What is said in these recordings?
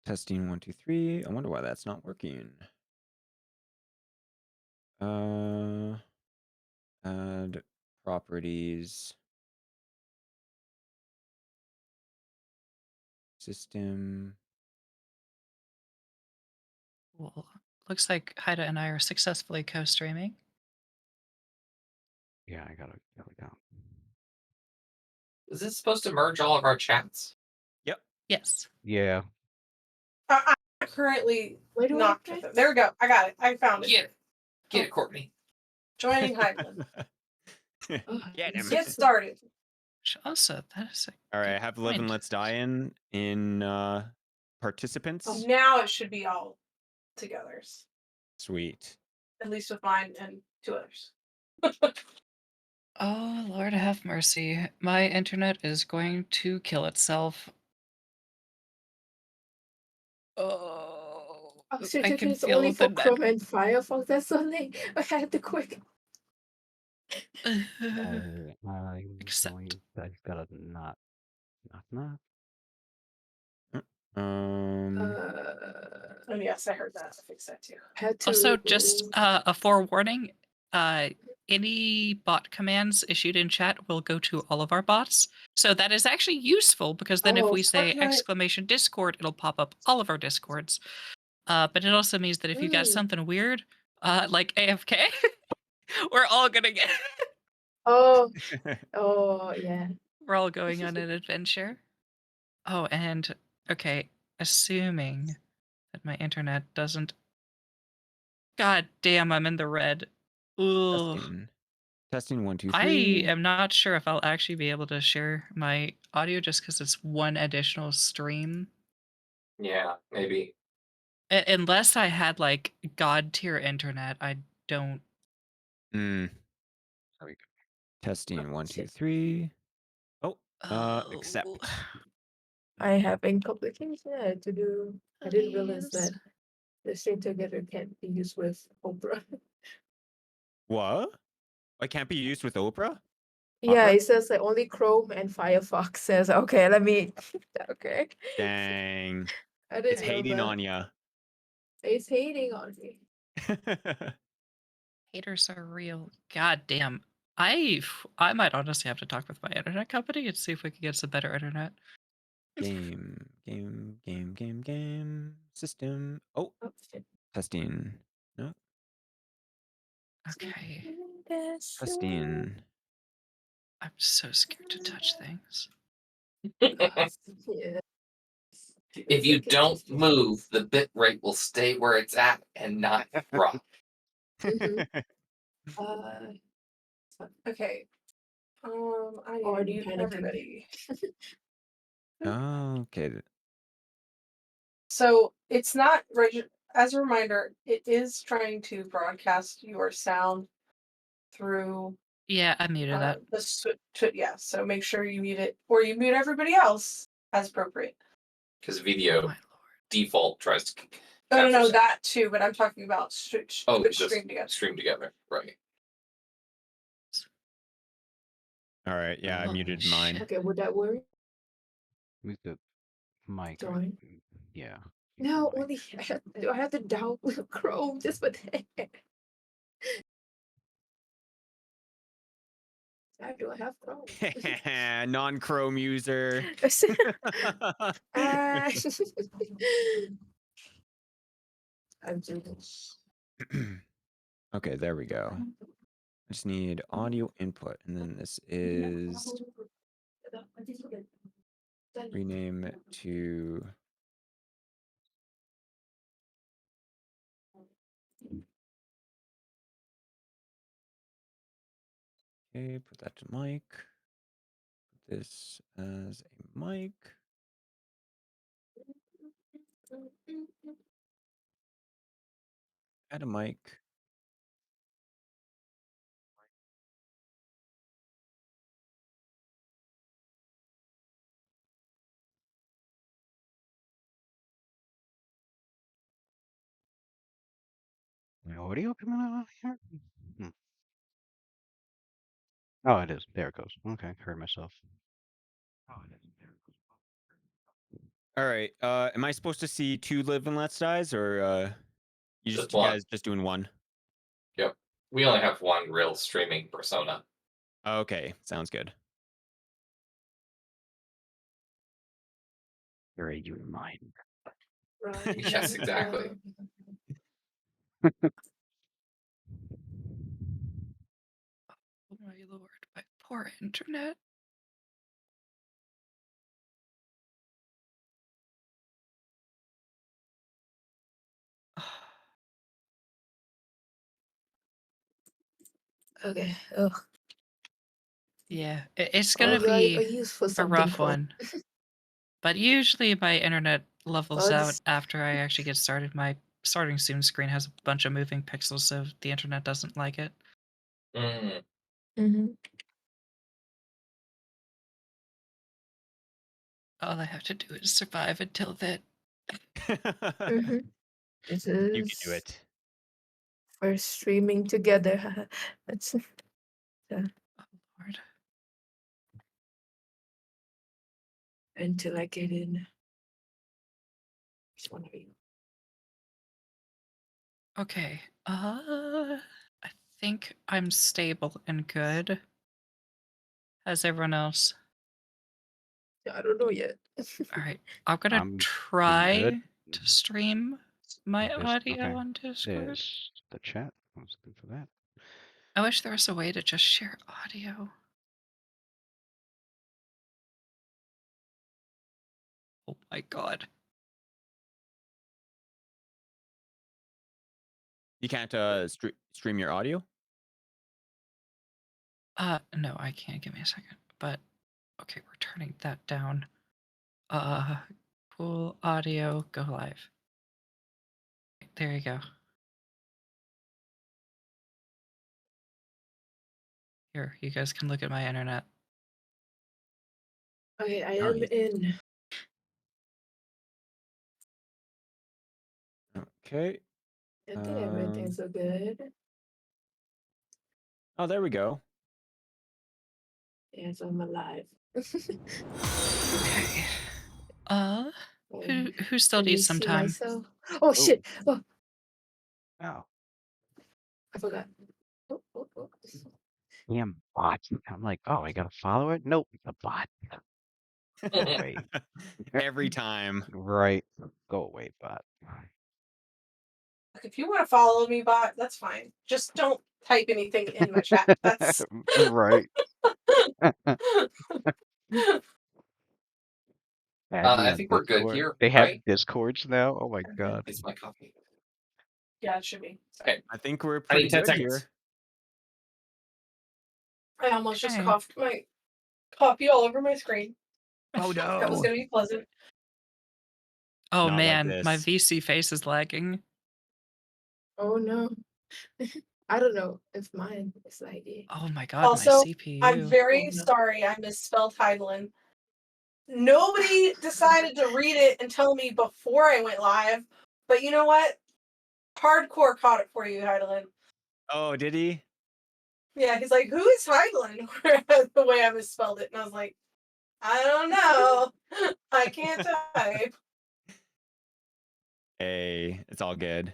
Testing 1, 2, 3. I wonder why that's not working. Add properties. System. Well, looks like Haida and I are successfully co-streaming. Yeah, I gotta go. Is this supposed to merge all of our chats? Yep. Yes. Yeah. I currently Where do knocked I with it. There we go. I got it. I found it. Get it, Courtney. Joining Highland. Get him. Get started. Also, that is a All right, good I have Live and point. Let's Die in participants. Now it should be all togethers. Sweet. At least with mine and 2 others. Oh, Lord have mercy. My internet is going to kill itself. Oh, I Oxygen can is only feel for the Chrome and Firefox. That's only I had to quick. Accept. I gotta not. Oh yes, I heard that. I fixed that too. Had to Also, just a forewarning, any bot commands issued in chat will go to all of our bots. So that is actually useful because then if Oh, we say okay. exclamation Discord, it'll pop up all of our Discords. But it also means that if you got something weird, like AFK, we're all gonna get oh yeah. we're all going on an adventure. Oh, and okay, assuming that my internet doesn't. God damn, I'm in the red. Ugh. Testing 1, 2, 3. I am not sure if I'll actually be able to share my audio just because it's one additional stream. Yeah, maybe. Unless I had like god tier internet, I don't. There we go. Testing 1, 2, 3. Oh, accept. I having complications to do. I didn't realize Please. that the string together can't be used with Opera. What? I can't be used with Oprah? Yeah, Opera? it says like only Chrome and Firefox says okay, let me okay. Dang. I didn't It's know hating that. on ya. It's hating on me. Haters are real. God damn. I might honestly have to talk with my internet company and see if we can get some better internet. Game. System. Oh, Oh shit. testing. No, Okay. testing. I'm so scared to touch things. Yeah. If you don't move, the bit rate will stay where it's at and not drop. Mhm. Okay. I need to Already mute panicking. everybody. Oh, okay. So it's not as a reminder, it is trying to broadcast your sound through Yeah, I muted that. the yeah. So make sure you mute it, or you mute everybody else as appropriate. Because Oh video my lord. default tries to. No, capture sound. that too. But I'm talking about Twitch just stream together. Stream together, right? All right. Yeah, I muted mine. Okay, would that work? Mute the mic. Join. Yeah. No, only I have to download Chrome just for that. I do have Chrome. Non-Chrome user. I'm Judas. Okay, there we go. I just need audio input, and then this is rename it to okay, put that to mic. Put this as a mic. Add a mic. My audio coming out here? Oh, it is. There it goes. Okay, heard myself. All right. Am I supposed to see 2 live and let's dies, or you Just just one. guys just doing 1? Yep. We only have one real streaming persona. Okay, sounds good. You're your mind. Right. Yes, exactly. Oh my lord, my poor internet. Okay. Oh, Yeah, it's oh, gonna do I be use for a something rough fun? one. But usually my internet levels Oh, out this. after I actually get started. My starting soon screen has a bunch of moving pixels, so the internet doesn't like it. Mm. Mm-hmm. All I have to do is survive until then. Mm-hmm. This You can do is it. for streaming together. That's Oh lord. until I get in. Which one are you? Okay. I think I'm stable and good. How's everyone else? I don't know yet. All right. I'm gonna I'm doing try good. to stream my There's- audio okay. on Discord. There's the chat. I was looking for that. I wish there was a way to just share audio. Oh my god. You can't stream your audio? No, I can't. Give me a second. But okay, we're turning that down. Cool audio, go live. There you go. Here, you guys can look at my internet. Okay, I Oh, am yeah. in. Okay. I think everything's so good. Oh, there we go. Yes, I'm alive. Okay. Who still Let me needs some see time? myself. Oh shit! Oh, Oh, I forgot. Oh. damn bot. I'm like, oh, I gotta follow it. Nope, it's a bot. Wait. Every time. Right. Go away, bot. Like, if you want to follow me, bot, that's fine. Just don't type anything in my chat. That's right. Add me I on think we're good Discord. here, They have right? Discords now. Oh my god. It's my coffee. yeah, it should be. Okay. I think we're I pretty need 10 good seconds. here. I almost just Okay. coughed my coffee all over my screen. Oh That was no. gonna be pleasant. Oh Not like man, my this. VC face is lagging. Oh no. I don't know if mine is like it. Oh my god, Also, my CPU. I'm very Oh, no. sorry I misspelled Heidelin. Nobody decided to read it and tell me before I went live. But you know what? Hardcore caught it for you, Heidelin. Oh, did he? Yeah, he's like, who is Heidelin? The way I misspelled it. And I was like, I don't know. I can't type. Hey, it's all good.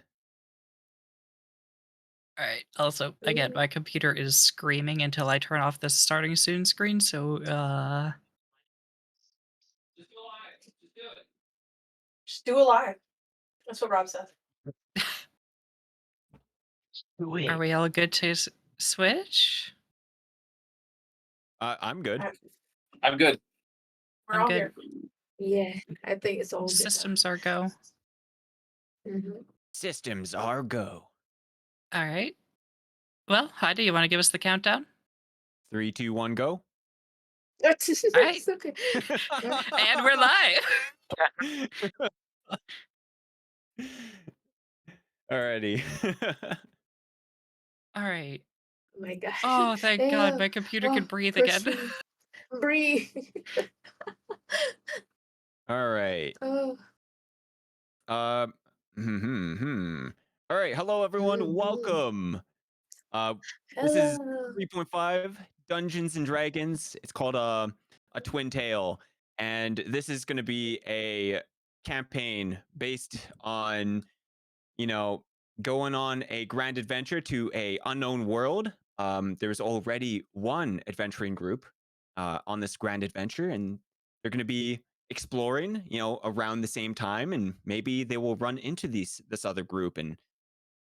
All right. Also, again, my computer is screaming until I turn off the starting soon screen. So, Just go live. Just do it. Just do a live. That's what Rob said. Do it. are we all good to switch? I'm good. I'm good. We're I'm all good. here. Yeah, I think it's all good. Systems are go. Mm-hmm. Systems are go. All right. Well, Heidi, you want to give us the countdown? 3, 2, 1, go. That's right. okay. And we're live. Alrighty. All right. Oh my god. Oh, thank God, Yeah. my computer Oh, can breathe again. proceed. Breathe. All right. Oh. All right. Hello, everyone. Mhm. Welcome. This is Hello. 3.5 Dungeons and Dragons. It's called a Twin Tail, and this is going to be a campaign based on, going on a grand adventure to a unknown world. There's already one adventuring group on this grand adventure, and they're going to be exploring, around the same time, and maybe they will run into this other group, and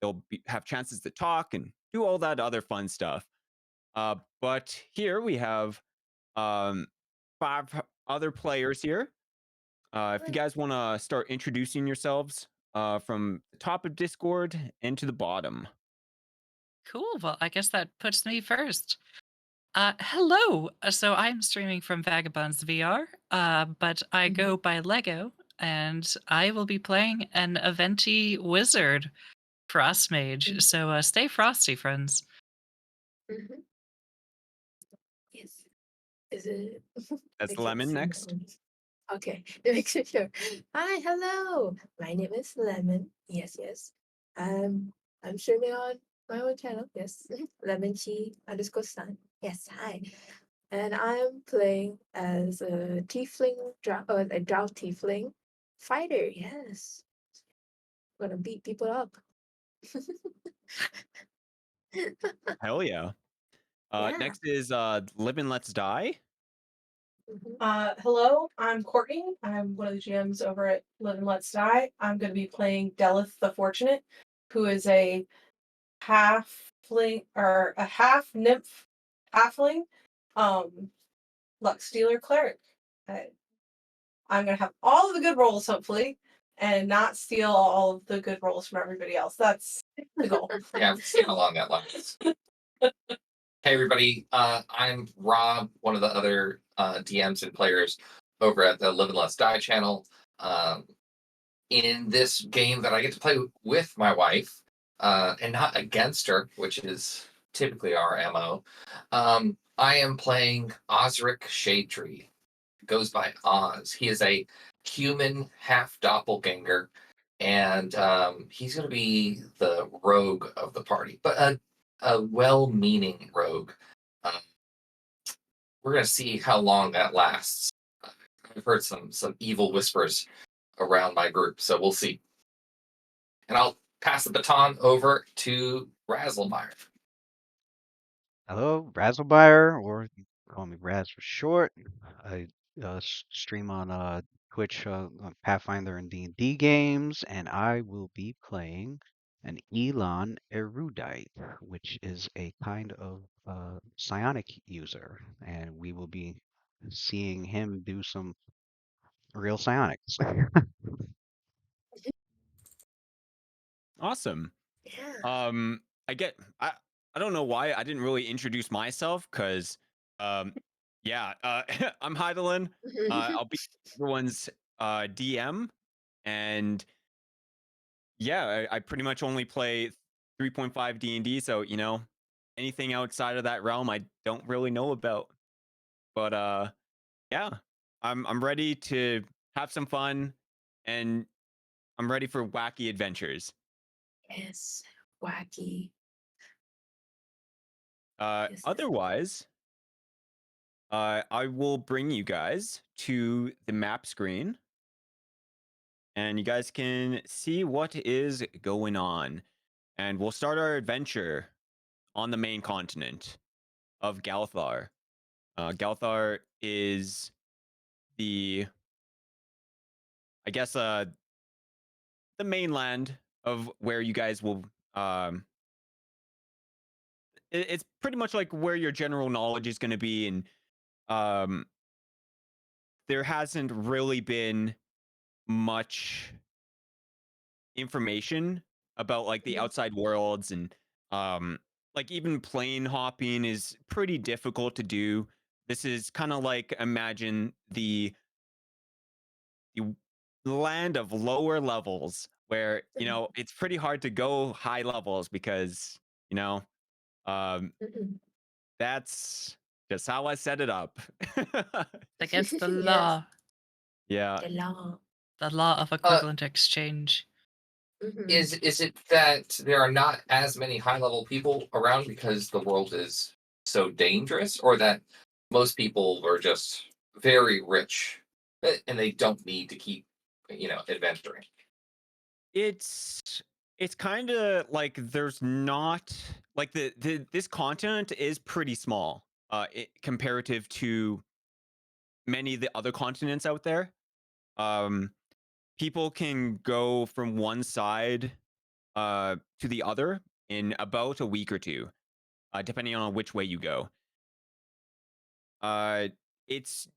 they'll have chances to talk and do all that other fun stuff. But here we have 5 other players here. If you guys want to start introducing yourselves from the top of Discord and to the bottom. Cool. Well, I guess that puts me first. Hello. So I'm streaming from Vagabonds VR, but I go by Lego, and I will be playing an Aventi wizard, Frost Mage. So stay frosty, friends. Mhm. Yes. Is it? That's I can't Lemon see my next. own. Okay, to make sure. Hi, hello. My name is Lemon. Yes. I'm streaming on my own channel. Yes, lemon_chi_sun. Yes, hi. And I'm playing as a tiefling, a drought tiefling fighter. Yes, I'm gonna beat people up. Hell yeah. Yeah. Next is Live and Let's Die. Mhm. Hello, I'm Courtney. I'm one of the GMs over at Live and Let's Die. I'm going to be playing Delith the Fortunate, who is a halfling or a half nymph halfling, luck stealer cleric. I'm going to have all of the good rolls, hopefully, and not steal all of the good rolls from everybody else. That's the goal. Yeah, we've seen along that lines. Hey everybody, I'm Rob, one of the other DMs and players over at the Live and Let's Die channel. In this game that I get to play with my wife, and not against her, which is typically our MO, I am playing Osric Shadetree. Goes by Oz. He is a human half doppelganger, and he's going to be the rogue of the party, but a well-meaning rogue. We're going to see how long that lasts. I've heard some evil whispers around my group, so we'll see. And I'll pass the baton over to Razzlemeyer. Hello, Razzlebuyer, or you can call me Raz for short. I stream on Twitch on Pathfinder and D&D games, and I will be playing an Elon Erudite, which is a kind of psionic user, and we will be seeing him do some real psionics. Awesome. Yeah. I don't know why I didn't really introduce myself, because I'm Heidelin. I'll be everyone's DM, and yeah, I pretty much only play 3.5 D&D, so anything outside of that realm I don't really know about. But yeah, I'm ready to have some fun, and I'm ready for wacky adventures. Yes. Wacky. Yes. Otherwise, I will bring you guys to the map screen, and you guys can see what is going on. And we'll start our adventure on the main continent of Galthar. Galthar is the mainland of where you guys will. It's pretty much like where your general knowledge is going to be, and there hasn't really been much information about like the outside worlds, and like even plane hopping is pretty difficult to do. This is kind of like, imagine the land of lower levels, where it's pretty hard to go high levels, because um that's just how I set it up. Against the Yes. law. Yeah. The law. The law of equivalent exchange. Is it that there are not as many high level people around because the world is so dangerous, or that most people are just very rich and they don't need to keep, adventuring. It's kind of like there's not like this continent is pretty small comparative to many of the other continents out there. Um, People can go from one side to the other in about a week or two, depending on which way you go. It's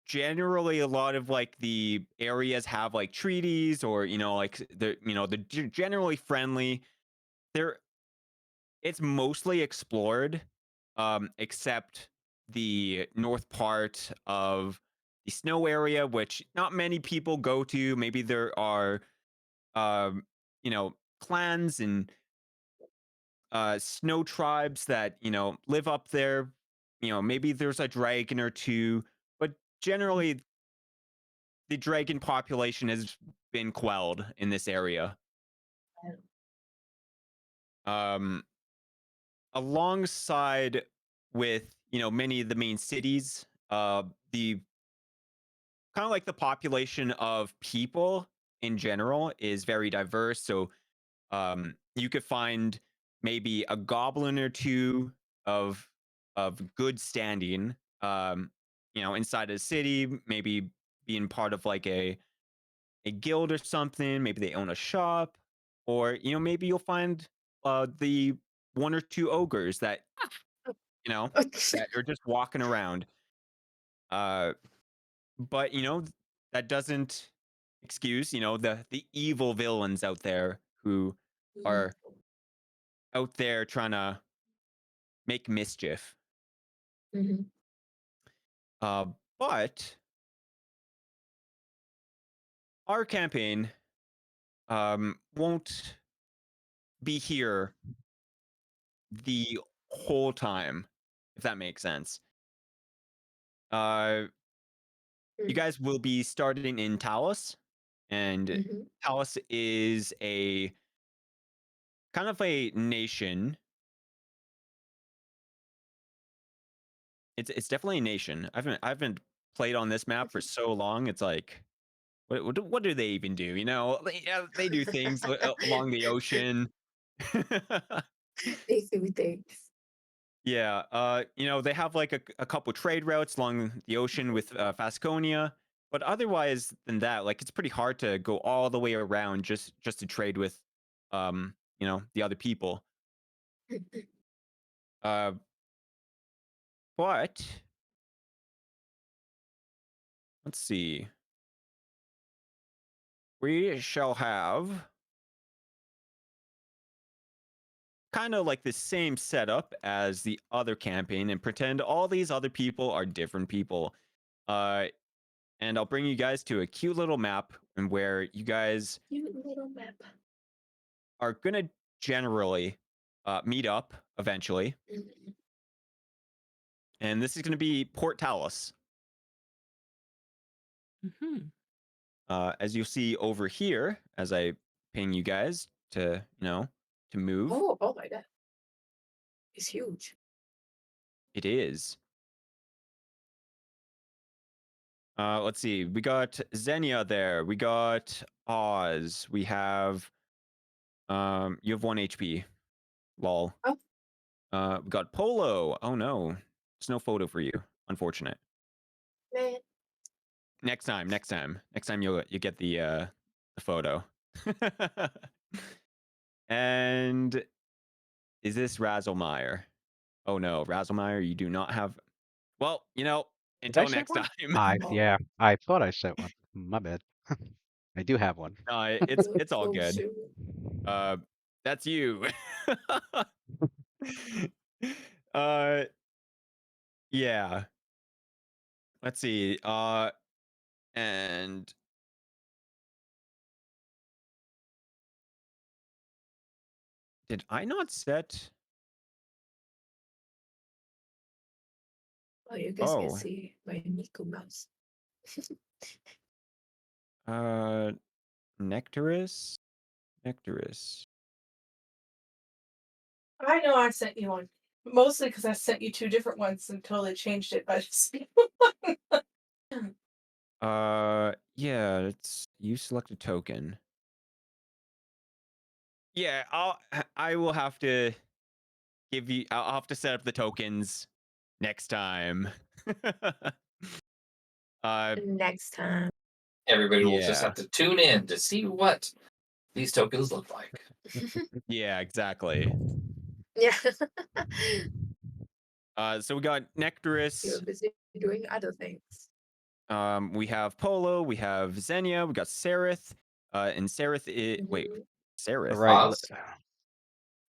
generally a lot of like the areas have like treaties or like they're generally friendly. They're It's mostly explored, except the north part of the snow area, which not many people go to. Maybe there are, clans and snow tribes that live up there. Maybe there's a dragon or two, but generally the dragon population has been quelled in this area. Um, Alongside with many of the main cities, the kind of like the population of people in general is very diverse. So you could find maybe a goblin or two of good standing, inside a city, maybe being part of like a guild or something. Maybe they own a shop, or maybe you'll find the one or two ogres that that are just walking around. Uh, but that doesn't excuse the evil villains out there who are out there trying to make mischief. Mm-hmm. But our campaign won't be here the whole time, if that makes sense. You guys will be starting in Talos, and Mm-hmm. Talos is a kind of a nation. It's definitely a nation. I haven't played on this map for so long. It's like, what do they even do? Yeah, they do things along the ocean. They do things. Yeah, they have like a couple trade routes along the ocean with Fasconia, but otherwise than that, like it's pretty hard to go all the way around just to trade with, the other people. Uh, but let's see. We shall have kind of like the same setup as the other campaign and pretend all these other people are different people. And I'll bring you guys to a cute little map and where you guys Cute little map. are going to generally meet up eventually. Mm-hmm. And this is going to be Port Talos. Mhm. As you'll see over here, as I ping you guys to move. Oh my god. It's huge. It is. Let's see. We got Xenia there. We got Oz. We have you have 1 HP. Lol. Oh. We got Polo. Oh no. There's no photo for you. Unfortunate. Man. Next time you'll get the photo. And is this Razzlemeyer? Oh no, Razzlemeyer, you do not have. Well, Did I until set next one? time. Yeah, I thought I set one. My bad. I do have one. It's all So good. soon. That's you. Yeah. Let's see. And did I not set? Oh, you guys can Oh, see my Nico mouse. Nectarus. I know I sent you one. Mostly because I sent you two different ones and totally changed it by just Yeah, it's you select a token. Yeah, I will have to give you. I'll have to set up the tokens next time. Next time. Everybody will just Yeah. have to tune in to see what these tokens look like. Yeah, exactly. Yeah. So we got You're Nectarus. busy doing other things. We have Polo. We have Xenia. We got Sereth. And Sereth is wait, Mhm. Sereth. All right. Oz?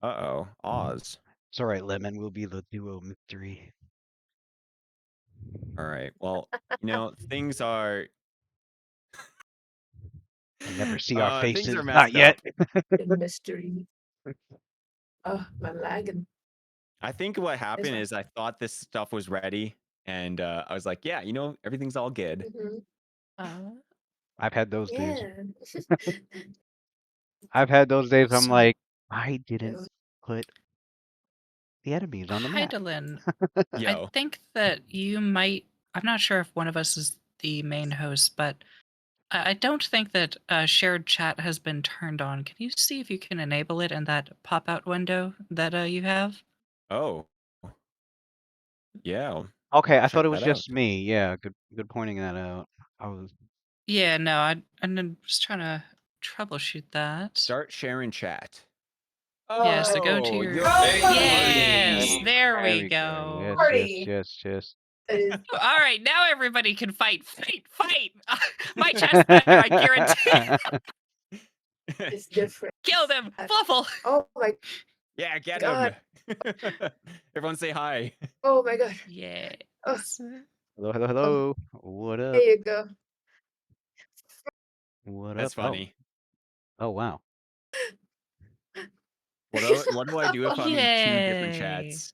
Uh-oh, Oz. It's all right, Lemon. We'll be the duo mystery. All right. Well, things are They never see our things are faces. messed Not yet. up. The mystery. Oh, my lagging. I think what It's happened fine. is I thought this stuff was ready, and I was like, yeah, everything's all good. Mhm. I've had those days. Yeah. I've had those days. I'm So- like, I didn't was- put the enemies on the map. Heidelin, I Yo. think that you might. I'm not sure if one of us is the main host, but I don't think that shared chat has been turned on. Can you see if you can enable it in that pop out window that you have? Oh. Yeah. Okay, I Check thought it was that out. just me. Yeah, good pointing that out. I was Yeah, no, I'm just trying to troubleshoot that. Start sharing chat. Yeah, so go to Oh, your- you're Yes, party. there we Yes, go. Party. yes. That is All right, now everybody can fight. Fight! My chat's better, I guarantee. it's different. Kill them, Fluffle. Oh my Yeah, get God. him. Everyone say hi. oh my god. Yes. Hello. What up? There you go. What That's up? funny. Oh wow. What do I do if I'm in two different Yay. chats?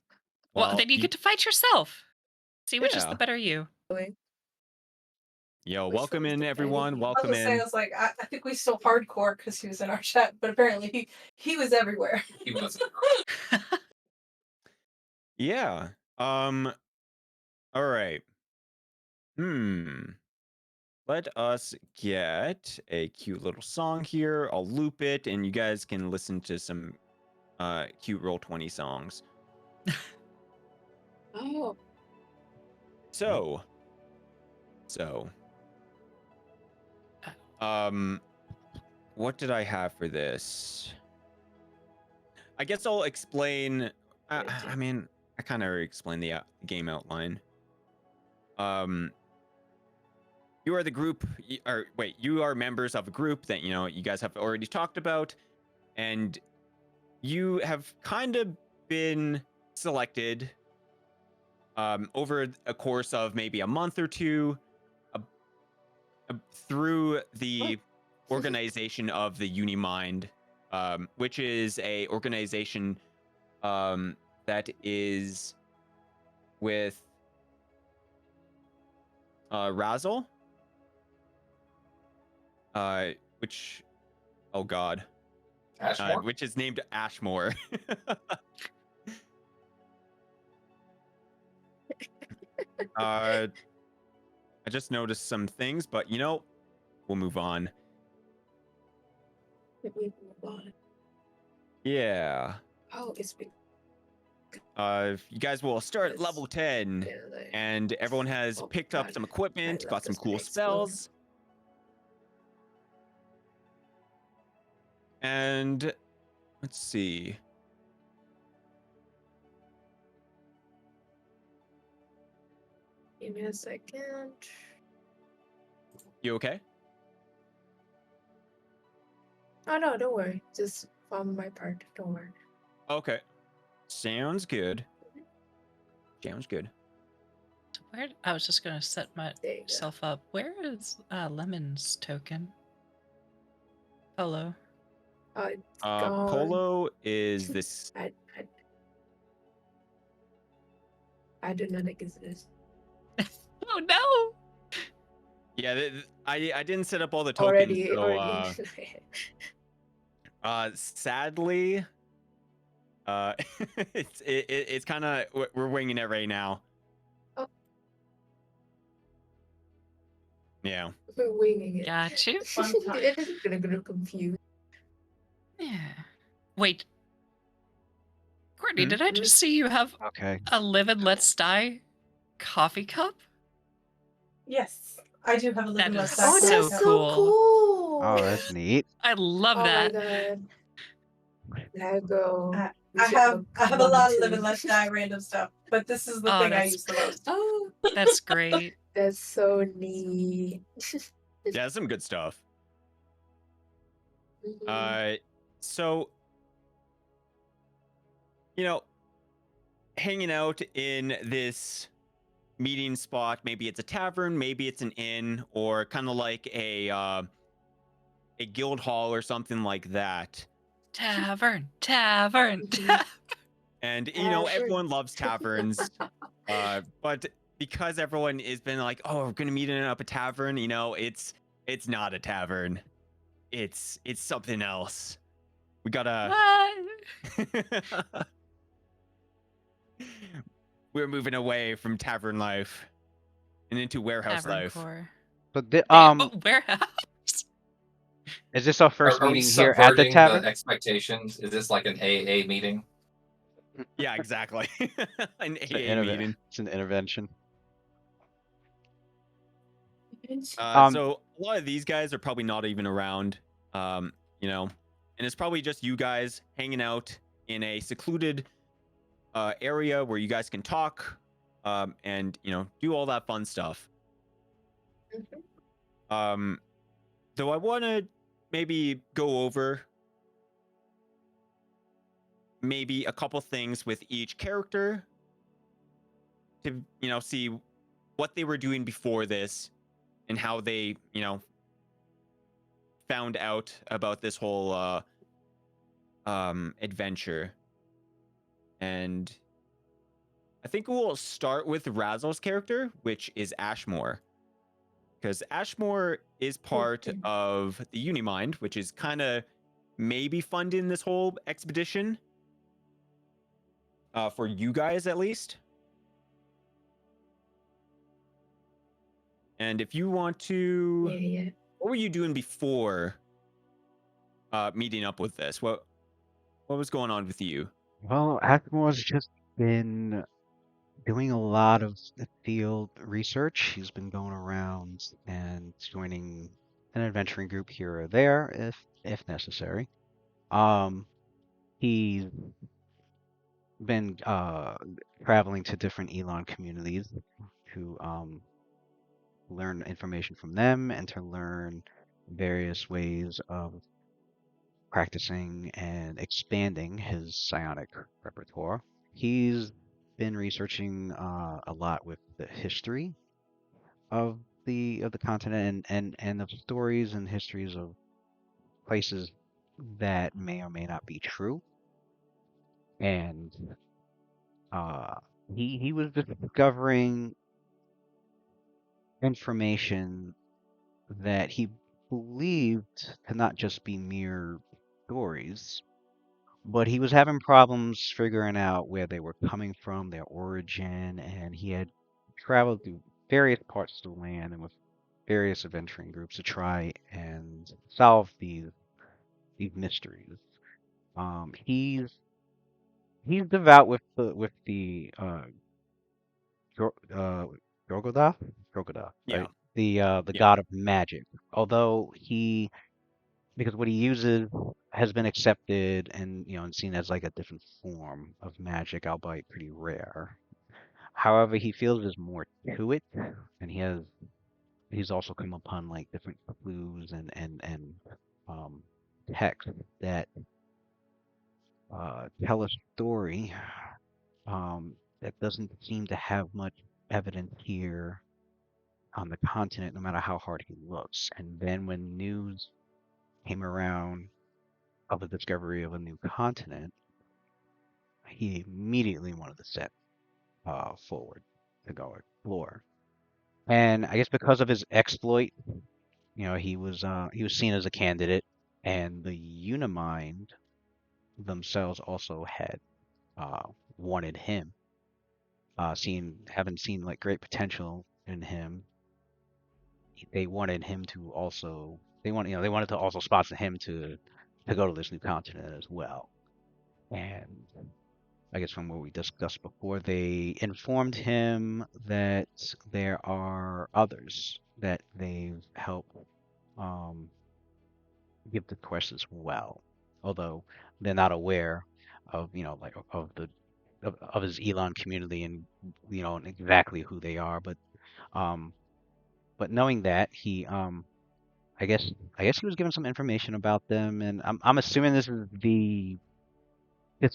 Well, then you get to fight yourself. See which is Yeah. the better you. Yo, Which welcome one is in the everyone. better? I was Welcome gonna say, I in. was like, I think we still hardcore because he was in our chat, but apparently he was everywhere. He wasn't. Yeah. All right. Let us get a cute little song here. I'll loop it and you guys can listen to some cute Roll20 songs. Oh, So what did I have for this? I guess I'll explain. I mean, I kind of already explained the game outline. You are the group, or wait, you are members of a group that you guys have already talked about, and you have kind of been selected over a course of maybe a month or two through the organization of the Unimind, which is a organization that is with Razzle, which, oh god, Ashmore? which is named Ashmore. I just noticed some things, but we'll move on. we move on. Yeah. Oh, it's big. You guys will start at Yes. level 10, Yeah, like- and everyone has Oh, picked up God. some equipment, I got love some this cool explode. spells. And let's see. Give me a second. You okay? Oh no, don't worry. Just from my part. Don't worry. Okay. Sounds good. Sounds good. So where I was just gonna set There you go. myself up. Where is Lemon's token? Hello. Oh, it's gone. Polo is this. I do not exist. Oh no! Yeah, I didn't set up all the tokens, Already, so already. sadly, it's kind of we're winging it right now. Oh. Yeah. We're winging it. Got you. Fun time. It is gonna confuse. Yeah. Wait, Courtney, Hmm? did I just see you have Okay. a Live and Let's Die coffee cup? Yes, I do have a That living is left Oh, side. so that's so cool. cool. Oh, that's neat. I love Oh my that. god. Lego. I have a lot of living left die random stuff, but this is the Oh, thing I that's- use the most. Oh, That's great. that's so neat. Yeah, some good stuff. Mhm. So, you know, hanging out in this meeting spot, maybe it's a tavern, maybe it's an inn, or kind of like a guild hall or something like that. Tavern. Mhm. And you Tavern. know, everyone loves taverns, but because everyone has been like, "Oh, we're gonna meet in up a tavern," you know, it's not a tavern. It's something else. We gotta. What? We're moving away from tavern life and into warehouse Tavern life. core. So Warehouse. is this our first Are we meeting here at the subverting tavern? the expectations? Is this like an AA meeting? Yeah, exactly. An It's an AA meeting. It's an intervention. So a lot of these guys are probably not even around, you know, and it's probably just you guys hanging out in a secluded area where you guys can talk, and you know, do all that fun stuff. Mhm. Though I want to maybe go over maybe a couple things with each character to, you know, see what they were doing before this and how they, you know, found out about this whole adventure. And I think we'll start with Razzle's character, which is Ashmore. Because Ashmore is part Okay. of the Unimind, which is kind of maybe funding this whole expedition. For you guys, at least. And if you want to... Yeah. What were you doing before meeting up with this? What was going on with you? Well, Ashmore's just been doing a lot of field research. He's been going around and joining an adventuring group here or there if necessary. He's been traveling to different Elon communities to learn information from them and to learn various ways of practicing and expanding his psionic repertoire. He's been researching a lot with the history of the continent and of stories and histories of places that may or may not be true. And uh, he was discovering information that he believed to not just be mere stories, but he was having problems figuring out where they were coming from, their origin, and he had traveled through various parts of the land and with various adventuring groups to try and solve these mysteries. He's devout with the Drogoda, Yeah. right? The Yeah. god of magic. Although because what he uses has been accepted and and seen as like a different form of magic, albeit pretty rare. However, he feels there's more to it, and he's also come upon like different clues and um, texts that tell a story that doesn't seem to have much evidence here on the continent, no matter how hard he looks. And then when news came around of the discovery of a new continent, he immediately wanted to set forward to go explore. And I guess because of his exploit, he was seen as a candidate, and the Unimind themselves also had wanted him, having seen like great potential in him. they wanted him to also they wanted to also sponsor him to go to this new continent as well. And I guess from what we discussed before, they informed him that there are others that they've helped give the quest as well, although they're not aware of like of his Elon community and and exactly who they are. Um, but knowing that I guess he was given some information about them, and I'm assuming this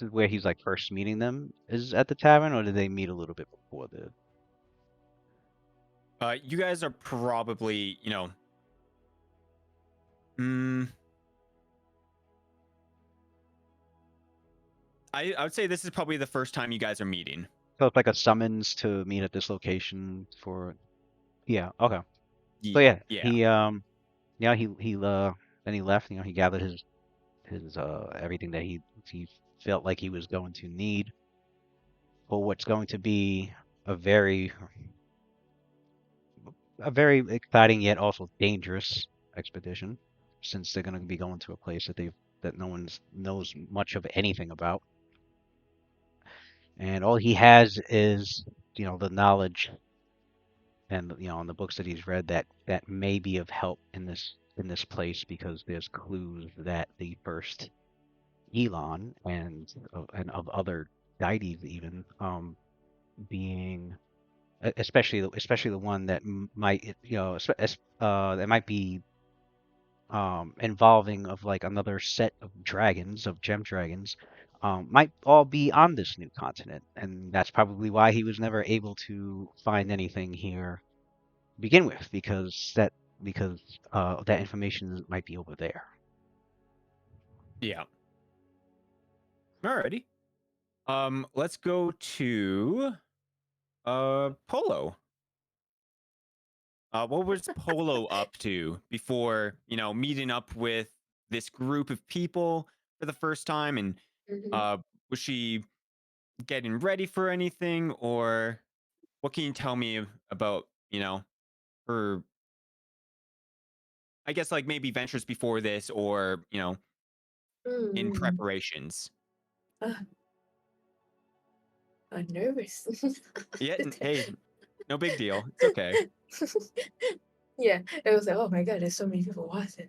is where he's like first meeting them is at the tavern, or did they meet a little bit before the? You guys are probably, I would say this is probably the first time you guys are meeting. So it's like a summons to meet at this location for. Yeah. Okay. So Yeah. he then he left. He gathered his everything that he felt like he was going to need for what's going to be a very exciting yet also dangerous expedition, since they're going to be going to a place that no one knows much of anything about, and all he has is the knowledge and in the books that he's read that may be of help in this place, because there's clues that the first Elon and of other deities even being especially the one that might that might be involving of like another set of dragons, of gem dragons, might all be on this new continent, and that's probably why he was never able to find anything here to begin with, because that information might be over there. Yeah. Alrighty. Let's go to Polo. What was Polo up to before, meeting up with this group of people for the first time? And Mhm. was she getting ready for anything, or what can you tell me about, her, I guess, like maybe ventures before this, or, in Mm. preparations? Uh, I'm nervous. Yeah, hey, no big deal. It's okay. Yeah, it was like, oh my god, there's so many people watching.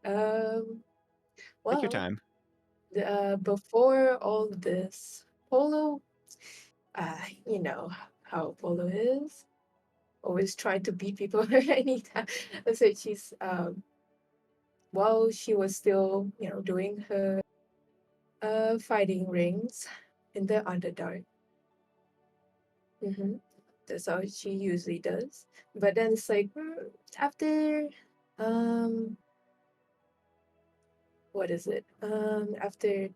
Um, Take your well, time. before all of this, Polo, you know how Polo is. Always trying to beat people anytime. So she's while she was still, doing her fighting rings in the Underdark. Mm-hmm. That's how she usually does. But then it's like after um what is it? After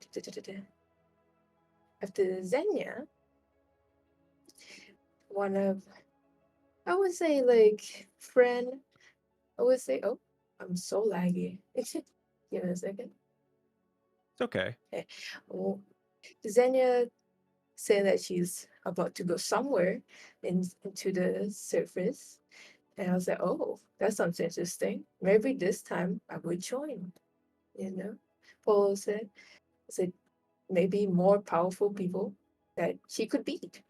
Xenia, one of I would say like friend. I would say, oh, I'm so laggy. Give me a second. It's okay. Okay. Oh, Xenia said that she's about to go somewhere into the surface. And I was like, oh, that sounds interesting. Maybe this time I would join, you know? Polo said maybe more powerful people that she could beat,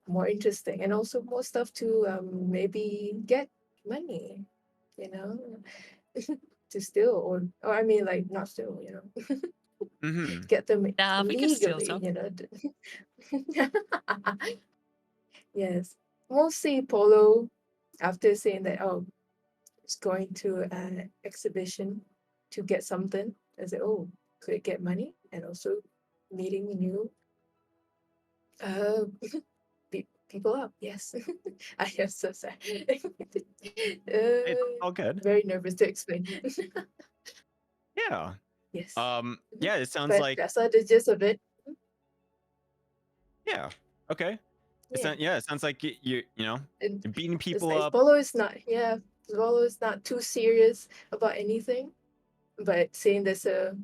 more interesting, and also more stuff to maybe get money, you know, to steal or I mean like not steal, Mm-hmm. get them Nah, we can steal legally, some. Yes, mostly Polo. After saying that, oh, it's going to an exhibition to get something. I said, oh, could it get money and also meeting new uh people up? Yes, I am so sad. It's all good. Very nervous to explain. Yeah. Yes, Yeah, it sounds but like, that's not the gist of it. yeah. Okay. Yeah, It sounds like you're and beating it's people nice. up. Polo is not. Yeah, Polo is not too serious about anything, but saying there's a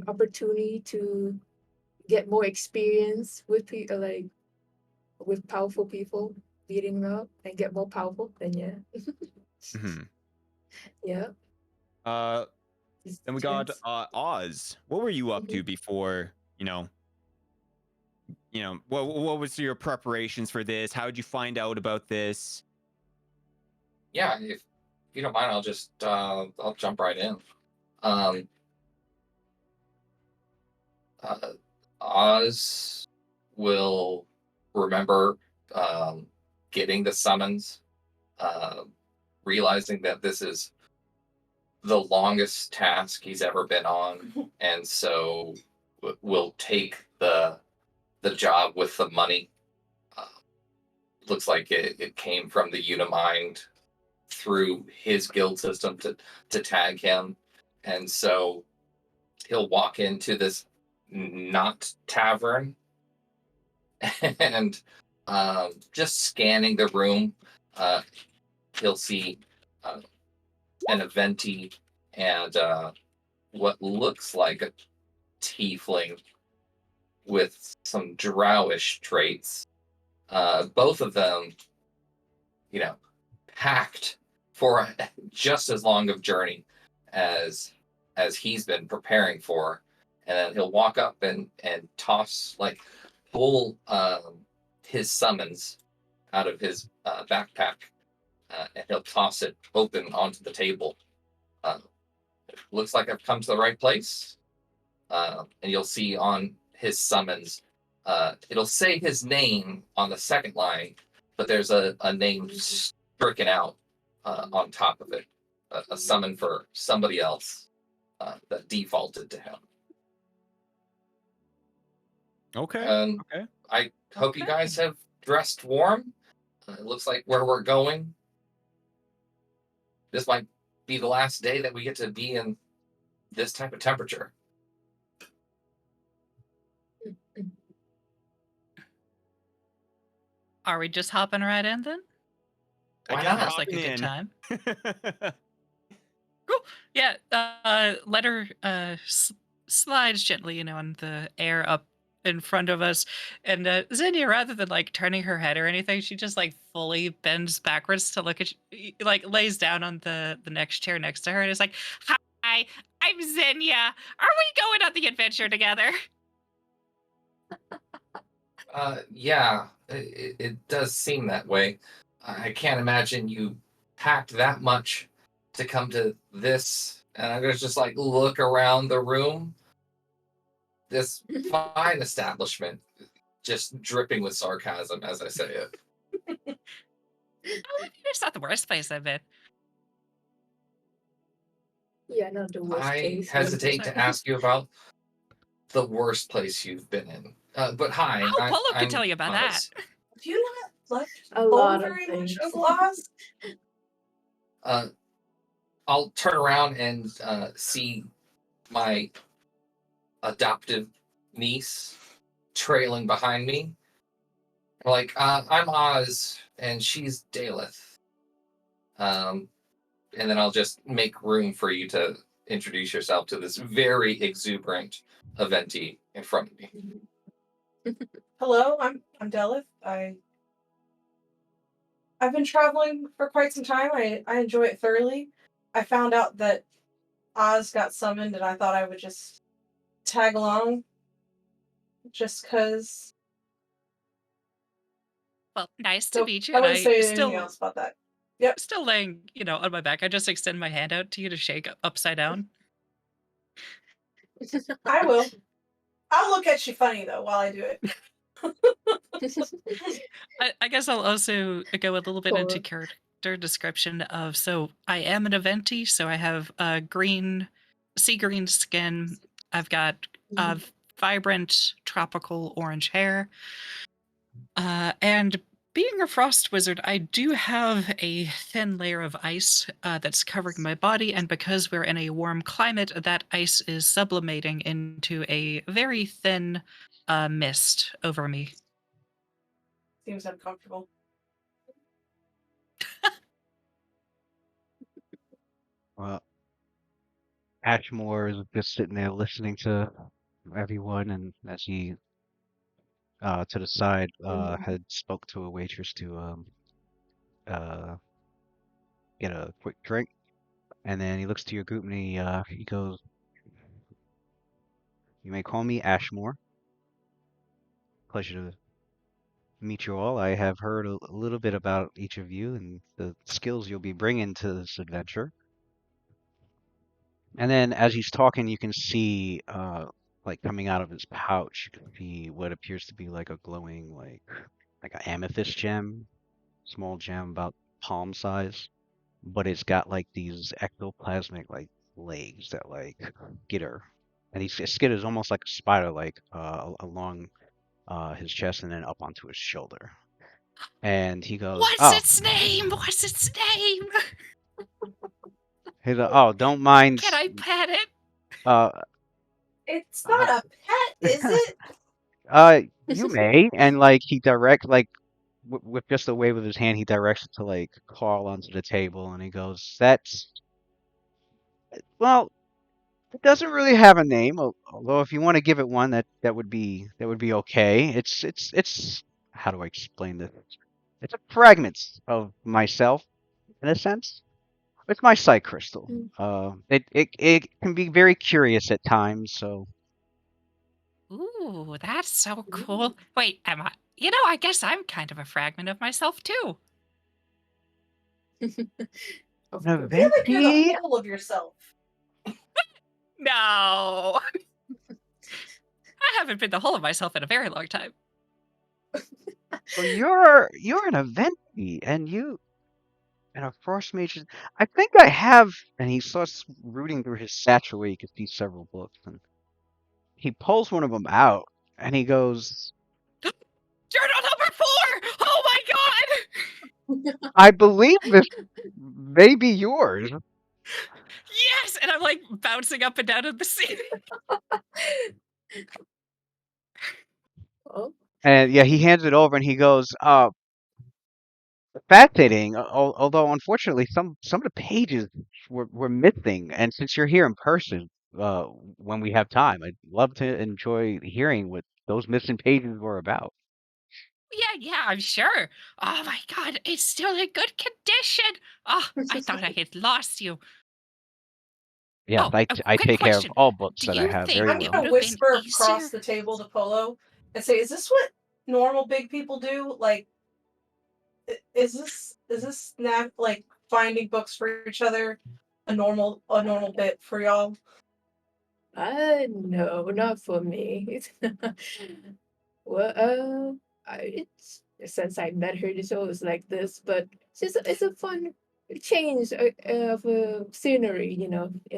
opportunity to get more experience with people like with powerful people beating them up and get more powerful, then yeah. Mhm. Yeah. Then we got Yes. Oz. What were you up Mhm. to before, what was your preparations for this? How did you find out about this? Yeah, if you don't mind, I'll jump right in. Um, uh, Oz will remember getting the summons, uh, realizing that this is the longest task he's ever been on, and so will take the job with the money. Uh, Looks like it came from the Unimind through his guild system to tag him, and so he'll walk into this not tavern and just scanning the room, uh, he'll see uh, an Eventi and what looks like a tiefling with some drowish traits. Both of them, you know, packed for just as long of journey as he's been preparing for, and then he'll walk up and toss, like, pull his summons out of his backpack, and he'll toss it open onto the table. Uh, Looks like I've come to the right place. And you'll see on his summons, it'll say his name on the second line, but there's a name stricken out on top of it, a summon for somebody else that defaulted to him. Okay. And Okay. I hope you Okay. guys have dressed warm. It looks like where we're going, this might be the last day that we get to be in this type of temperature. Are we just hopping right in then? Why I guess not? Sounds like a good hopping time. Cool. Yeah. Let her slides gently, on the air up in front of us, and Zinnia, rather than like turning her head or anything, she just like fully bends backwards to look at like lays down on the next chair next to her, and is like, "Hi, I'm Zinnia. Are we going on the adventure together?" Yeah, it does seem that way. I can't imagine you packed that much to come to this. And I'm gonna just like look around the room. This fine establishment, just dripping with sarcasm as I say it. Oh, it's not the worst place I've been. Yeah, not the worst I case. hesitate Sorry. to ask you about the worst place you've been in. But hi, Oh, Polo could I'm tell you about that. Oz. Have you not left A home lot of very much, things. Uncle Oz? I'll turn around and see my adoptive niece trailing behind me. Like, I'm Oz, and she's Daleth. And then I'll just make room for you to introduce yourself to this very exuberant Eventi in front of me. Hello, I'm Delith. I've been traveling for quite some time. I enjoy it thoroughly. I found out that Oz got summoned, and I thought I would just tag along, just because. Well, nice to So meet you. I And wouldn't I say anything else about that. Yep, still laying, on my back. I just extend my hand out to you to shake upside down. I will. I'll look at you funny though while I do it. I guess I'll also go a little bit into Sure. character description of, so I am an Eventi, so I have sea green skin. I've got vibrant tropical orange hair. And being a frost wizard, I do have a thin layer of ice that's covering my body, and because we're in a warm climate, that ice is sublimating into a very thin mist over me. Seems uncomfortable. Well, Ashmore is just sitting there listening to everyone, and as he to the side had spoke to a waitress to get a quick drink, and then he looks to your group and he goes, "You may call me Ashmore. Pleasure to meet you all. I have heard a little bit about each of you and the skills you'll be bringing to this adventure." And then as he's talking, you can see, like coming out of his pouch, you can see what appears to be like a glowing, like an amethyst gem, small gem about palm size, but it's got like these ectoplasmic like legs that like skitter, and his skin is almost like a spider, like along his chest and then up onto his shoulder. And he goes, What's its name? What's its name? he's like, "Oh, don't mind. Can I pet it? It's not a pet, is it? You may." And like he direct like with just a wave of his hand, he directs it to like crawl onto the table, and he goes, "That's well, it doesn't really have a name, although if you want to give it one, that would be okay. It's how do I explain this? It's a fragment of myself in a sense. It's my sight crystal. It can be very curious at times, so Ooh, that's so cool. Wait, am I? I guess I'm kind of a fragment of myself too. Of an course. I feel like you're Aventi? the whole of yourself. No. I haven't been the whole of myself in a very long time. Well, you're an Aventi, and a Frost Mage. I think I have. And he starts rooting through his satchel where you can see several books, and he pulls one of them out, and he goes, Journal number 4! Oh my god! "I believe this may be yours." Yes! And I'm like bouncing up and down in the seat. Oh, And yeah, he hands it over, and he goes, fascinating. Although unfortunately, some of the pages were missing, and since you're here in person, when we have time, I'd love to enjoy hearing what those missing pages were about." Yeah, I'm sure. Oh my god, it's still in good condition. Oh, I thought I had lost you. Yes, Oh, a I quick take care of question. all books Do that I you have think very I'm it well. gonna would have been whisper easier? across the table to Polo and say, "Is this what normal big people do? Like, is this like finding books for each other a normal bit for y'all?" no, not for me. Well, it's since I met her, it's always like this, but it's a fun change of scenery, in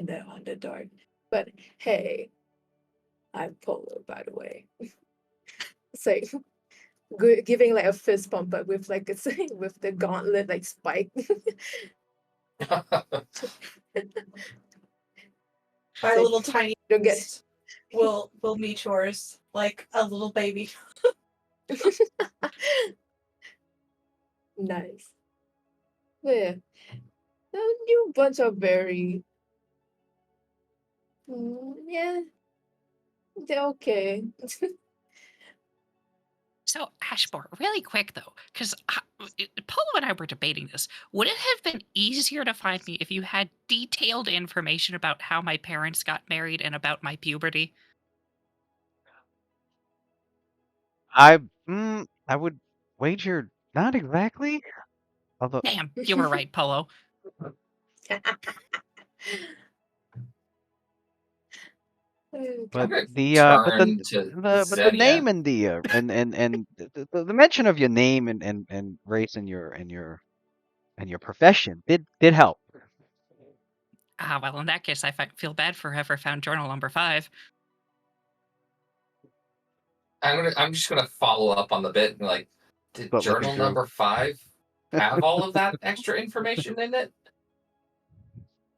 the Underdark. But hey, I'm Polo, by the way. It's like giving like a fist bump, but with like with the gauntlet like spike. My So little tiny don't get fist will meet yours like a little baby. nice. Yeah, you bunch of very yeah, they're okay. So, Ashmore, really quick though, because Polo and I were debating this. Would it have been easier to find me if you had detailed information about how my parents got married and about my puberty? I would wager not exactly. Although Damn, you were right, Polo. But I'm gonna but turn to the name Xenia. and and the mention of your name and race and your profession did help. Ah, well, in that case, I feel bad for whoever found journal number 5. I'm just gonna follow up on the bit and like, did But looking journal through, number 5 have all of that extra information in it?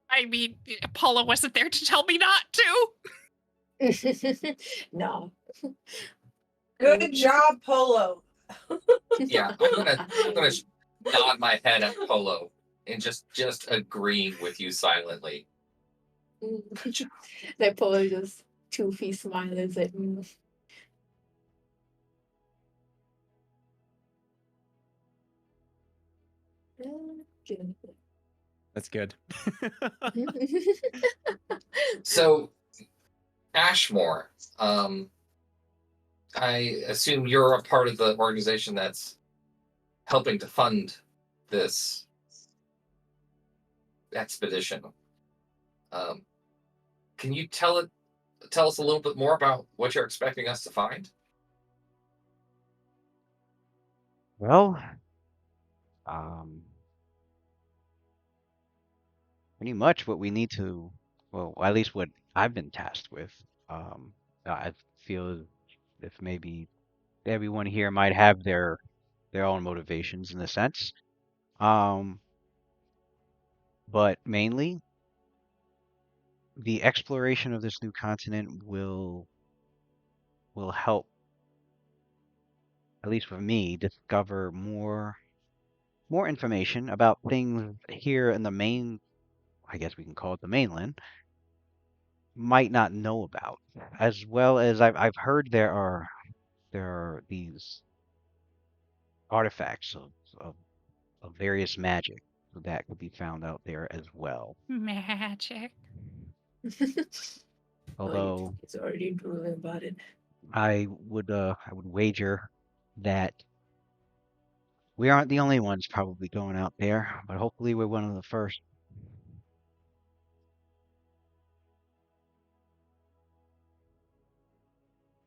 I mean, Polo wasn't there to tell me not to. no. Good job, Polo. Yeah, I'm gonna nod my head at Polo and just agreeing with you silently. Like Polo just 2 feet smiling and like, June. That's good. So, Ashmore, I assume you're a part of the organization that's helping to fund this expedition. Can you tell us a little bit more about what you're expecting us to find? Well, pretty much what we need to, well, at least what I've been tasked with. I feel if maybe everyone here might have their own motivations in a sense. But mainly the exploration of this new continent will help, at least for me, discover more information about things here in the main, I guess we can call it the mainland, might not know about. As well as I've heard there are these artifacts of various magic that could be found out there as well. Magic. Although it's already drooling about it. I would wager that we aren't the only ones probably going out there, but hopefully we're one of the first.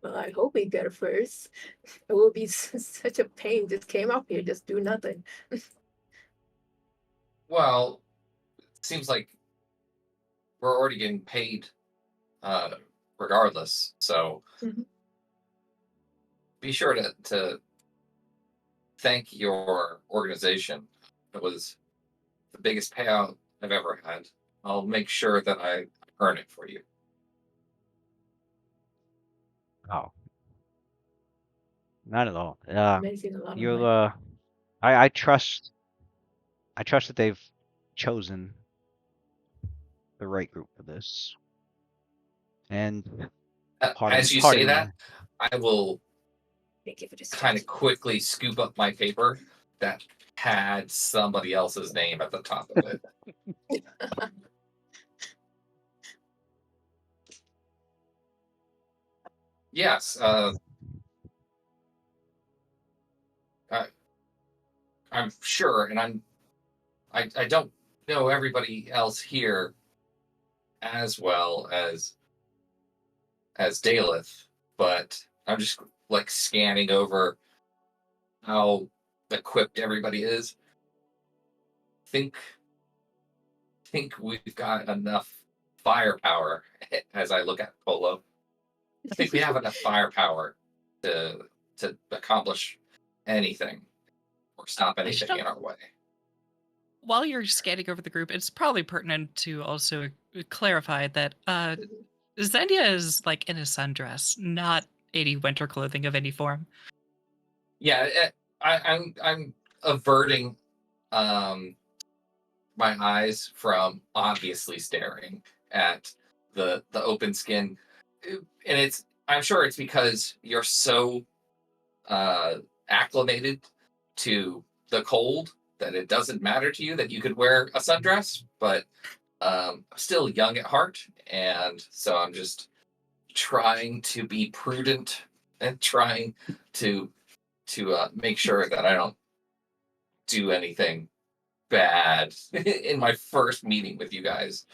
Well, I hope we get it first. It will be such a pain. Just came up here, just do nothing. Well, it seems like we're already getting paid regardless. So Mhm. be sure to thank your organization. It was the biggest payout I've ever had. I'll make sure that I earn it for you. Oh, not at all. Amazing, a lot of You'll money. I trust that they've chosen the right group for this. And As you pardon say me. that, I will Thank you for this. kind of quickly scoop up my paper that had somebody else's name at the top of it. Yes, I'm sure, and I don't know everybody else here as well as Daleth, but I'm just like scanning over how equipped everybody is. Think we've got enough firepower as I look at Polo. I think we have enough firepower to accomplish anything or stop anything in our way. While you're scanning over the group, it's probably pertinent to also clarify that Zendia is like in a sundress, not any winter clothing of any form. Yeah, I'm averting my eyes from obviously staring at the open skin, and I'm sure it's because you're so acclimated to the cold that it doesn't matter to you that you could wear a sundress, but I'm still young at heart, and so I'm just trying to be prudent and trying to make sure that I don't do anything bad in my first meeting with you guys.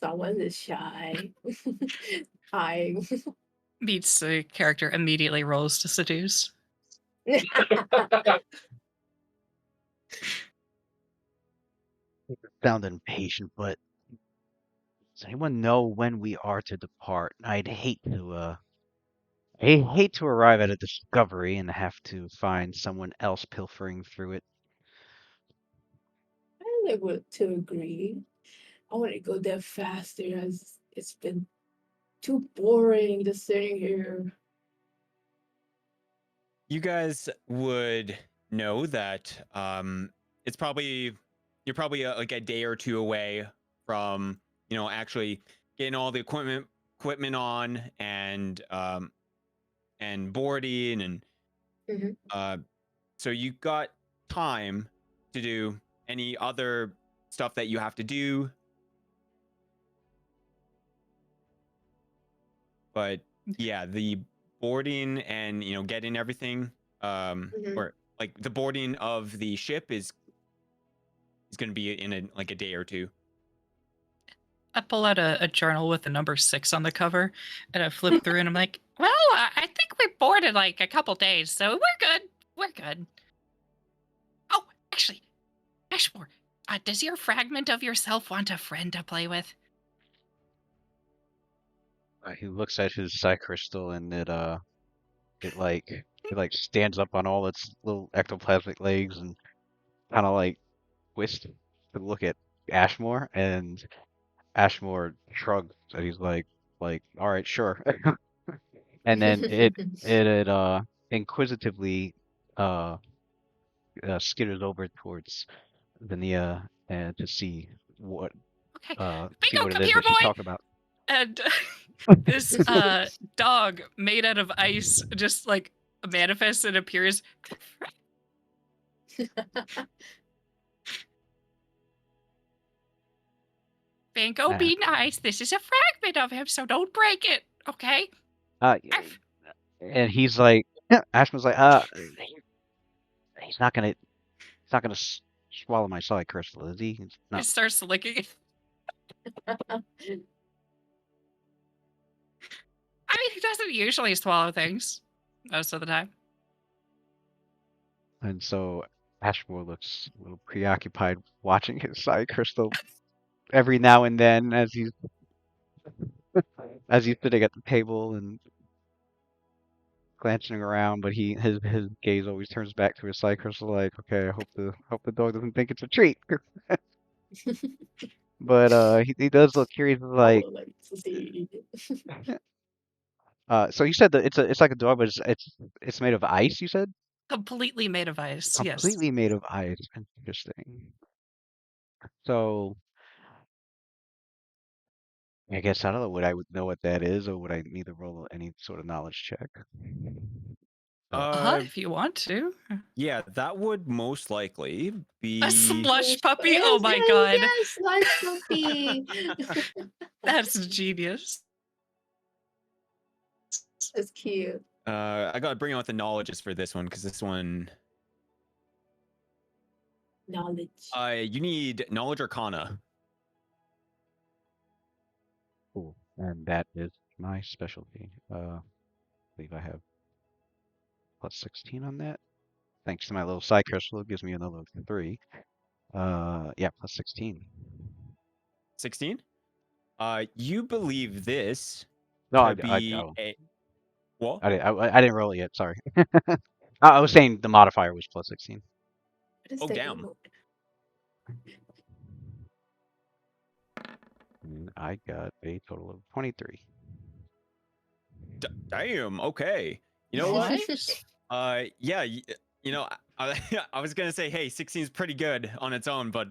Someone is shy. I Meets the character immediately rolls to seduce. Sound impatient, but does anyone know when we are to depart? I'd hate to arrive at a discovery and have to find someone else pilfering through it. am able to agree. I want to go there faster as it's been too boring just sitting here. You guys would know that it's probably you're probably like a day or two away from actually getting all the equipment on and boarding and Mhm. so you got time to do any other stuff that you have to do. But yeah, the boarding and getting everything, or like the boarding of the ship is going to be in a day or two. I pull out a journal with the number 6 on the cover, and I flip through, and I'm like, well, I think we boarded like a couple days, so we're good. We're good. Oh, actually, Ashmore, does your fragment of yourself want a friend to play with? He looks at his psi crystal and it like stands up on all its little ectoplasmic legs and kind of like twists to look at Ashmore, and Ashmore shrugs and he's like all right, sure. And then it inquisitively skitters over towards Vania and to see what Okay, see Bingo, what it come is here, that she's boy. talking about. And this dog made out of ice just like manifests and appears. Bingo, Ah. be nice. This is a fragment of him, so don't break it, okay? Arf. And he's like, Ashman's like, he's not gonna swallow my psi crystal, is he? No. It starts licking it. I mean, he doesn't usually swallow things most of the time. And so Ashmore looks a little preoccupied watching his psi crystal every now and then as he's sitting at the table and glancing around, but his gaze always turns back to his psi crystal like, okay, I hope the dog doesn't think it's a treat. But he does look curious, like, I would like to see. so you said that it's like a dog, but it's made of ice, you said? Completely made of ice, yes. Completely made of ice. Interesting. So I guess I don't know, would I would know what that is, or would I need to roll any sort of knowledge check? If you want to. Yeah, that would most likely be A slush puppy? Yes, Oh my yes, god. yes, slush puppy. That's genius. That's cute. I gotta bring out the knowledges for this one because this one. Knowledge. You need knowledge arcana. Cool. And that is my specialty. I believe I have plus 16 on that. Thanks to my little psi crystal, it gives me another 3. Yeah, plus 16. 16. You believe this No, could be oh, a. Well, I didn't roll it yet. Sorry. I was saying the modifier was plus 16. What is Oh, the damn. emote? And I got a total of 23. Damn. Okay. You know what? Yeah. I was gonna say, hey, 16 is pretty good on its own, but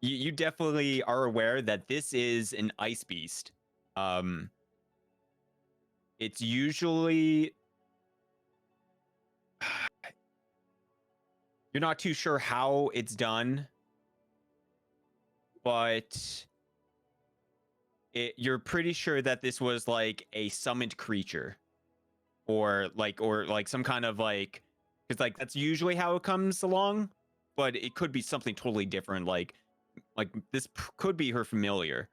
you definitely are aware that this is an ice beast. It's usually you're not too sure how it's done, but you're pretty sure that this was like a summoned creature, or like some kind of like, because like that's usually how it comes along, but it could be something totally different. Like this could be her familiar.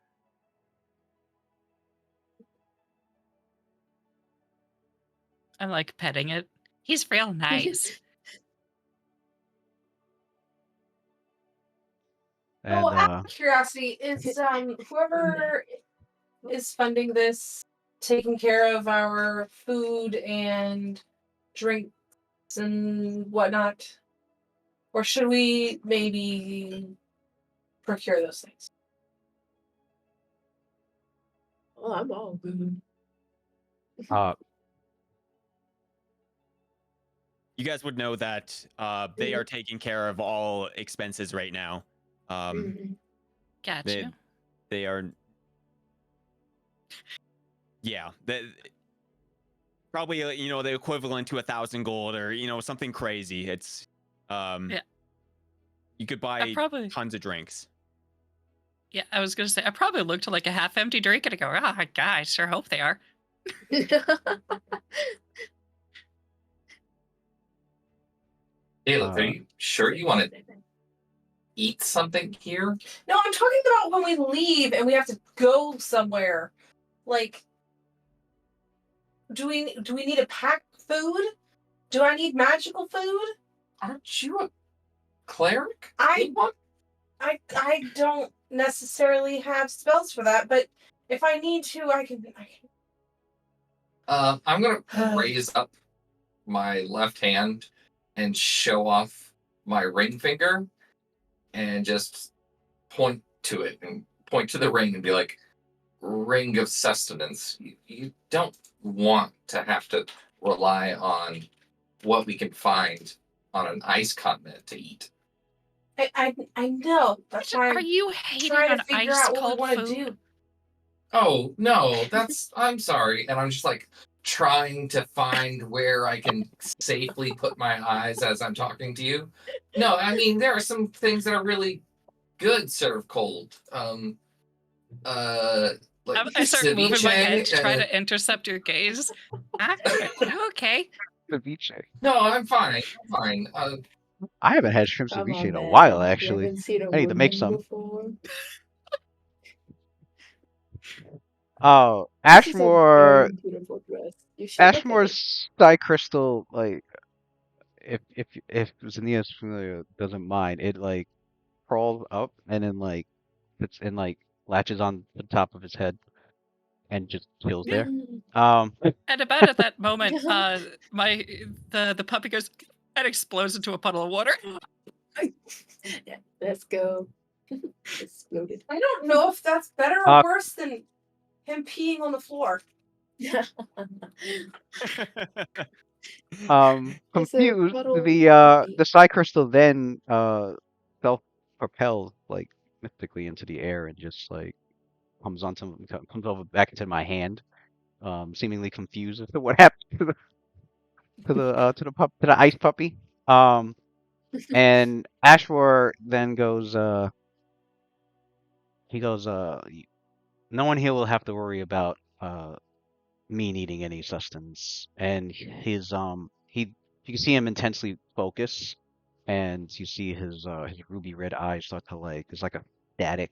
I like petting it. He's real nice. And Oh, out of curiosity, is whoever is funding this taking care of our food and drinks and whatnot? Or should we maybe procure those things? Oh, I'm all good. You guys would know that they are taking care of all expenses right now. Gotcha. They are. Yeah, probably the equivalent to 1,000 gold or something crazy. It's Yeah. You could I buy probably, tons of drinks. yeah, I was gonna say, I probably looked to like a half-empty drink and I go, ah, God, I sure hope they are. Caleb, are you sure you want to eat something here? No, I'm talking about when we leave and we have to go somewhere. Like, do we need to pack food? Do I need magical food? Aren't you a cleric? I don't necessarily have spells for that, but if I need to, I can. I'm gonna raise up my left hand and show off my ring finger, and just point to it and point to the ring and be like, "Ring of sustenance." You don't want to have to rely on what we can find on an ice continent to eat. I know. That's why Are I'm you hating trying on to figure ice out what we cold want to food? do. Oh no, I'm sorry, and I'm just like trying to find where I can safely put my eyes as I'm talking to you. No, I mean there are some things that are really good served cold. Like I start moving my head to try ceviche. to intercept your gaze. Ah, okay. Ceviche. No, I'm fine. I'm fine. I haven't had shrimp Come ceviche on, in a man. while, You actually. haven't seen a I need to make woman some. before? Oh, This is a Ashmore. very beautiful dress. You should look at it. Ashmore's Sky Crystal, like, if Zenya's familiar doesn't mind, it like crawls up and then like sits and like latches on the top of his head and just chills there. And about at that moment, the puppy goes and explodes into a puddle of water. Yeah, let's go. Exploded. I don't know if that's better or worse than him peeing on the floor. It's a Confused, puddle the Sky Crystal then self-propels like mystically into the air and just like comes over back into my hand, seemingly confused as to what happened to the ice puppy. And Ashmore then goes, he goes, no one here will have to worry about me needing any sustenance. And his you can see him intensely focus, and you see his ruby red eyes start to like, there's like a static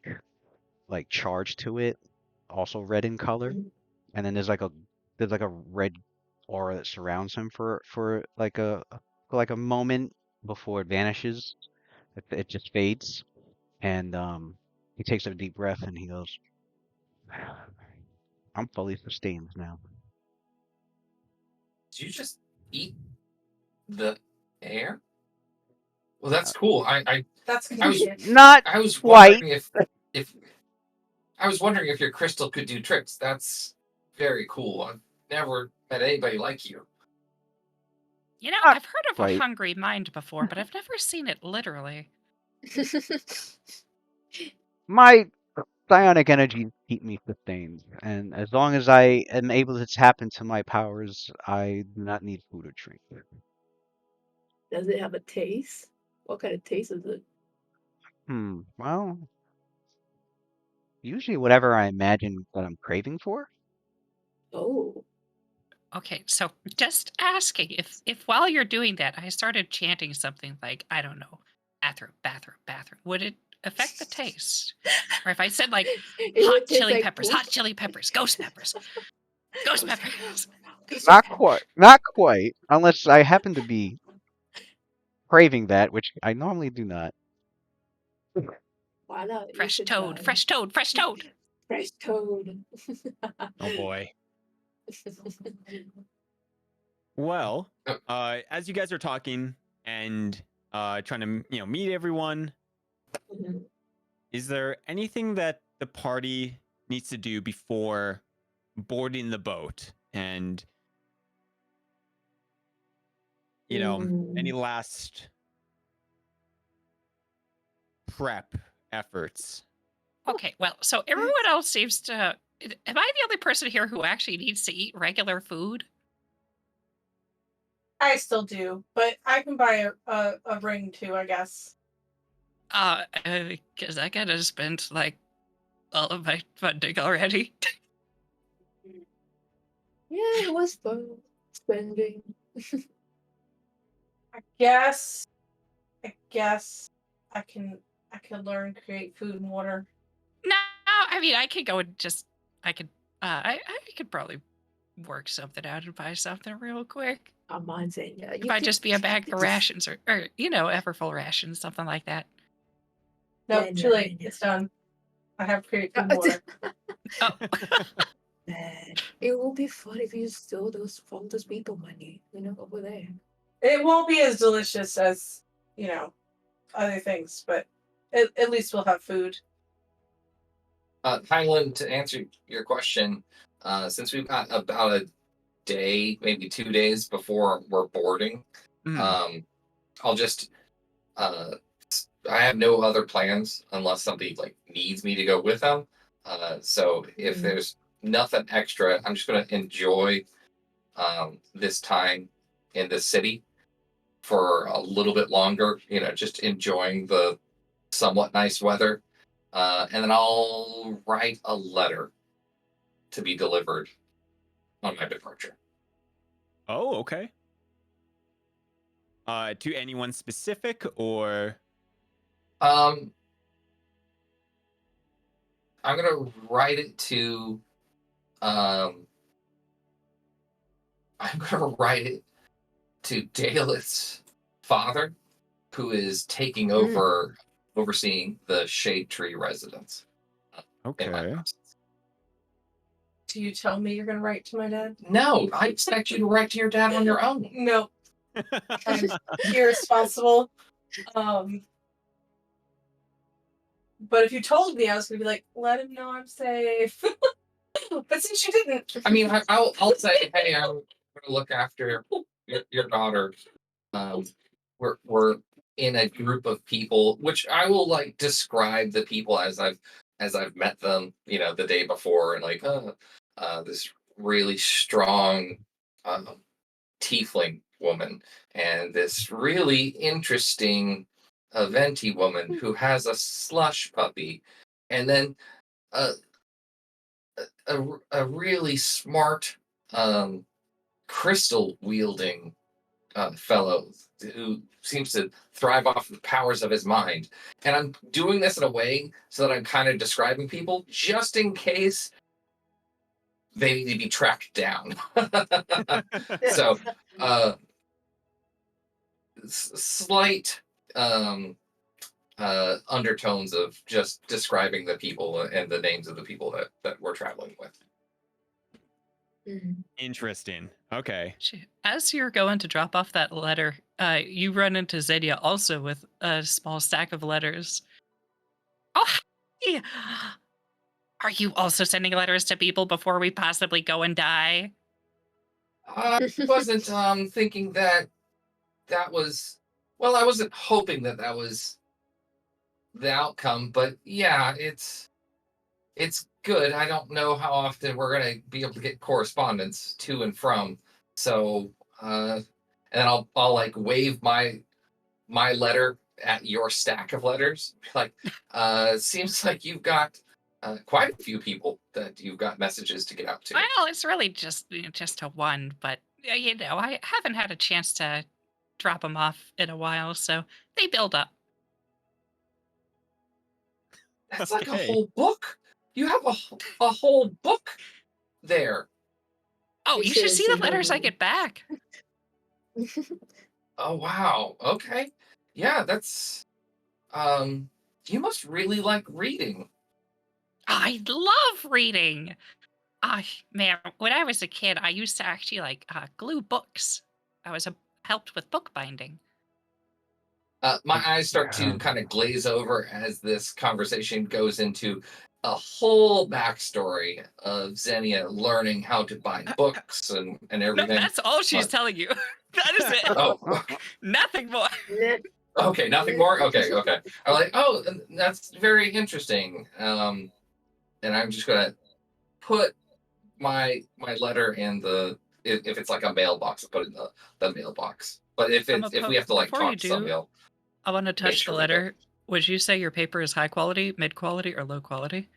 like charge to it, also red in color. And then there's like a red aura that surrounds him for like a moment before it vanishes. It just fades, and he takes a deep breath and he goes, "I'm fully sustained now." Did you just eat the air? Well, that's cool. That's I was convenient. Not I was quite. wondering if I was wondering if your crystal could do tricks. That's very cool. I've never met anybody like you. You know, Not I've heard of a quite. hungry mind before, but I've never seen it literally. My psionic energy keep me sustained, and as long as I am able to tap into my powers, I do not need food or drink. Does it have a taste? What kind of taste is it? Well, usually whatever I imagine that I'm craving for. Oh. Okay, so just asking if while you're doing that, I started chanting something like, I don't know, bathroom, bathroom, bathroom, would it affect the taste? Or if I said like It hot would taste chili like peppers, poop. hot chili peppers, ghost peppers, ghost peppers. Ghost Not pepper. quite. Not quite. Unless I happen to be craving that, which I normally do not. Why not? You Fresh should toad, try. fresh toad, fresh toad. Fresh toad. Oh boy. Well, as you guys are talking and trying to meet everyone, Mhm. is there anything that the party needs to do before boarding the boat? And any last prep efforts? Okay, well, so everyone else seems to. Am I the only person here who actually needs to eat regular food? I still do, but I can buy a ring too, I guess. Because I kind of spent like all of my funding already. Yeah, it was fun spending. I guess I can learn create food and water. No, I mean I could go and just I could probably work something out and buy something real quick. Come on, Xenia. If I just be a bag of rations or Everfull rations, something like that. No, Yeah, too late. yeah. It's done. I have create food and water. Oh, Man, it will be fun if you steal from those people money, over there. It won't be as delicious as, other things, but at least we'll have food. Heinlein, to answer your question, since we've got about a day, maybe 2 days before we're boarding, I'll just I have no other plans unless somebody like needs me to go with them. So if there's nothing extra, I'm just gonna enjoy this time in the city for a little bit longer, just enjoying the somewhat nice weather. And then I'll write a letter to be delivered on my departure. Oh, okay. To anyone specific or? I'm gonna write it to I'm gonna write it to Daleth's father, who is taking over overseeing the Shade Tree residence. In my Okay. absence. Do you tell me you're going to write to my dad? No, I expect you to write to your dad on your own. No, I'm irresponsible. But if you told me, I was going to be like, let him know I'm safe. But since you didn't. I mean, I'll say, hey, I'm going to look after your daughter. We're in a group of people, which I will like describe the people as I've met them, the day before, and like, this really strong tiefling woman, and this really interesting venti woman who has a slush puppy, and then a really smart crystal wielding fellow who seems to thrive off the powers of his mind. And I'm doing this in a way so that I'm kind of describing people just in case they need to be tracked down. So, slight undertones of just describing the people and the names of the people that we're traveling with. Interesting. Okay. as you're going to drop off that letter, you run into Xenia also with a small stack of letters. Oh, hi! Are you also sending letters to people before we possibly go and die? I wasn't thinking that was, well, I wasn't hoping that was the outcome, but yeah, it's good. I don't know how often we're gonna be able to get correspondence to and from. So and I'll like wave my letter at your stack of letters. Like, seems like you've got quite a few people that you've got messages to get out to. Well, it's really just a one, but I haven't had a chance to drop them off in a while, so they build up. That's like a Okay. whole book. You have a whole book there. Oh, You you should should've see the seen letters I them. get back. Oh wow. Okay. Yeah, that's you must really like reading. I love reading. Man, when I was a kid, I used to actually glue books. I was helped with bookbinding. My eyes start to kind of glaze over as this conversation goes into a whole backstory of Xenia learning how to buy books and No, everything. that's all she's telling you. That is it. Oh, Nothing more. okay, nothing more. Okay. I'm like, oh, that's very interesting. And I'm just gonna put my letter in the if it's like a mailbox, I'll put it in the mailbox. But if we have to like Before you talk to somebody do, else, I want to touch sure the we do. letter Would you say your paper is high quality, mid quality, or low quality?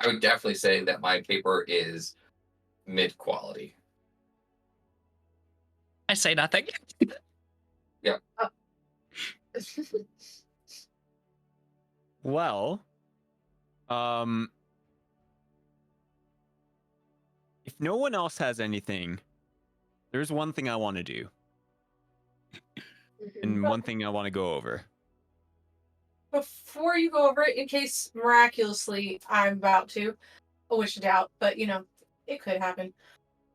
I would definitely say that my paper is mid quality. I say nothing. Well, if no one else has anything, there's one thing I want to do, and one thing I want to go over. Before you go over it, in case miraculously I'm about to, I wish to doubt, but you know, it could happen.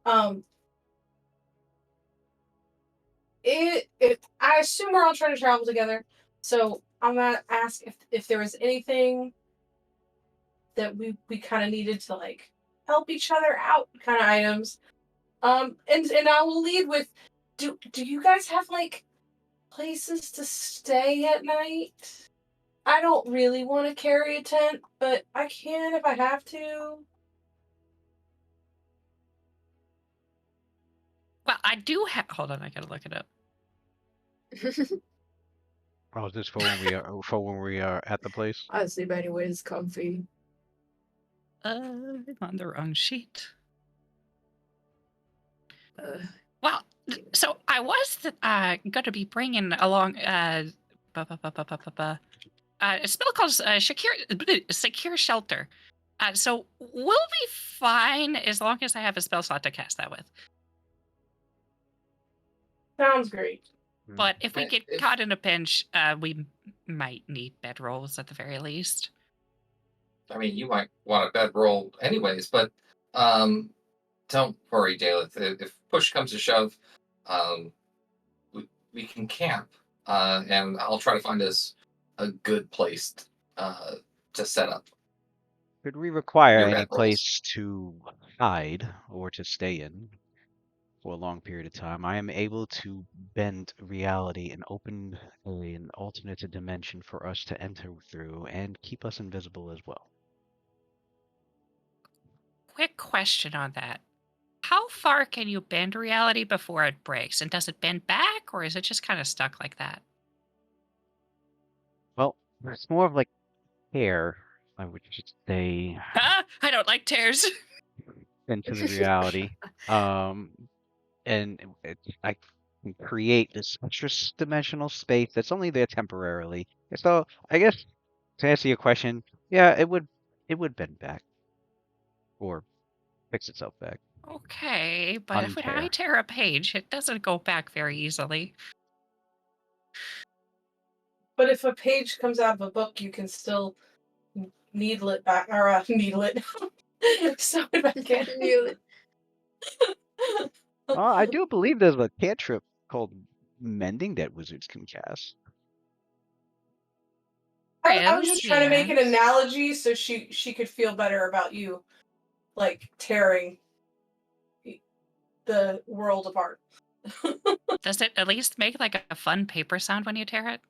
I assume we're all trying to travel together, so I'm gonna ask if there was anything that we kind of needed to like help each other out, kind of items. And I will lead with, do you guys have like places to stay at night? I don't really want to carry a tent, but I can if I have to. Well, I do have. Hold on, I gotta look it up. Oh, is this for when we are at the place? I sleep anywhere. It's comfy. I'm on the wrong sheet. Uh, Well, so I was going to be bringing along a spell called Secure Shelter. So we'll be fine as long as I have a spell slot to cast that with. Sounds great. But if we And get if- caught in a pinch, we might need bedrolls at the very least. I mean, you might want a bedroll anyways, but don't worry, Daleth. If push comes to shove, we can camp, and I'll try to find us a good place to set up. Could we require Your any bedrolls. place to hide or to stay in for a long period of time? I am able to bend reality and open an alternate dimension for us to enter through and keep us invisible as well. Quick question on that. How far can you bend reality before it breaks? And does it bend back, or is it just kind of stuck like that? Well, it's more of like hair, I would just say, I don't like tears. into the reality. And I can create this extra dimensional space that's only there temporarily. So I guess to answer your question, yeah, it would bend back or fix itself back. Okay, but if Untear. I tear a page, it doesn't go back very easily. But if a page comes out of a book, you can still needle it back, or needle it. Sew it back in. Knew it. I do believe there's a cantrip called Mending that wizards can cast. I was just trying to make an Yes. analogy so she could feel better about you, like tearing the world apart. Does it at least make like a fun paper sound when you tear it?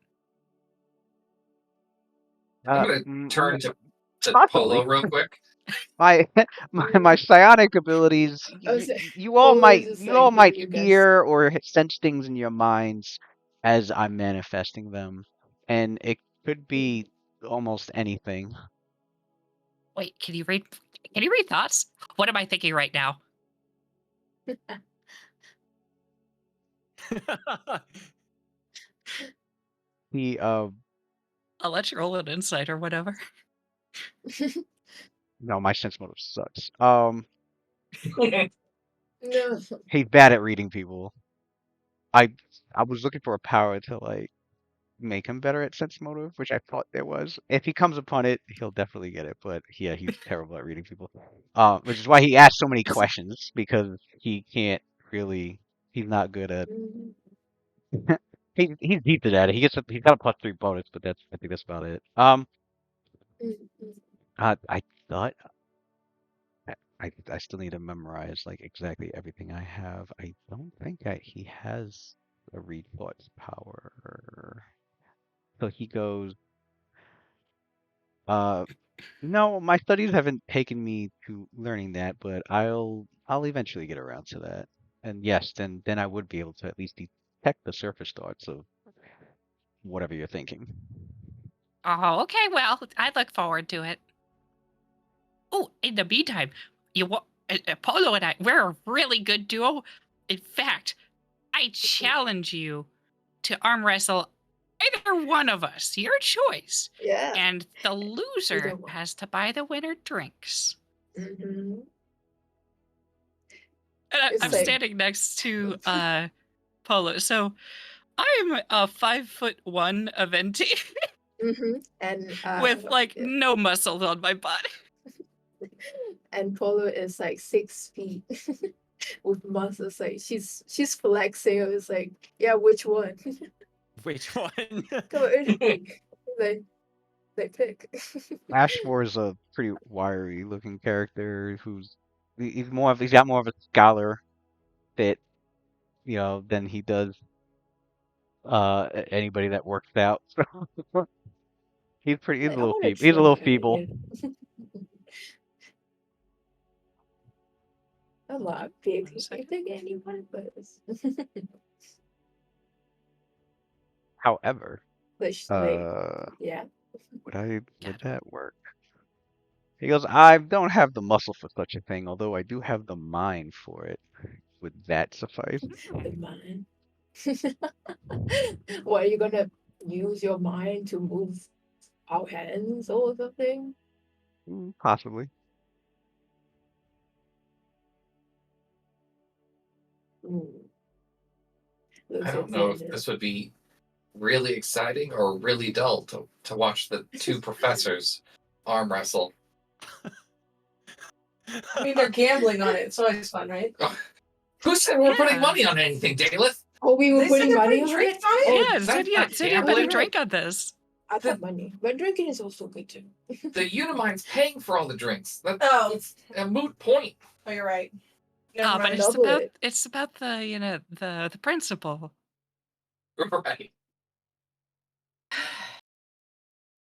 I'm gonna Mm, turn to possibly. Polo real quick. My psionic abilities. I was You all Polo might is just, you like, all might giving you guys- hear or sense things in your minds as I'm manifesting them, and it could be almost anything. Wait, can you read? Can you read thoughts? What am I thinking right now? The I'll let you roll an insight or whatever. no, my sense motive sucks. No. He's bad at reading people. I was looking for a power to like make him better at sense motive, which I thought there was. If he comes upon it, he'll definitely get it. But yeah, he's terrible at reading people. Which is why he asks so many questions, because he can't really. He's not good at. Mm, He's decent at it. He's got a +3 bonus, but I think that's about it. mm, mm. I thought I still need to memorize like exactly everything I have. I don't think he has a read thoughts power. So he goes. No, my studies haven't taken me to learning that, but I'll eventually get around to that. And yes, then I would be able to at least detect the surface thoughts of whatever you're thinking. Oh, okay. Well, I look forward to it. Oh, in the meantime, Polo and I, we're a really good duo. In fact, I challenge you to arm wrestle either one of us, your choice. Yeah. And the loser one. has to buy the winner drinks. Mm-hmm. And It's I'm like- standing next to Polo. So I'm a 5'1" Aventi Mm-hmm. And with like yeah. no muscles on my body. And Polo is like 6 feet with muscles. Like she's flexing. It was like, yeah, which one? Which one? Go anything. They pick. Ashmore is a pretty wiry looking character he's got more of a scholar fit, than he does anybody that works out. So he's Like, a I little wanna feeble. He's a little try, feeble. I'm not big. One I second. think anyone, but However, like yeah. would that work? He goes, I don't have the muscle for such a thing, although I do have the mind for it. Would that suffice? The mind. What, are you gonna use your mind to move our hands or something? Possibly. I don't know if this would be really exciting or really dull to watch the two professors arm wrestle. I mean, they're gambling on it. It's always fun, right? Who said we're putting Yeah. money on anything, Daleth? Oh, we were They said putting they're money putting on drinks it? on it? Oh, Yeah, that's said you not said you bet a gambling. drink on this. I thought money. But drinking is also good too. The Unimine's paying for all the drinks. Oh. It's a moot point. Oh, you're right. Never Oh, but mind. it's about the the principle. Right.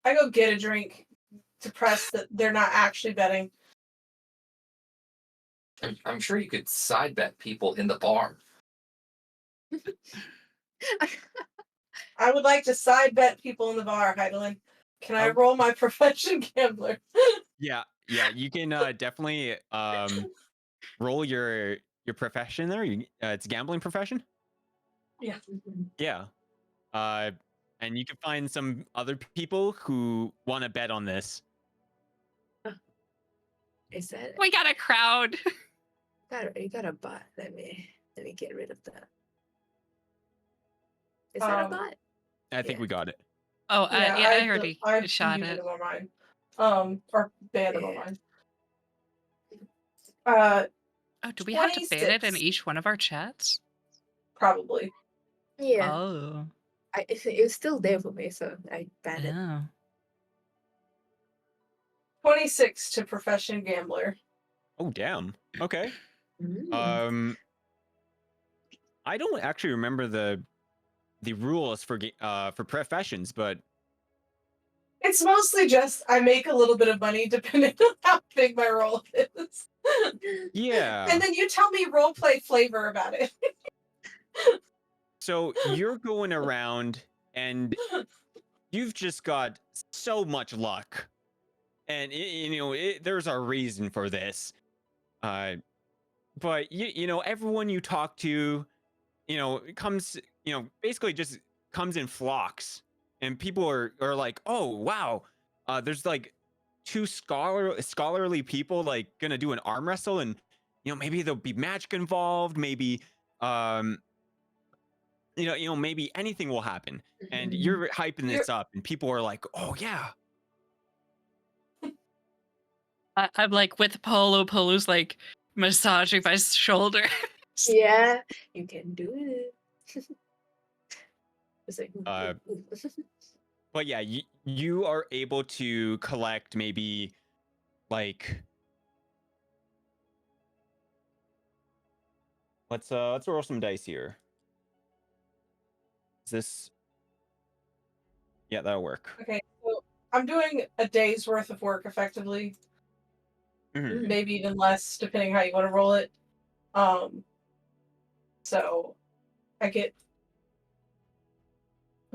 I go get a drink to press that they're not actually betting. I'm sure you could side bet people in the bar. I would like to side bet people in the bar, Heidelin. Can I roll my profession gambler? Yeah, you can definitely roll your profession there. It's a gambling profession. Yeah. Yeah. And you can find some other people who want to bet on this. Is that We got a crowd. you got a bot? Let me get rid of that. Is that a bot? I think Yeah. we got it. Oh, yeah, I already I shot muted it. him on mine. Or banned him on Yeah. mine. Oh, do we have to ban it in 26. each one of our chats? Probably. Yeah. Oh. It was still there for me, so I banned it. Oh. 26 to profession gambler. Oh, damn. Okay. Mm. I don't actually remember the rules for professions, but It's mostly just I make a little bit of money depending on how big my role is. yeah. And then you tell me role play flavor about it. So you're going around and you've just got so much luck, and there's a reason for this. But everyone you talk to, comes, basically just comes in flocks, and people are like, oh wow, there's like two scholarly people like gonna do an arm wrestle, and maybe there'll be magic involved, maybe maybe anything will happen, and you're hyping this up, and people are like, oh yeah. I'm like with Polo. Polo's like massaging my shoulder. Yeah, you can do it. It's like, But yeah, you are able to collect maybe like let's roll some dice here. Is this? Yeah, that'll work. Okay, so I'm doing a day's worth of work effectively. Mhm. Maybe even less, depending how you want to roll it. So I get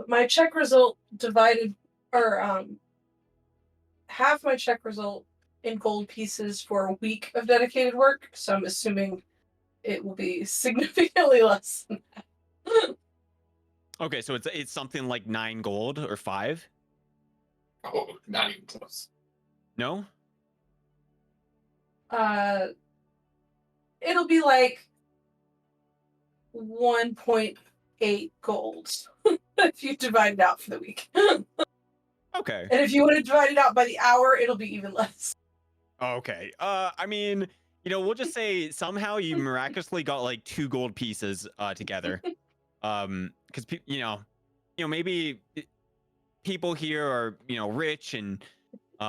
my check result divided or half my check result in gold pieces for a week of dedicated work. So I'm assuming it will be significantly less than that. Okay, so it's something like 9 gold or 5? Oh, not even close. No? It'll be like 1.8 gold if you divide it out for the week. Okay. And if you want to divide it out by the hour, it'll be even less. Okay. I mean, we'll just say somehow you miraculously got like 2 gold pieces together. Because maybe people here are rich, and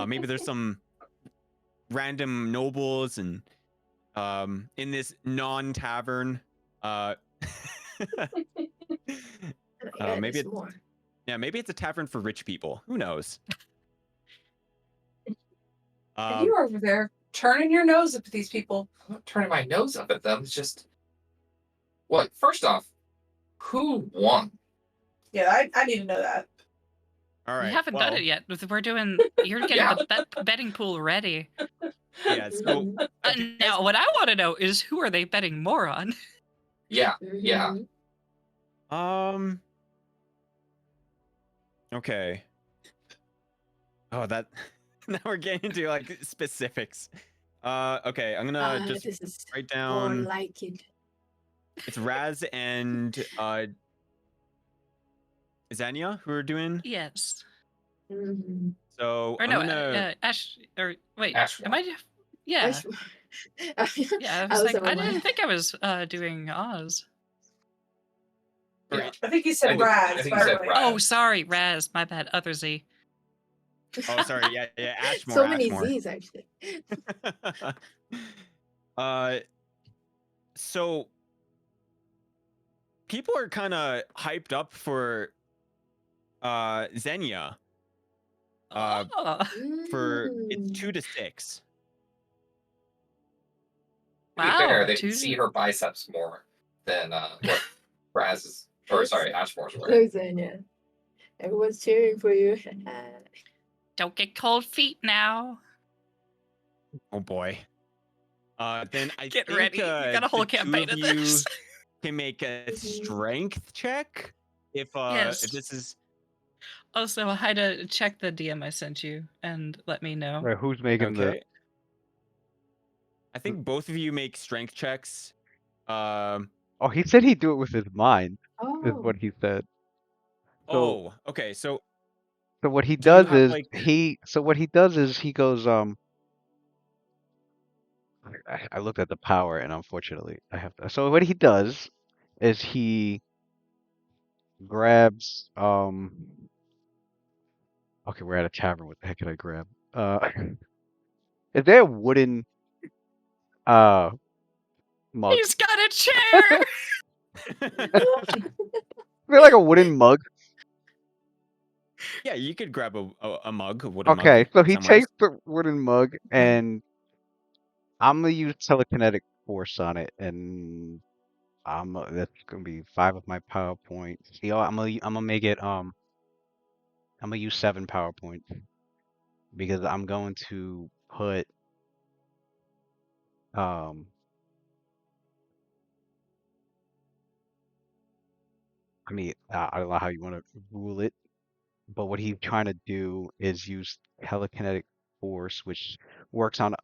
maybe there's some random nobles and in this non-tavern. Yeah, Maybe there's more. maybe it's a tavern for rich people. Who knows? And you are over there turning your nose up at these people. I'm not turning my nose up at them. It's just what? First off, who won? Yeah, I need to know that. All right. We haven't done it yet. We're doing. You're getting Yeah. the betting pool ready. Yeah. So Now, what I want to know is who are they betting more on? Yeah. Mhm. Okay. Oh, that. Now we're getting into like specifics. Okay, I'm gonna just This is write more down. like it. It's Raz and Xenia who are doing. Yes. Mhm. So Or I'm no, gonna. Ash. Or wait, Ash am won. I? Yeah. Yeah. I was like, I didn't think I was doing Oz. Yeah. I think you said I Raz, think by you the said way. Raz. Oh, sorry, Raz. My bad. Other Z. Oh, sorry. Yeah. Ashmore. So many Ashmore. Z's actually. So people are kind of hyped up for Xenia. For it's 2 to 6. To be Wow. fair, they 2 can see her biceps more than what Raz's Ashmore's were. Lasagna. Everyone's cheering for you. Don't get cold feet now. Oh boy. Then I Get think ready. You got a whole the 2 campaign of of you this. can make a Mhm. strength check if Yes. this is. Also, hi to check the DM I sent you and let me know. Right, who's making the? Okay. I think both of you make strength checks. Oh, he said he'd do it with his mind. Is Oh. what he said. So, Oh, okay. So so what he do you does have is like he goes I looked at the power and unfortunately I have to. So what he does is he grabs okay, we're at a tavern. What the heck can I grab? Is there a wooden mug? He's got a chair. Is there like a wooden mug? Yeah, you could grab a mug, a wooden mug. Okay, so he somewhere. takes the wooden mug and I'm gonna use telekinetic force on it, and that's gonna be 5 of my power points. You know, I'm gonna make it I'm gonna use 7 power points because I'm going to put I mean I don't know how you want to rule it, but what he's trying to do is use telekinetic force, which works on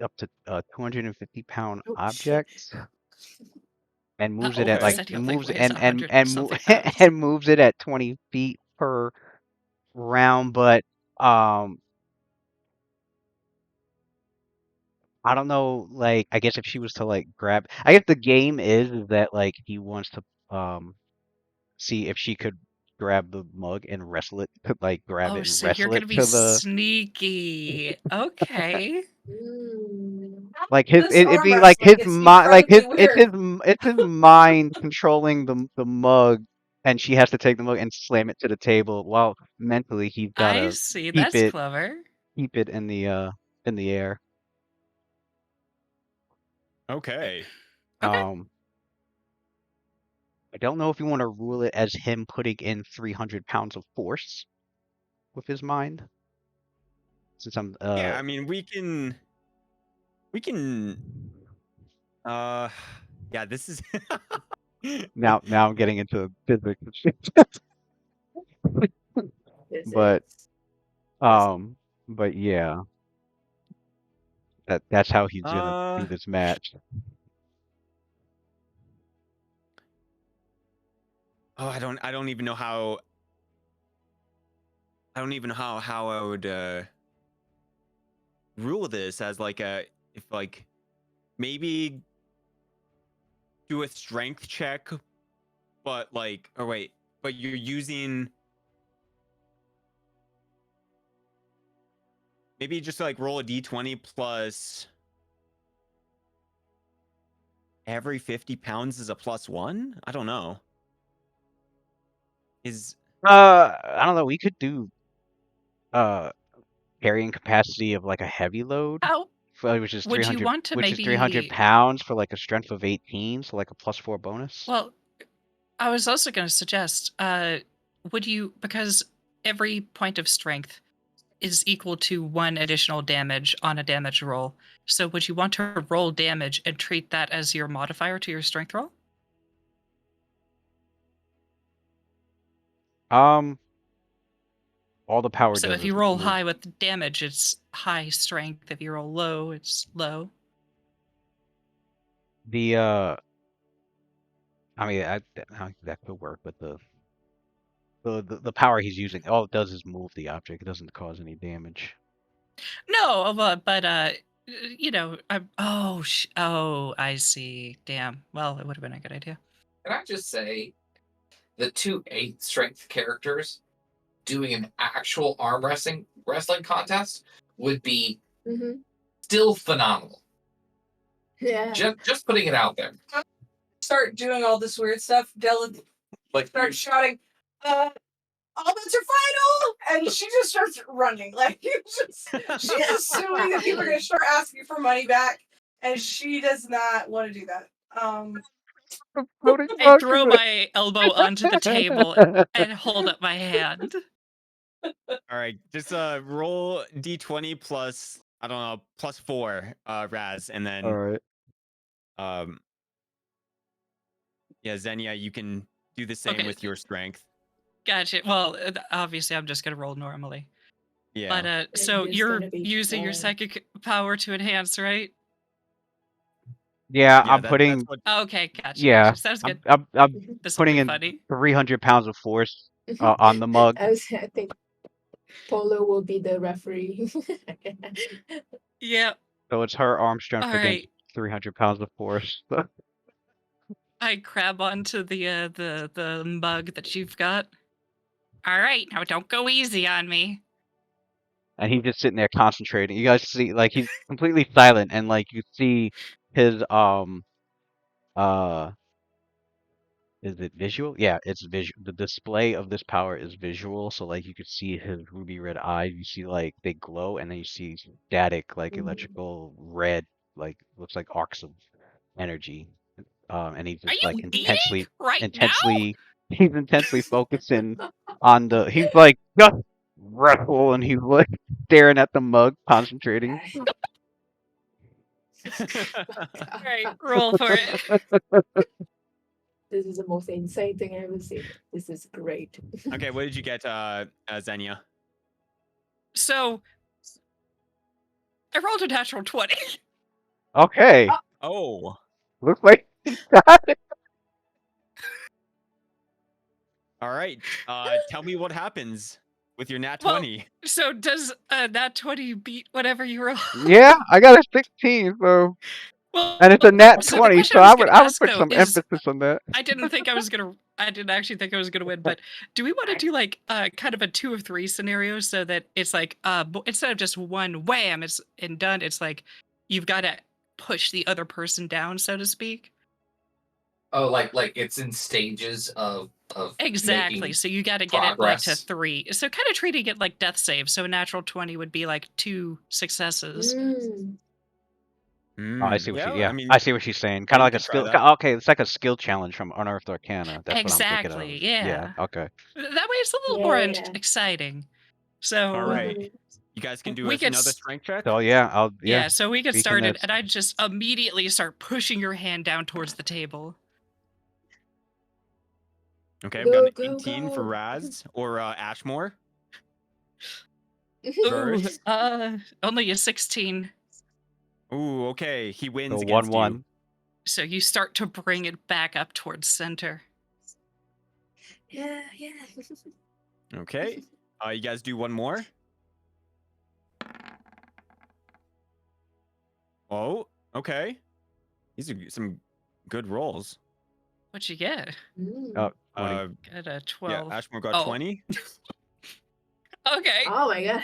up to 250-pound Oh, shit. objects. And moves it older at like said he moves weighs and 100 something and pounds. moves it at 20 feet per round, but I don't know, like I guess if she was to like grab, I guess the game is that like he wants to see if she could grab the mug and wrestle it, like grab Oh, it and so you're wrestle gonna it be to the sneaky. Okay. Mm. like his This it'd arm be like wrestling his gets mind like incredibly weird. it's his mind controlling the mug, and she has to take the mug and slam it to the table while mentally he's I gotta see. keep That's it clever. in the air. Okay. Okay. I don't know if you want to rule it as him putting in 300 pounds of force, with his mind? Since I'm Yeah, I mean, we can. Yeah, this is. now I'm getting into physics and shit. This But is but yeah, that's how he's gonna do uh, this match. oh, I don't even know how. I don't even know how I would rule this as like if like maybe do a strength check, but like, or wait, but you're using maybe just like roll a d20 plus every 50 pounds is a +1. I don't know. Is I don't know. We could do uh carrying capacity of like a heavy load, How which is would you 300, want to which is 300 maybe? pounds for like a strength of 18, so like a +4 bonus. Well, I was also going to suggest, would you, because every point of strength is equal to 1 additional damage on a damage roll. So would you want to roll damage and treat that as your modifier to your strength roll? All the power So does if is you roll move. high with damage, it's high strength. If you roll low, it's low. The I mean, that could work, but the power he's using, all it does is move the object. It doesn't cause any damage. No, but you know, oh, I see. Damn. Well, it would have been a good idea. Can I just say, the 2 8 strength characters doing an actual arm wrestling contest would be mm-hmm. still phenomenal. Yeah. Just putting it out there. Start doing all this weird stuff. Della Like starts shouting, all bets are final! And she just starts running. Like, she's assuming that people are going to start asking for money back, and she does not want to do that. I throw my elbow onto the table and hold up my hand. all right. Just roll d20 plus I don't know +4 Raz, and then All right. yeah, Xenia, you can do the same Okay. with your strength. Gotcha. Well, obviously, I'm just gonna roll normally. Yeah. But so It's you're gonna be using your fun. psychic power to enhance, right? Yeah, Yeah, I'm that's putting. what. Oh, okay, gotcha. Yeah, Gotcha. Sounds good. I'm This will putting be in funny. 300 pounds of force on the mug. I think Polo will be the referee. Yeah. So it's her arm strength All against right. 300 pounds of force. I grab onto the mug that you've got. All right, now don't go easy on me. And he's just sitting there concentrating. You guys see, like, he's completely silent, and like you see his is it visual? Yeah, it's visual. The display of this power is visual, so like you could see his ruby red eyes. You see like they glow, and then you see static, like electrical red, like looks like arcs of energy. And he's Are just you like eating right he's intensely focusing on the. He's like just wrestle, and he's like staring at the mug, concentrating. now? All right, roll for it. This is the most insane thing I ever seen. This is great. Okay, what did you get, Xenia? So I rolled a natural 20. Okay, Oh, looks like he got it. all right. Tell me what happens with your nat Well, 20. So does nat 20 beat whatever you roll? Yeah, I got a 16, so Well, and it's a nat so the 20, question so I was I would gonna ask put though some is, emphasis on that. I didn't actually think I was gonna win, but do we want to do like kind of a 2 of 3 scenario so that it's like instead of just one wham it's and done, it's like you've got to push the other person down, so to speak. Oh, like it's in stages of Exactly. making So you got to get it like to progress. 3. So kind of treating it like death save. So a natural 20 would be like 2 successes. Oh, I see what Yeah, I I mean, see what she's saying. yeah, Kind of you like a could try skill. that. Okay, it's like a skill challenge from Unearthed Arcana. That's what I'm thinking of. Exactly. Yeah. Okay. That way it's a little more Yeah. exciting. So All right. You guys can do We could another s- strength check. So yeah, I'll yeah, so we get speaking started, that's- and I just immediately start pushing your hand down towards the table. Okay, I've got an Go, 18 for go. Raz or Ashmore. Ooh, Verse. only a 16. Ooh, okay. He wins so against 1-1. So you start to bring it back up towards center. Yeah. you. Okay. You guys do one more. Oh, okay. These are some good rolls. What'd you get? Mm. Oh, 20. Got a Yeah, 12. Ashmore got Oh. 20. Okay. Oh my god.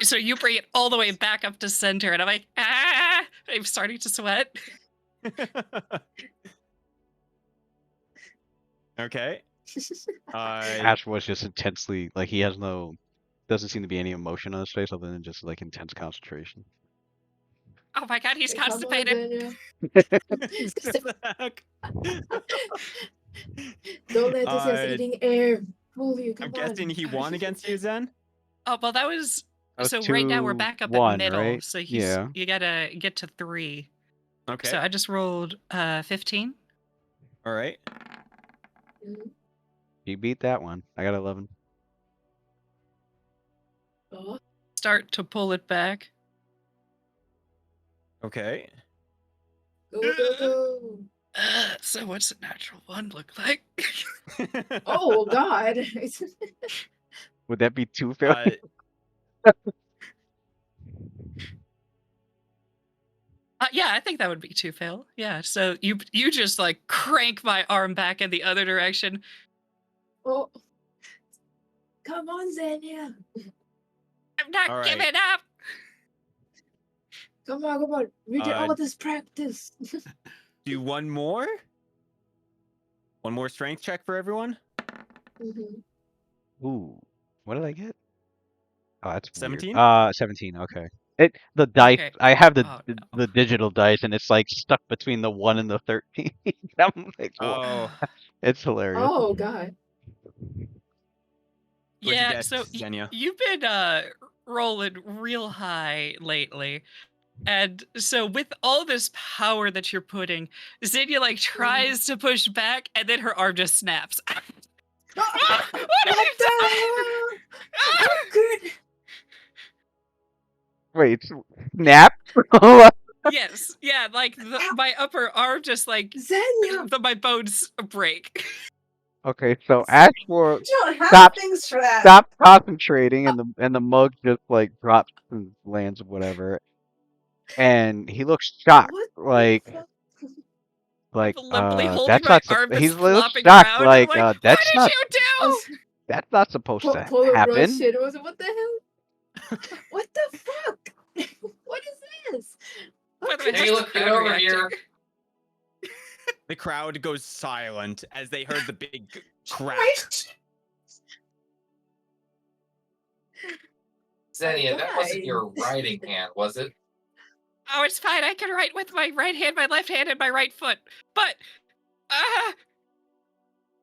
So you bring it all the way back up to center, and I'm like, ah! I'm starting to sweat. Okay. Ash was just intensely like he has doesn't seem to be any emotion on his face other than just like intense concentration. Oh my god, he's Come on, constipated. Don't let this as Uh, eating air fool you. Come I'm on. guessing he won against you, Zen. Oh, well, that was. That was So right now we're back up at 2-1, middle. right? So Yeah. you gotta get to 3. Okay. So I just rolled 15. All right. Mhm. He beat that one. I got 11. Oh, Start to pull it back. Okay. go, go, go. So what's a natural 1 look like? Oh god. Would that be 2 failures? Yeah, I think that would be 2 fail. Yeah, so you just like crank my arm back in the other direction. Oh. Come on, Xenia. I'm not All right. giving up. Come on. We did Uh, all this practice. do one more. One more strength check for everyone. Mhm. Ooh. What did I get? Oh, that's 17? weird. 17, okay. The dice Okay. I have Oh, the no. digital dice and it's like stuck between the 1 and the 13. I'm like, whoa. Oh, It's hilarious. Oh god. what'd you Yeah, get, so Xenia? you've been rolling real high lately. And so with all this power that you're putting, Xenia like tries to push back and then her arm just snaps. What What the hell? Oh, good. Wait, snap? Yes, yeah, like my upper arm just like Xenia. my bones break. Okay, so Ashmore You don't have Stop- things for that. stops concentrating and the mug just like drops and lands or whatever. And he looks shocked, What the like fuck? Limply holding that's my not arm that's he looks flopping shocked, around. like I'm like, that's what not did you I do? was- that's not supposed to Pull a happen. Russian. What the hell? What the fuck? What is this? By the way, What Hey, just look, the get crowd over reacting. here. The crowd goes silent as they heard the big crack. Right? Xenia, that wasn't guys. your writing hand, was it? Oh, it's fine. I can write with my right hand, my left hand, and my right foot. But,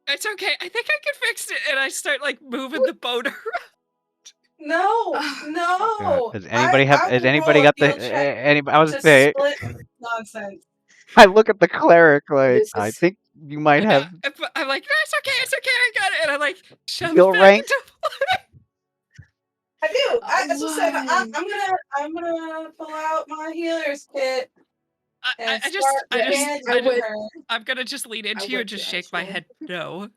it's okay. I think I can fix it. And I start like moving the boat around. No, no. Does anybody have? I Has will anybody roll a got the? skill check Anybody? I was to say. split nonsense. I look at the cleric like This I is- think you might have. I'm like, no, it's okay, I got it. And I like shove Skill it back rank? into I do. As I said, Why? I'm gonna pull out my healer's kit and I'm gonna just lean into you went and just to shake my Ashmore. head no.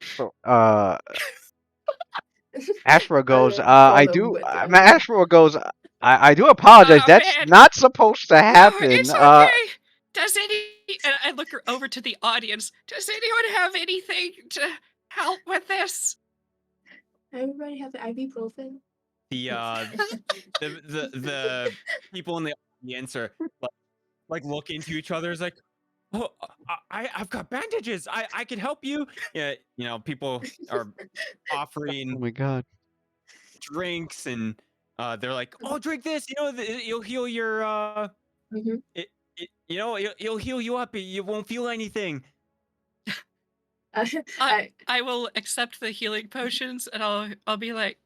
So, Ashra goes. don't I follow do. what the- Ashra goes. I do apologize. Oh, That's man. not supposed to happen. No, it's okay. Does and I look over to the audience. Does anyone have anything to help with this? Everybody have ibuprofen. The people in the audience are like look into each other. Is like, oh, I've got bandages. I can help you. Yeah, you know, people are Oh offering my god. drinks and they're like, oh, drink this. You know, it'll heal your Mhm. you know, it'll heal you up. You won't feel anything. I will accept the healing potions, and I'll be like,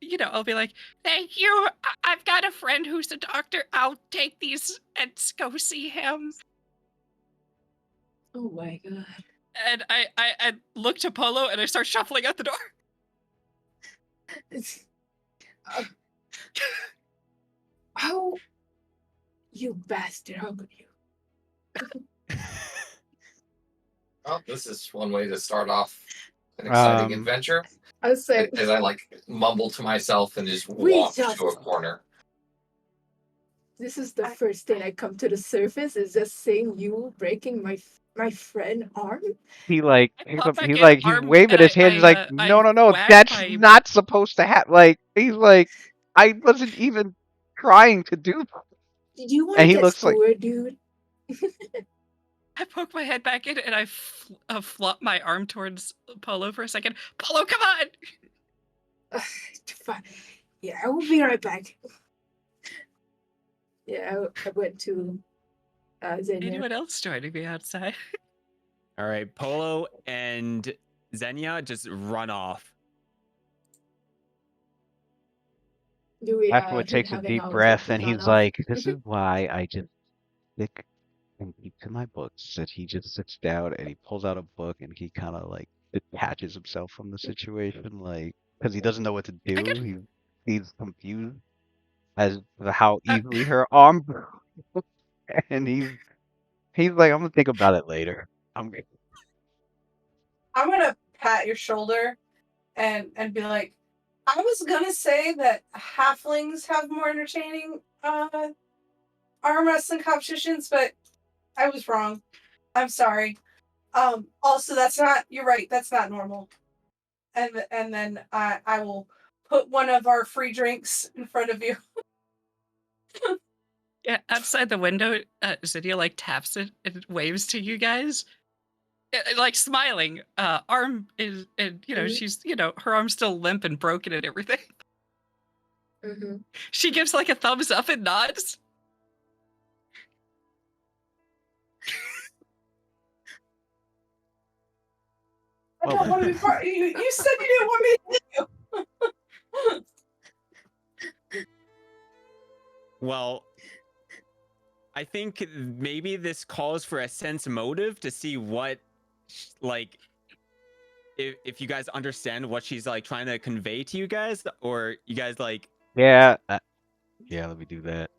thank you. I've got a friend who's a doctor. I'll take these and go see him. Oh my god. And I look to Polo and I start shuffling out the door. Uh, how you bastard, how could you? Well, this is one way to start off an exciting Um, adventure. I was like, As I like mumble to myself and just We walk just- to a corner. this is the first thing I come to the surface is just seeing you breaking my friend arm. he like I pop back he's in, like he's arm, waving and his hand. He's like, I no, whack that's my- not supposed to happen. Like he's like, I wasn't even trying to do. Did you want And to he get looks like- skewered, dude? I poke my head back in and I flop my arm towards Polo for a second. Polo, come on! Fine. Yeah, I will be right back. Yeah, I went to Xenia. Anyone else joining me outside? All right, Polo and Xenia just run off. Do we, Afterward takes a having deep our breath and objective he's run off? like, this is why I just stick and keep to my books. That he just sits down and he pulls out a book and he kind of like detaches himself from the situation, like because he doesn't know what to do. He's confused as to how easily her arm broke. And he's like, I'm gonna think about it later. I'm gonna pat your shoulder and be like, I was gonna say that halflings have more entertaining arm wrestling competitions, but I was wrong. I'm sorry. Also, you're right, that's not normal. And then I will put one of our free drinks in front of you. Yeah, outside the window, Zydia like taps it and waves to you guys, like smiling. Arm is, and Mhm. she's, her arm's still limp and broken and everything. Mm-hmm. She gives like a thumbs up and nods. I Well don't want to then. be part. You said you didn't want me to do. Well, I think maybe this calls for a sense motive to see what, like, if you guys understand what she's like trying to convey to you guys, or you guys like. Yeah, yeah. Let me do that.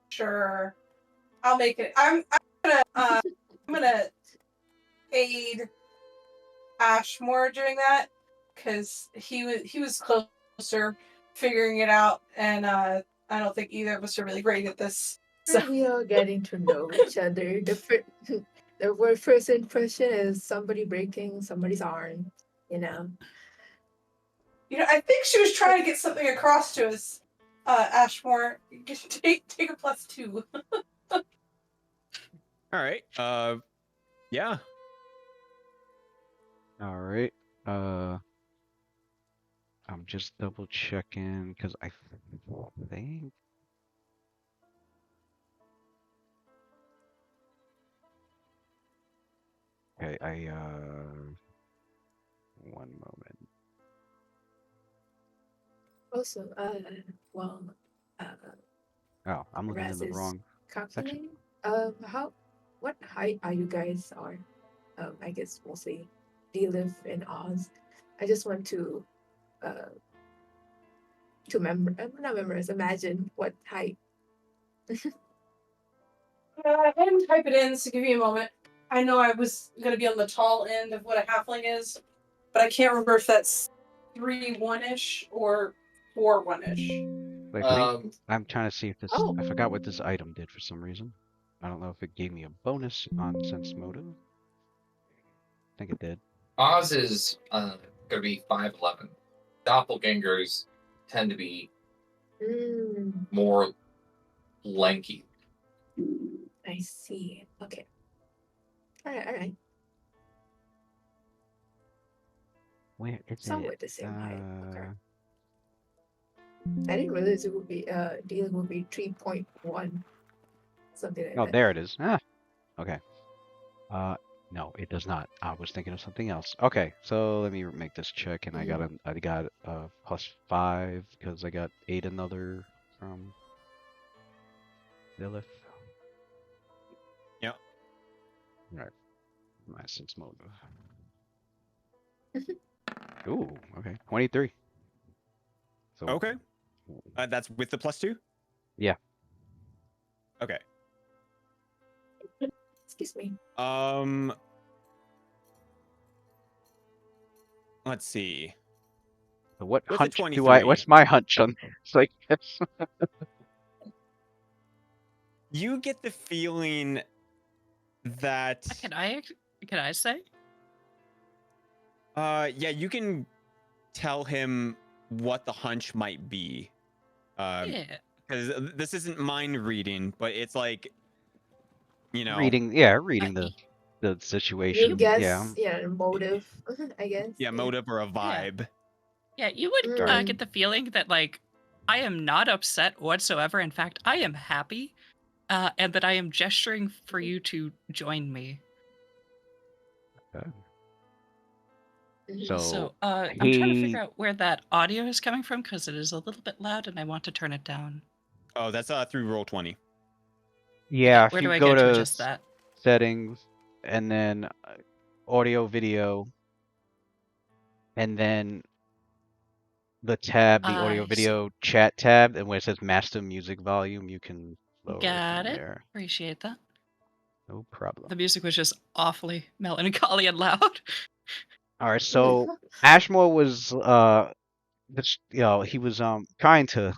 Sure, I'll make it. I'm gonna aid Ashmore doing that because he was closer figuring it out, and I don't think either of us are really great at this. So We are getting to know each other. The first impression is somebody breaking somebody's arm. I think she was trying to get something across to us. Ashmore, take a +2. All right. Yeah. All right. I'm just double checking because I think. Okay, one moment. Also, Oh, I'm looking in the Raz is wrong. calculating. What height are you guys are? I guess mostly do you live in Oz? I just want to imagine what height. I didn't type it in, so give me a moment. I know I was going to be on the tall end of what a halfling is, but I can't remember if that's 3-1-ish or 4-1-ish. I think I'm trying to see if this. Oh. I forgot what this item did for some reason. I don't know if it gave me a bonus on sense motive. I think it did. Oz is going to be 5'11". Doppelgangers tend to be more lanky. I see. Okay. All right. Where is Somewhat it? the same height. Okay. I didn't realize it would be dealing would be 3.1. Something like Oh, that. there it is. Ah, okay. No, it does not. I was thinking of something else. Okay, so let me make this check, and I got +5 because I got 8 another from Lilith. Yep. Right. My sense motive. Ooh, okay. 23. So Okay. That's with the +2? Yeah. Okay. Excuse me. Let's see. so what With the hunch do 23. what's my hunch on it's like it's You get the feeling that Can I say? yeah, you can tell him what the hunch might be. Yeah. Because this isn't mind reading, but it's like, you know, reading the situation. You guess, Yeah. yeah, motive, I guess. yeah, motive or a vibe. Yeah, you would Alright. get the feeling that like I am not upset whatsoever. In fact, I am happy, and that I am gesturing for you to join me. Mhm. So, So I'm trying to he figure out where that audio is coming from because it is a little bit loud, and I want to turn it down. Oh, that's through Roll20. yeah, Where if do you I go go to to adjust that? settings and then audio video and then the tab, the audio I see. video chat tab, and where it says master music volume, you can lower it Got from it. there. Appreciate that. No problem. The music was just awfully melancholy and loud. All right, so Ashmore was he was trying to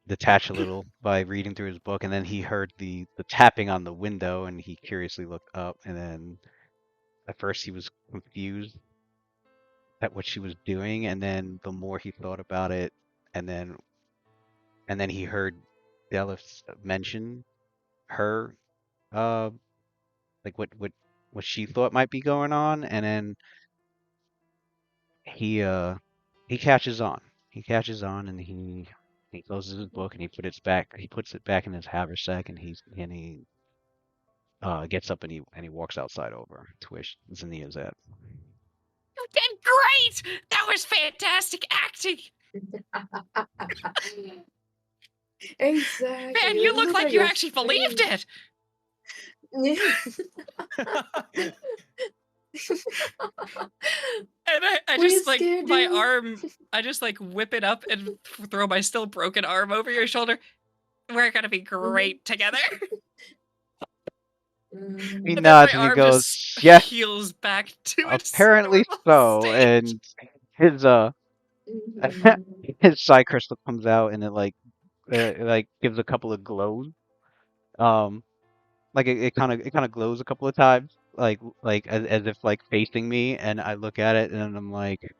detach a little by reading through his book, and then he heard the tapping on the window, and he curiously looked up, and then at first he was confused at what she was doing, and then the more he thought about it, and then he heard Delith mention her like what she thought might be going on, and then he catches on. He catches on, and he closes his book and he puts it back in his haversack, and he gets up and he walks outside over to where Zinnia's at. You did great! That was fantastic acting! Exactly. Man, you It look looks like you your actually believed face. it! And I Were you just like scared, my dude? arm, I just like whip it up and throw my still broken arm over your shoulder. We're gonna be great together. He Mm. And then nods my and he arm goes, just "Yes, heals back to its apparently normal so." state. And his Mhm. his psi crystal comes out, and it gives a couple of glows. Like it kind of glows a couple of times, like as if like facing me, and I look at it, and I'm like,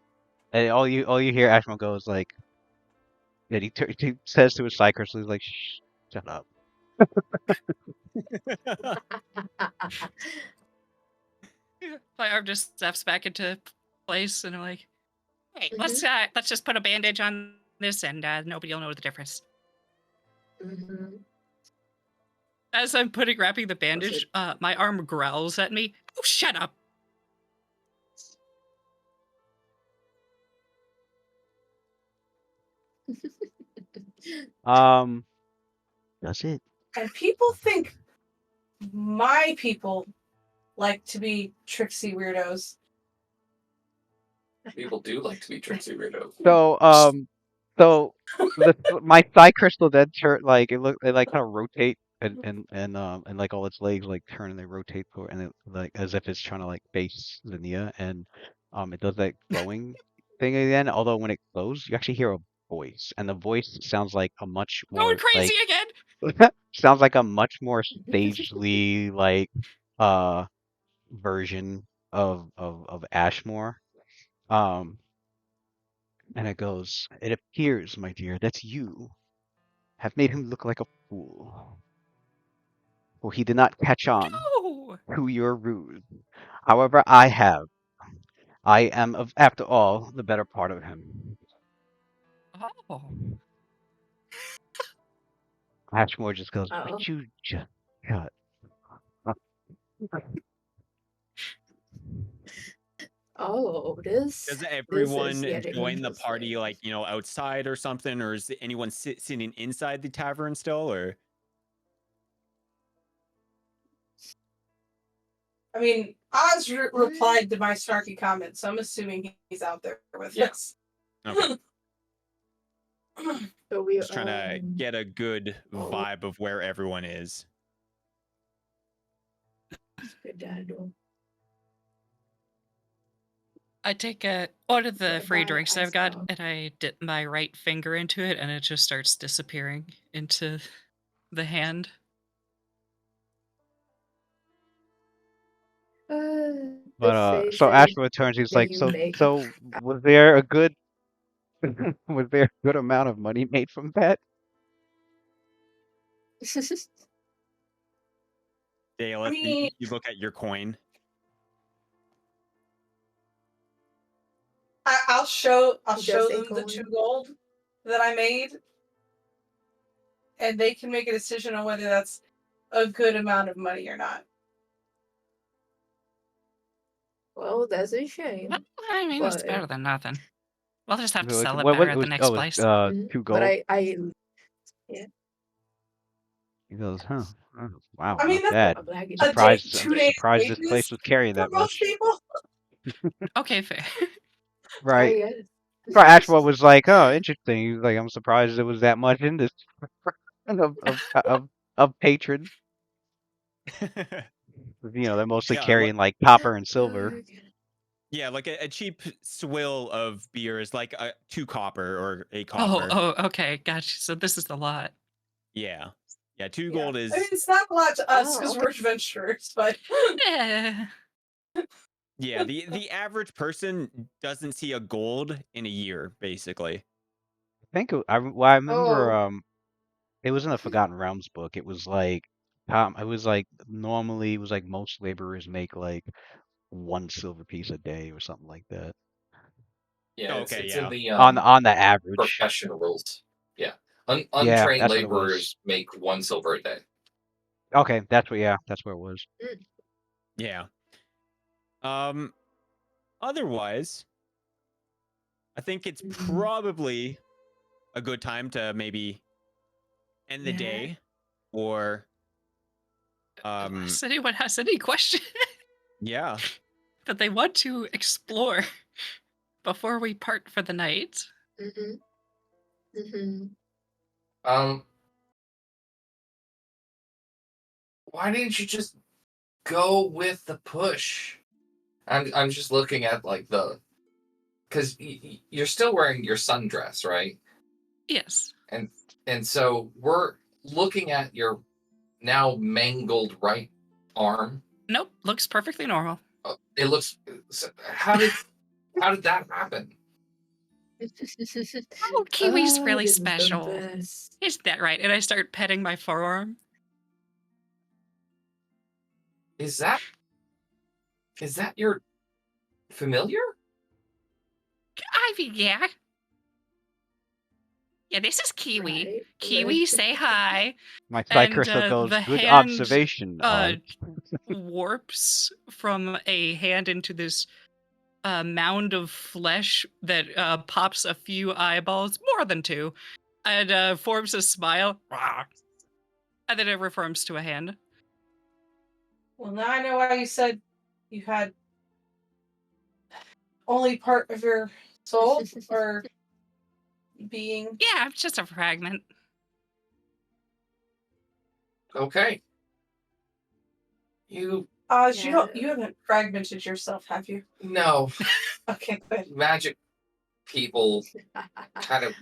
and all you hear Ashmore go is like, and he says to his psi crystal, he's like, "Shh, shut up." My arm just snaps back into place, and I'm like, "Hey, Mhm. let's just put a bandage on this, and nobody will know the difference." Mhm. As I'm wrapping the Was bandage, it? my arm growls at me. Oh, shut up! That's it. And people think my people like to be tricksy weirdos. People do like to be tricksy weirdos. So my psi crystal then turn like it like kind of rotate and like all its legs like turn and they rotate toward and it like as if it's trying to like face Zinnia, and it does that glowing thing again. Although when it glows, you actually hear a voice, and the voice sounds like a much Going more crazy like again! sounds like a much more stagely like uh version of Ashmore. Um and it goes, "It appears, my dear, that you have made him look like a fool, for he did not catch on No! to your ruse. However, I have. I am, after all, the better part of him." Oh. Ashmore just goes, Oh. "Would you just shut up?" Oh, Does this is everyone getting join the party, interesting. like, outside or something, or is anyone sitting inside the tavern still, or? I mean, Oz replied to my snarky comment, so I'm assuming he's out there with Yeah. us. Okay. So we Just trying to get a good vibe of where everyone is. I take one of the free Bye, drinks I've got, Asbel. and I dip my right finger into it, and it just starts disappearing into the hand. But so Ashra returns. He's like, so was there a good was there a good amount of money made from that? Dale, I mean, you look at your coin. I'll show Just them a the coin. 2 gold that I made, and they can make a decision on whether that's a good amount of money or not. Well, that's a shame. Well, I mean, it's But- better than nothing. We'll just have to Like, sell it what better at the was next oh, place. 2 But gold. I He goes, huh? Oh, wow, I mean, not that's bad. a black A day, Surprised, 2 I'm days surprised this wages place was carrying for that most much. people. Okay, fair. Right. I Right. Ashwa was like, oh, interesting. He was like, I'm surprised there was that much in this of patron. They're mostly Yeah, carrying like copper and silver. Yeah, like a cheap swill of beer is like 2 copper or a Oh, copper. okay, gotcha. So this is the lot. Yeah. Yeah, 2 Yeah. gold is. I mean, it's not a lot to us Oh, because okay. we're adventurers, but Yeah. Yeah, the average person doesn't see a gold in a year, basically. I remember it was in the Forgotten Realms book. It was like normally it was like most laborers make like 1 silver piece a day or something like that. Yeah, it's, Okay, it's yeah. in the On the average. professional rules. Yeah, Yeah, untrained that's what it was. laborers make 1 silver a day. Okay, that's where it was. Yeah. Otherwise, I think it's probably a good time to maybe end the Yeah. day, or Unless anyone has any question yeah. that they want to explore before we part for the night. Why didn't you just go with the push? I'm just looking at like because you're still wearing your sundress, right? Yes. And so we're looking at your now mangled right arm. Nope. Looks perfectly normal. It looks. How did that happen? Oh, Kiwi's really this is the special. best. Isn't that right? And I start petting my forearm. Is that your familiar? Ivy, yeah. Yeah, this is Kiwi. Right? Kiwi, say hi. My And, side crystal goes, the good hand, observation. warps from a hand into this mound of flesh that pops a few eyeballs, more than 2, and forms a smile. And then it reforms to a hand. well, now I know why you said you had only part of your soul or being. Yeah, it's just a fragment. Okay. You Oz, Yeah. you haven't fragmented yourself, have you? know Okay, good. magic people kind of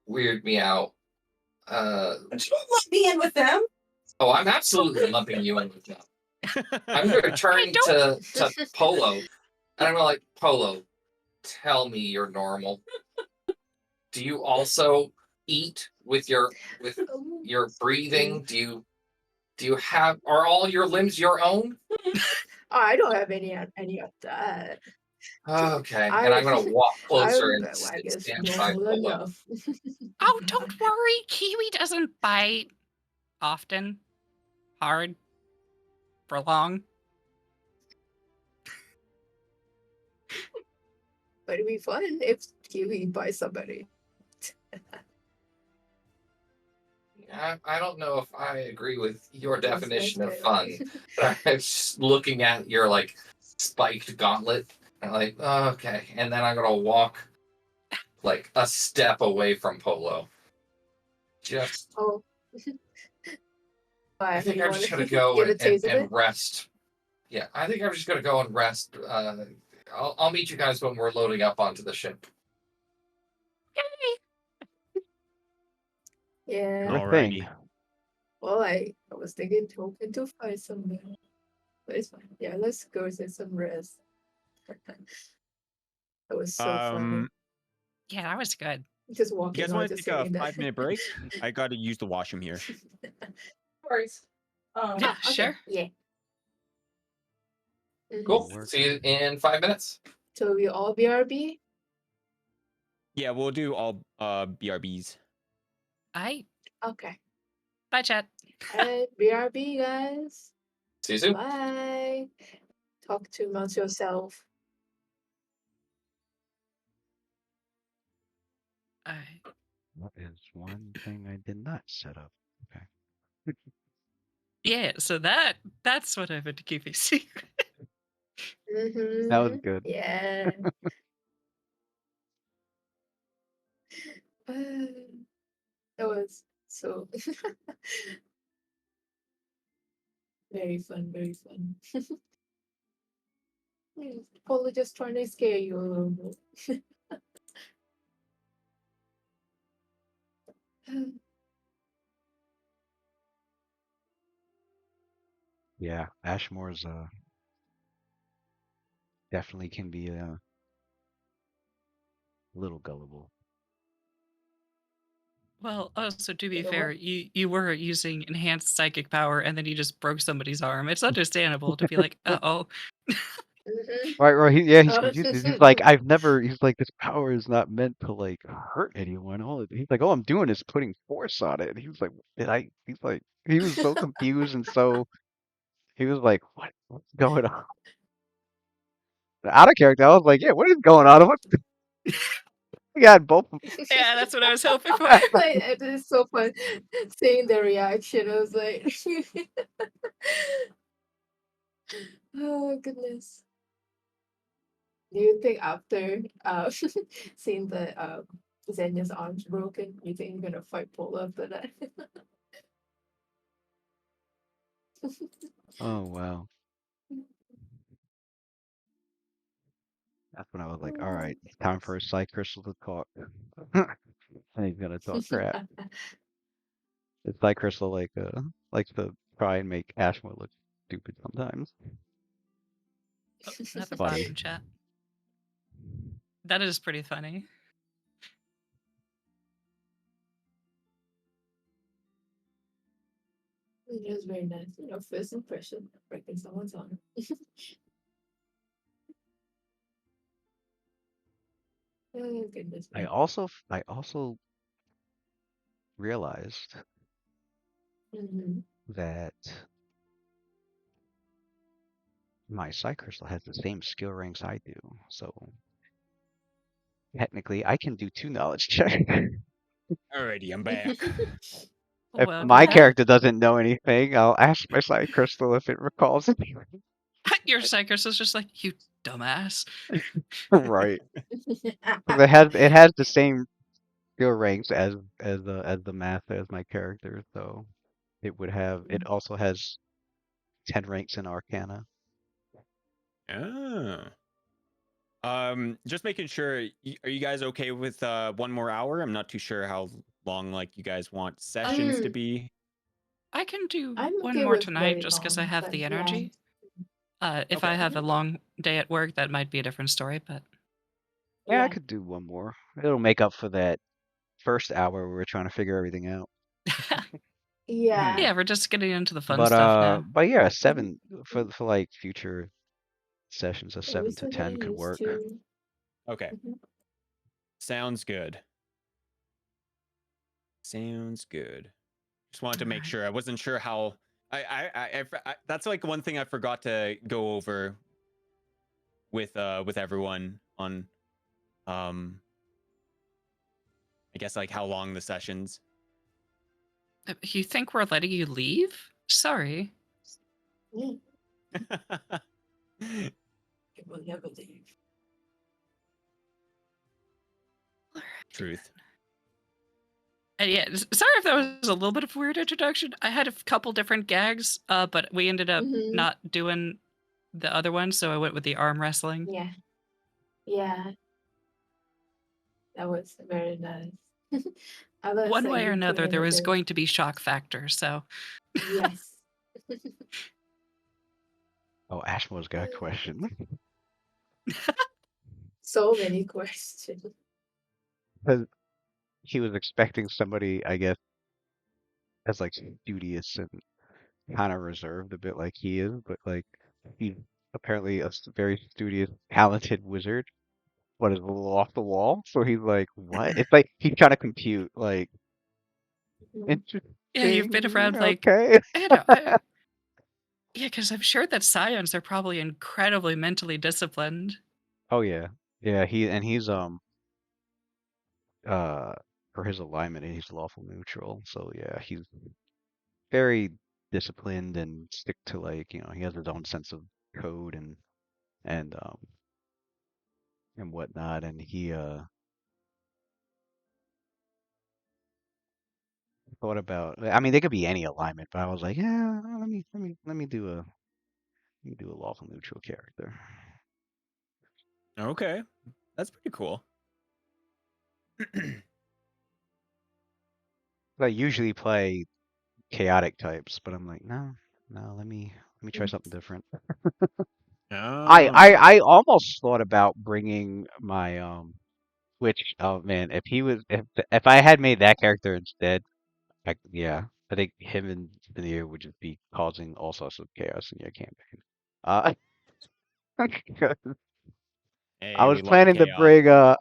weird me out. But you don't let me in with them. Oh, I'm absolutely lumping you in with them. I'm going to turn to Polo, and I'm going to like, Polo, tell me you're normal. Do you also eat with your breathing? Do you have, are all your limbs your own? I don't have any of that. Okay, and I'm going to walk closer and I guess stand by normal Polo. enough. Oh, don't worry. Kiwi doesn't bite often, hard, for long. but it'd be fun if Kiwi by somebody. I don't know if I agree with your That's definition of good. fun. I'm just looking at your like spiked gauntlet. I'm like, oh, okay, and then I'm gonna walk like a step away from Polo. Just, Oh. Why? I think You I'm wanna just gonna go get a taste of and it? rest. Yeah, I think I'm just gonna go and rest. I'll meet you guys when we're loading up onto the ship. Yeah. Sure thing. Alrighty. Well, I was thinking hoping to find somewhere. But it's fine. Yeah, let's go get some rest. That was so funny. Yeah, that was good. Just You walking guys on, want to just take a saying that. 5-minute break? I got to use the washroom here. No worries. Yeah, Okay, sure. Yeah. Cool. Work. See you in 5 minutes. So we all BRB? Yeah, we'll do all BRBs. I Okay. bye, chat. Alright, BRB guys. See you soon. Bye. Talk to amongst yourself. I That is one thing I did not set up. Okay. yeah. So that's what I meant to keep a secret. That was Mm-hmm. good. Yeah. That was so very fun, very fun. Probably just trying to scare you a little bit. Yeah, Ashmore's definitely can be a little gullible. Well, also to be You know fair, what? you were using enhanced psychic power, and then you just broke somebody's arm. It's understandable to be like, oh. Mhm. Right. He's Oh. confused. He's like, he's like, this power is not meant to like hurt anyone. He's like, all I'm doing is putting force on it. And he was like, he's like, he was so confused and so, he was like, what's going on? Out of character, I was like, yeah, what is going on? We got both. Yeah, that's what I was hoping for. Like, it is so fun seeing the reaction. I was like, oh goodness. Do you think after seeing the Zenya's arms broken, you think you're gonna fight Polo after that? Oh wow. That's when I was like, all right, it's time for a Psych Crystal to talk. And he's gonna talk crap. It's Psych Crystal like to try and make Ashmore look stupid sometimes. Oh, another Funny. bot in chat. That is pretty funny. It was very nice. First impression, breaking someone's arm. Oh goodness I me. also realized Mhm. that my Psych Crystal has the same skill ranks I do. So technically I can do 2 knowledge checks. Alrighty, I'm back. If Well, my yeah. character doesn't know anything, I'll ask my Psych Crystal if it recalls anything. Your psychos is just like, you dumbass. Right. 'Cause it has the same skill ranks as the math as my character, so it also has 10 ranks in Arcana. Oh. Just making sure. Are you guys okay with 1 more hour? I'm not too sure how long like you guys want sessions to be. I can do I'm one okay more with tonight very just because I long, have but the yeah. energy. If Okay. I have a long day at work, that might be a different story, but Yeah, I Yeah. could do one more. It'll make up for that first hour where we're trying to figure everything out. Yeah. yeah, we're just getting into the fun stuff now. But yeah, 7 for like future sessions, a 7 to Listen, 10 I could used work. to. Okay. Mhm. Sounds good. Sounds good. Just wanted to make Alright. sure. I wasn't sure how. That's like one thing I forgot to go over with everyone on I guess like how long the sessions. You think we're letting you leave? Sorry. Mm, it will never leave. Truth. And yeah, sorry if that was a little bit of a weird introduction. I had a couple different gags, but we ended up Mhm. not doing the other one, so I went with the arm wrestling. Yeah. Yeah. That was very nice. I was One way or you another, put there was another. going to be shock factor, so Yes. Oh, Ashmo's got a question. So many questions. Because he was expecting somebody, I guess, as like studious and kind of reserved, a bit like he is, but like he's apparently a very studious, talented wizard, but is a little off the wall. So he's like, "What?" It's like he's trying to compute. Like, Mm. interesting. yeah, you've been around like Okay. yeah, because I'm sure that scions are probably incredibly mentally disciplined. Oh yeah, yeah. He's uh for his alignment, he's lawful neutral. So yeah, he's very disciplined and stick to like he has his own sense of code and um and whatnot. And he thought about. I mean, they could be any alignment, but I was like, yeah, let me do a lawful neutral character. Okay, that's pretty cool. I usually play chaotic types, but I'm like, no, let me try something different. I almost thought about bringing my which oh man, if I had made that character instead, yeah, I think him and Veneer would just be causing all sorts of chaos in your campaign. Uh, I Hey, was we love planning to chaos. bring I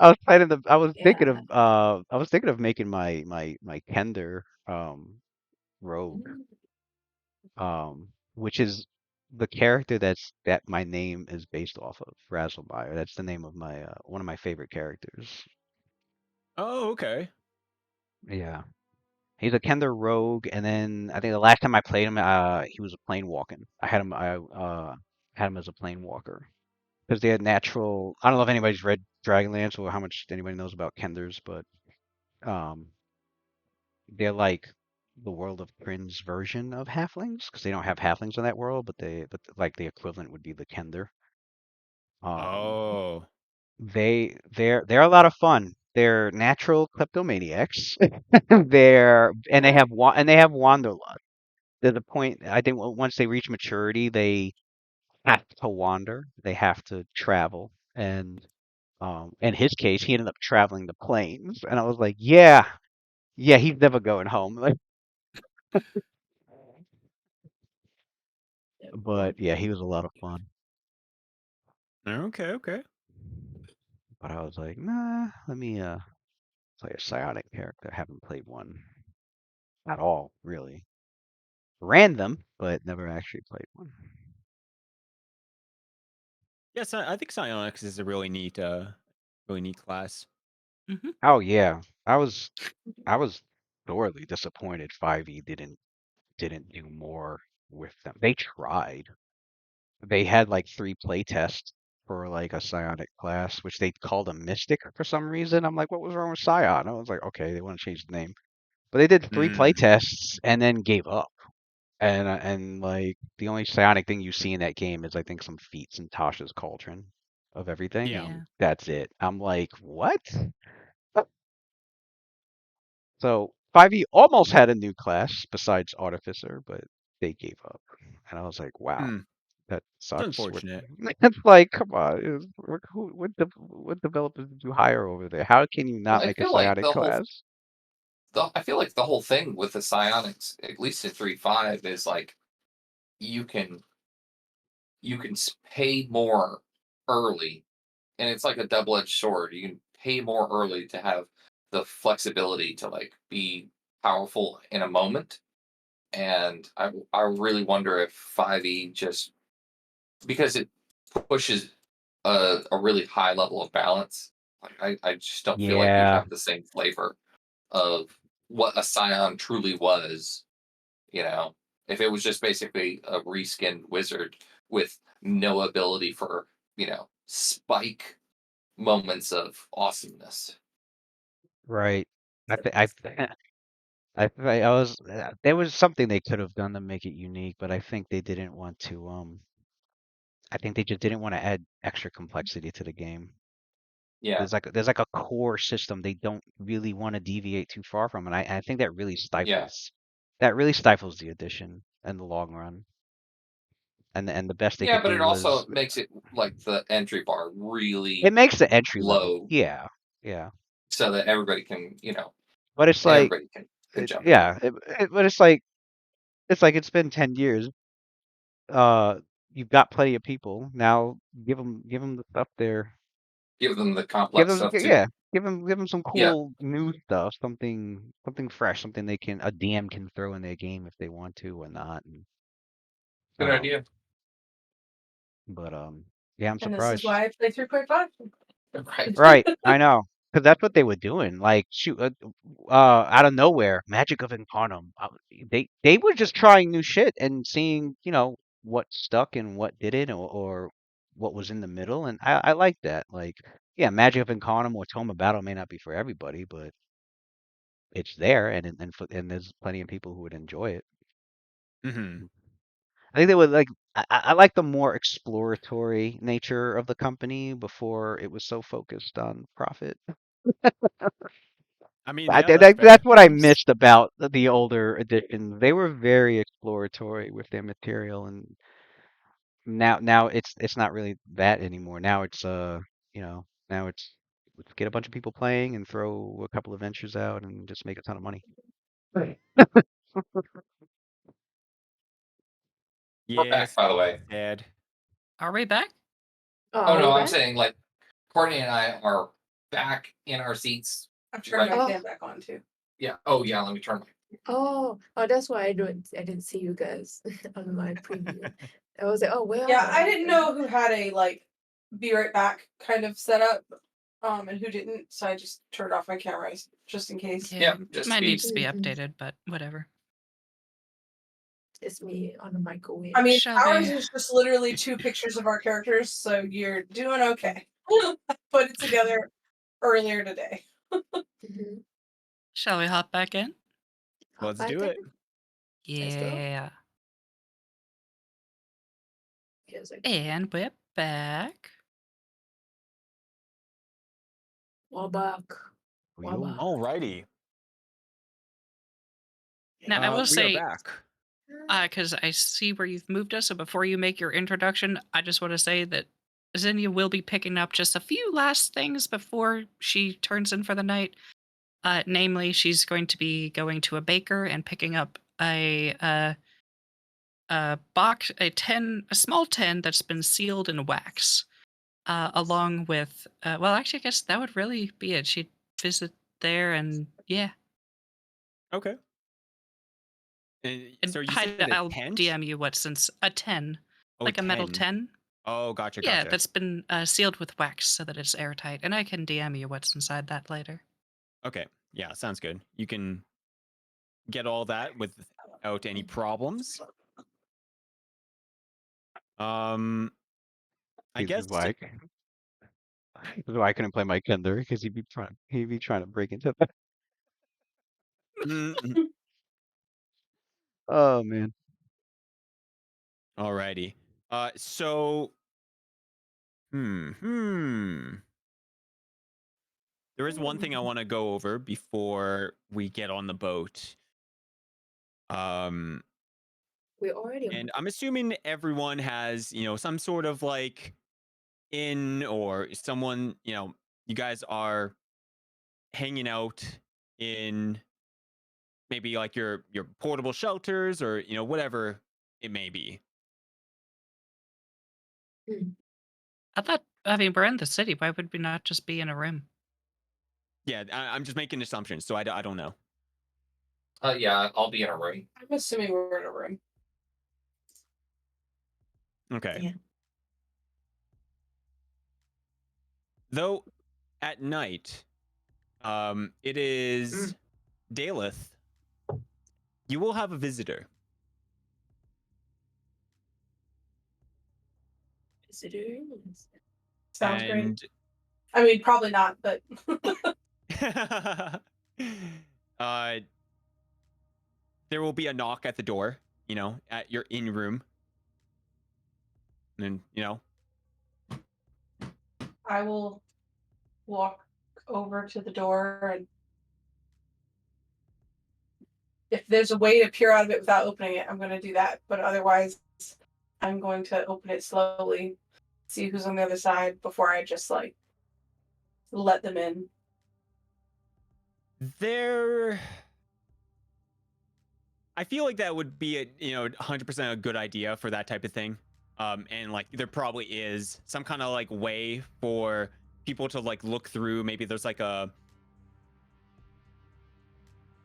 was thinking Yeah. making my Kender rogue which is the character that my name is based off of, Razzlemeyer. That's the name of my one of my favorite characters. Oh, okay. Yeah. He's a Kender rogue, and then I think the last time I played him, he was a plane walking. I had him as a plane walker because they had natural. I don't know if anybody's read Dragonlance or how much anybody knows about Kenders, but um, they're like the World of Kryn's version of halflings because they don't have halflings in that world, but like the equivalent would be the Kender. Um, Oh, they're a lot of fun. They're natural kleptomaniacs. They have wanderlust. There's a point I think once they reach maturity, they have to wander. They have to travel. And in his case, he ended up traveling the plains. And I was like, yeah, he's never going home. Like, but yeah, he was a lot of fun. okay. But I was like, nah, let me play a psionic character. I haven't played one at all, really. Ran them, but never actually played one. Yes, I think psionics is a really neat class. Oh yeah, I was thoroughly disappointed 5e didn't do more with them. They tried. They had like 3 play tests for like a psionic class, which they called a mystic for some reason. I'm like, what was wrong with Scion? I was like, okay, they want to change the name. But they did 3 play Mm, tests and then gave up. And like the only psionic thing you see in that game is I think some feats in Tasha's Cauldron of everything, yeah. and that's it. I'm like, what? So 5e almost had a new class besides Artificer, but they gave up. And I was like, wow, Hmm. that It's sucks. unfortunate. It's like, come on, what developers did you hire over there? How can you Well, not make a psionic class? I feel like the whole thing with the psionics, at least in 3.5, is like you can pay more early, and it's like a double-edged sword. You can pay more early to have the flexibility to like be powerful in a moment. And I really wonder if 5e just because it pushes a really high level of balance. Like, I just don't feel like you Yeah, have the same flavor of what a Scion truly was. You know, if it was just basically a reskinned wizard with no ability for, spike moments of awesomeness. right. I was there was something they could have done to make it unique, but I think they didn't want to. I think they just didn't want to add extra complexity to the game. Yeah. There's like a core system they don't really want to deviate too far from, and I think that really Yeah. stifles the edition in the long run. And the best they Yeah, could but it do was also makes it like the entry bar it really makes the entry level. low Yeah, yeah. so that everybody can, But it's like everybody can jump in. yeah, but it's been 10 years. Uh, you've got plenty of people now. Give them the stuff there. Give them the Give complex them, stuff too. yeah, give them some Yeah, cool new stuff, something fresh, something a DM can throw in their game if they want to or not. And, good um, idea. but yeah, I'm And this is surprised. why I play 3.5. Right. Right, I know, because that's what they were doing. Like, shoot, out of nowhere, Magic of Incarnum. They were just trying new shit and seeing, what stuck and what didn't, or what was in the middle. And I like that. Like, yeah, Magic of Incarnum or Tome of Battle may not be for everybody, but it's there, and there's plenty of people who would enjoy it. Hmm. I think they would like. I like the more exploratory nature of the company before it was so focused on profit. I mean, yeah, that's That's fair. what I missed about the older editions. They were very exploratory with their material, and now it's not really that anymore. Now it's now it's let's get a bunch of people playing and throw a couple of ventures out and just make a ton of money. Right. We're back, Yes, by the way. Dad. Are we back? Oh, Oh are no, we I'm back? saying like Courtney and I are back in our seats. I've turned Right. my Oh. cam back on too. Yeah. Oh yeah. Let me turn my. Oh, that's why I didn't see you guys on my preview. I was like, oh, where Yeah, are I they? didn't know who had a be right back kind of setup, and who didn't. So I just turned off my cameras just in case. Yeah, just mine be- needs to be Mhm. updated, but whatever. It's me on the microwave. I mean, Shall ours we? is just literally 2 pictures of our characters, so you're doing okay. I put it together earlier today. Mhm. Shall we hop back in? Let's Back do in? it. Let's go. Yeah. Here's a And we're back. Wabak. Yo. Wabak. Alrighty. Now, I will We are say, back. because I see where you've moved us, so before you make your introduction, I just want to say that Zinnia will be picking up just a few last things before she turns in for the night. Namely, she's going to be going to a baker and picking up a box, a small tin that's been sealed in wax, along with. Well, actually, I guess that would really be it. She'd visit there, and yeah, Okay. And and so you said a I'll tent? DM you what's since a 10, Oh, like a metal 10. 10. Oh, gotcha, Yeah, gotcha. that's been sealed with wax so that it's airtight, and I can DM you what's inside that later. Okay. Yeah, sounds good. You can get all that without any problems. I This guess is why I couldn't play my Kender because he'd be trying to break into that. mm, Oh man. alrighty. So there is one thing I want to go over before we get on the boat. We're already on And the I'm assuming everyone has, some sort of inn or someone, you guys are hanging out in maybe like your portable shelters or, whatever it may be. I mean, we're in the city. Why would we not just be in a room? Yeah, I'm just making assumptions, so I don't know. Yeah, I'll be in a room. I'm assuming we're in a room. Okay. Yeah. Though at night, it is Daleth. You will have a visitor. Visitors. Sounds great. And I mean, probably not, but uh, there will be a knock at the door, at your in room. And I will walk over to the door, and if there's a way to peer out of it without opening it, I'm going to do that. But otherwise, I'm going to open it slowly, see who's on the other side before I just let them in. I feel like that would be 100% a good idea for that type of thing. And there probably is some kind of way for people to look through. Maybe there's I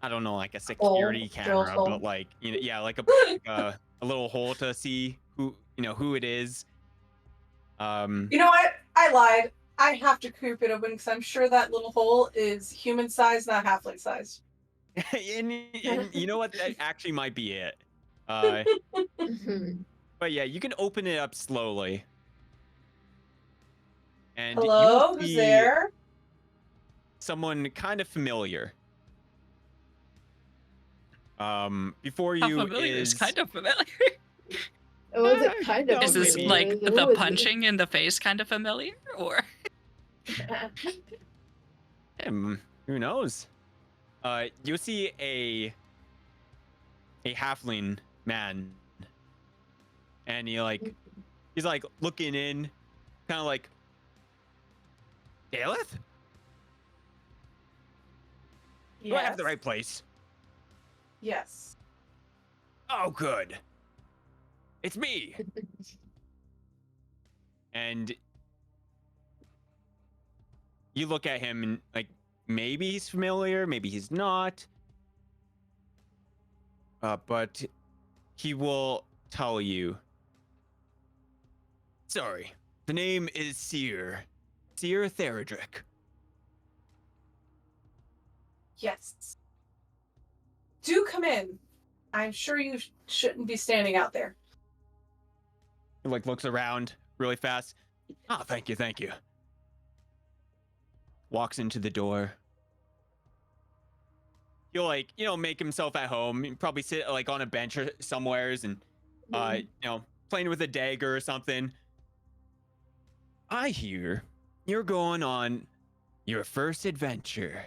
don't know, a security Drilled camera, hole. but a little hole to see who it is. You know what? I lied. I have to creep it open because I'm sure that little hole is human size, not halfling size. and you know what? That actually might be it. Mhm. But yeah, you can open it up slowly. And Hello, you will who's see there? someone kind of familiar. Before How you familiar is kind of familiar. Oh, was it kind of? No, Is this maybe. like Who the was it? punching in the face kind of familiar, or? Who knows? You see a halfling man, and he's looking in, kind of Daleth? Do I have the right place? Yes. Oh, good. It's me. And you look at him and maybe he's familiar, maybe he's not. But he will tell you. Sorry, the name is Seer Theradric. Yes. Do come in. I'm sure you shouldn't be standing out there. He looks around really fast. Oh, thank you. Walks into the door. He'll make himself at home. He'll probably sit on a bench or somewheres and playing with a dagger or something. I hear you're going on your first adventure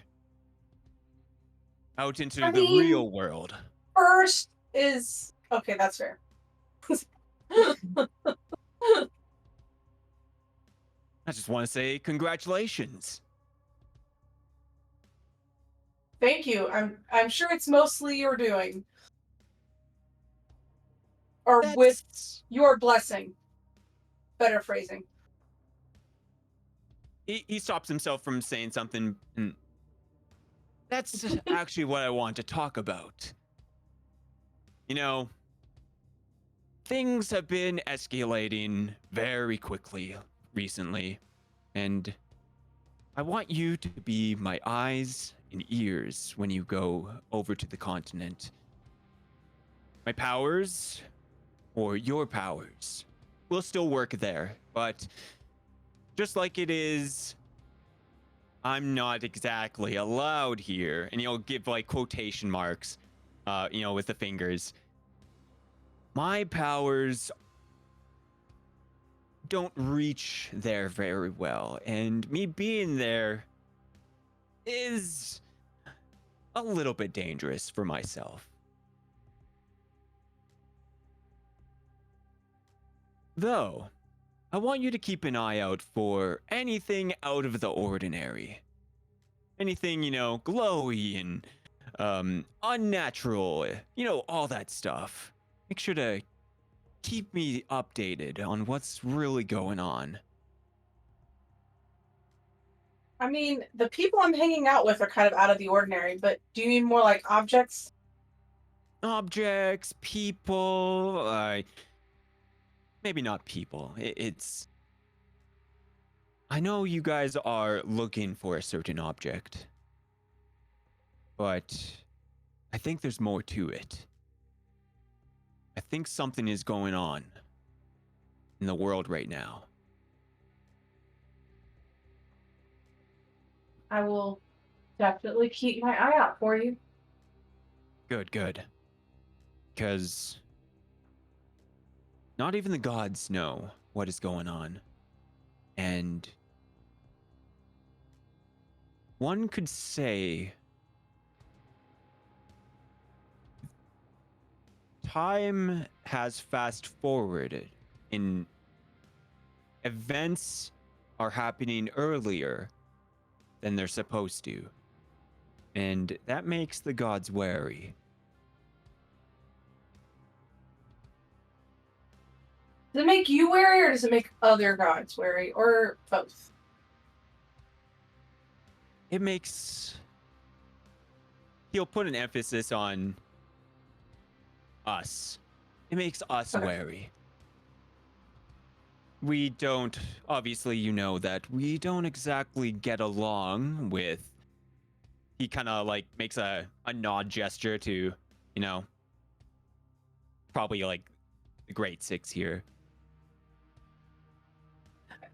out into I the mean- real world. First is okay, that's fair. I just want to say congratulations. Thank you. I'm sure it's mostly your doing. Or with your blessing. Better phrasing. He stops himself from saying something. And that's actually what I want to talk about. Things have been escalating very quickly recently, and I want you to be my eyes and ears when you go over to the continent. My powers, or your powers, will still work there, but just like it is, I'm not exactly allowed here. And he'll give quotation marks, with the fingers. My powers don't reach there very well, and me being there is a little bit dangerous for myself. Though, I want you to keep an eye out for anything out of the ordinary. Anything, glowy and unnatural, all that stuff. Make sure to keep me updated on what's really going on. I mean, the people I'm hanging out with are kind of out of the ordinary, but do you mean more like objects? Objects, people, maybe not people. It's I know you guys are looking for a certain object, but I think there's more to it. I think something is going on in the world right now. I will definitely keep my eye out for you. Good, good. Because not even the gods know what is going on. And one could say time has fast forwarded in events are happening earlier than they're supposed to. And that makes the gods wary. Does it make you wary, or does it make other gods wary, or both? It makes. He'll put an emphasis on us. It makes us Okay. wary. We don't. Obviously, you know that we don't exactly get along with. He kind of like makes a nod gesture to, you know, probably like the Great Six here.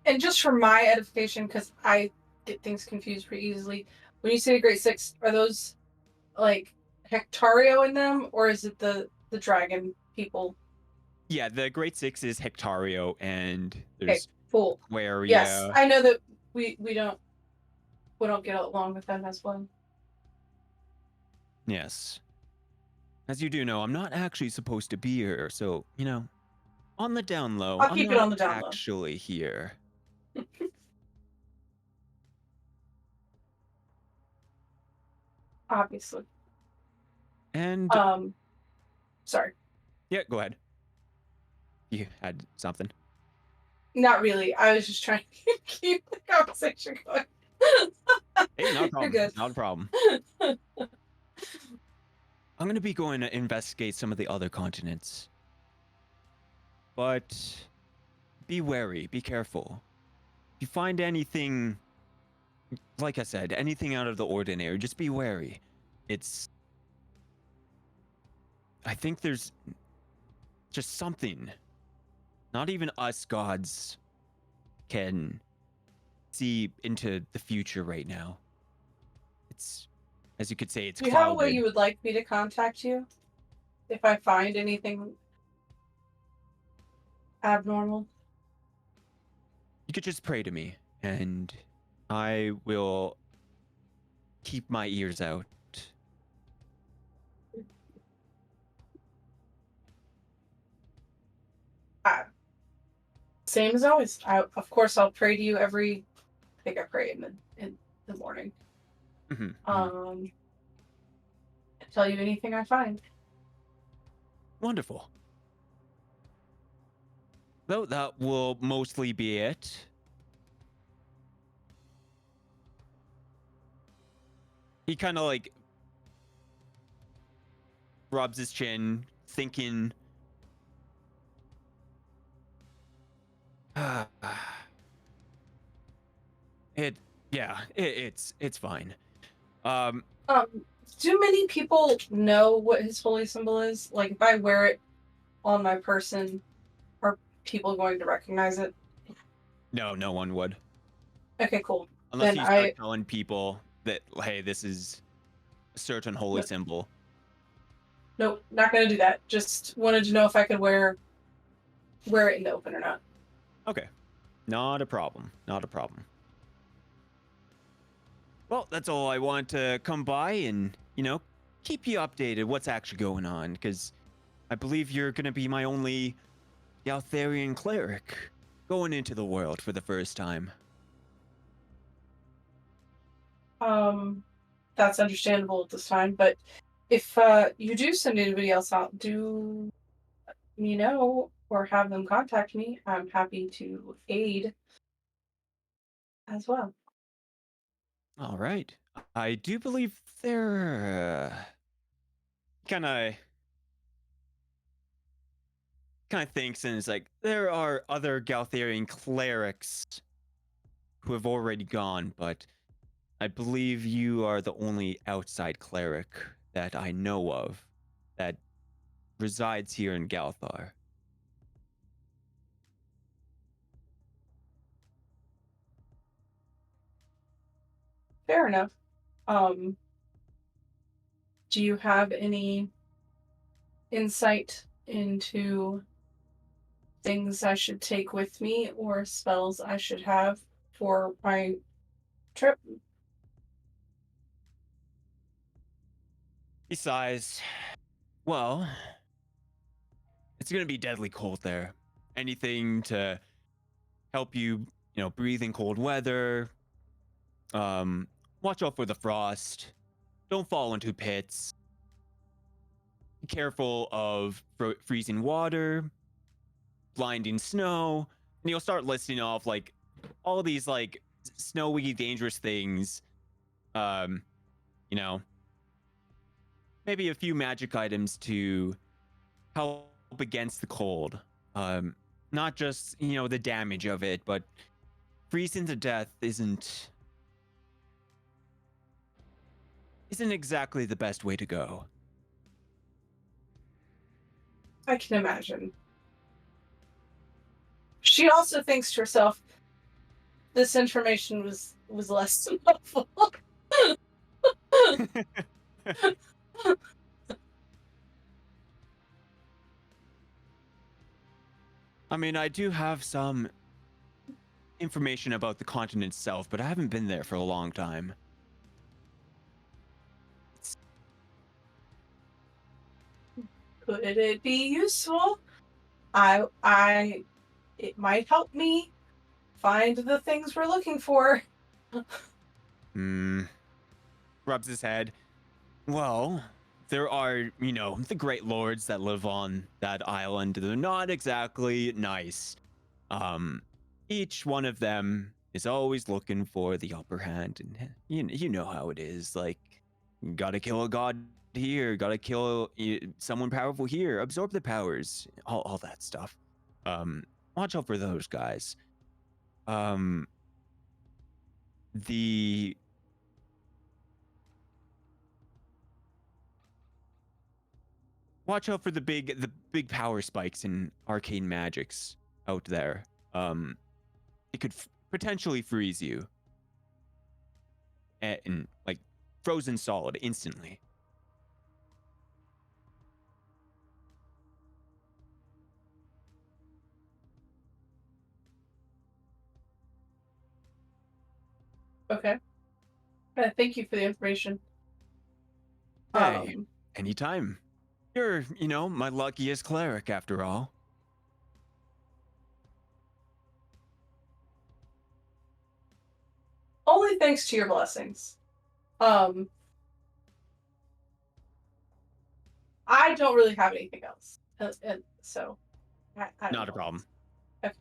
And just for my edification, because I get things confused pretty easily, when you say the Great Six, are those like Hectario in them, or is it the dragon people? Yeah, the Great Six is Hectario, and Okay, there's cool. Aquaria. Yes, I know that we don't get along with them as well. Yes. As you do know, I'm not actually supposed to be here, so, you know, on the down low, I'll I'm keep it not on the down low. actually here. Obviously. And Sorry. yeah, go ahead. You had something. Not really. I was just trying to keep the conversation going. Hey, not a problem. You're good. Not a problem. I'm gonna be going to investigate some of the other continents. But be wary, be careful. If you find anything, like I said, anything out of the ordinary, just be wary. I think there's just something. Not even us gods can see into the future right now. It's, as you could say, it's Do you have a way clouded. you would like me to contact you if I find anything abnormal? You could just pray to me, and I will keep my ears out. Same as always. Of course, I'll pray to you every. I think I pray in the morning. Tell you anything I find. Wonderful. Though that will mostly be it. He kind of like rubs his chin, thinking. It's fine. Do many people know what his holy symbol is? Like, if I wear it on my person, are people going to recognize it? No, no one would. Okay, cool. Unless Then you start telling people that, hey, this is a certain holy symbol. Nope, not gonna do that. Just wanted to know if I could wear it in the open or not. Okay. Not a problem. Not a problem. Well, that's all I want to come by and, you know, keep you updated what's actually going on, because I believe you're going to be my only Galtharian cleric going into the world for the first time. That's understandable at this time, but if you do send anybody else out, do me know or have them contact me. I'm happy to aid as well. All right. I do believe they're kind of thinks and is like, there are other Galtharian clerics who have already gone, but I believe you are the only outside cleric that I know of that resides here in Galthar. Fair enough. Um, do you have any insight into things I should take with me or spells I should have for my trip? He sighs. Well, it's gonna be deadly cold there. Anything to help you, breathe in cold weather. Watch out for the frost. Don't fall into pits. Be careful of freezing water, blinding snow, and you'll start listing off like all these like snowy, dangerous things. Um, you know, maybe a few magic items to help against the cold. Not just the damage of it, but freezing to death isn't exactly the best way to go. I can imagine. She also thinks to herself, this information was less than helpful. I mean, I do have some information about the continent itself, but I haven't been there for a long time. Could it be useful? It might help me find the things we're looking for. Rubs his head. Well, there are, the great lords that live on that island. They're not exactly nice. Each one of them is always looking for the upper hand, and you know how it is. Like, gotta kill a god here, gotta kill someone powerful here, absorb the powers, all that stuff. Watch out for those guys. The watch out for the big power spikes in arcane magics out there. It could potentially freeze you and like frozen solid instantly. Okay. Thank you for the information. Hey, anytime. You're, my luckiest cleric after all. Only thanks to your blessings. I don't really have anything else, and so I don't Not a know. problem. Okay.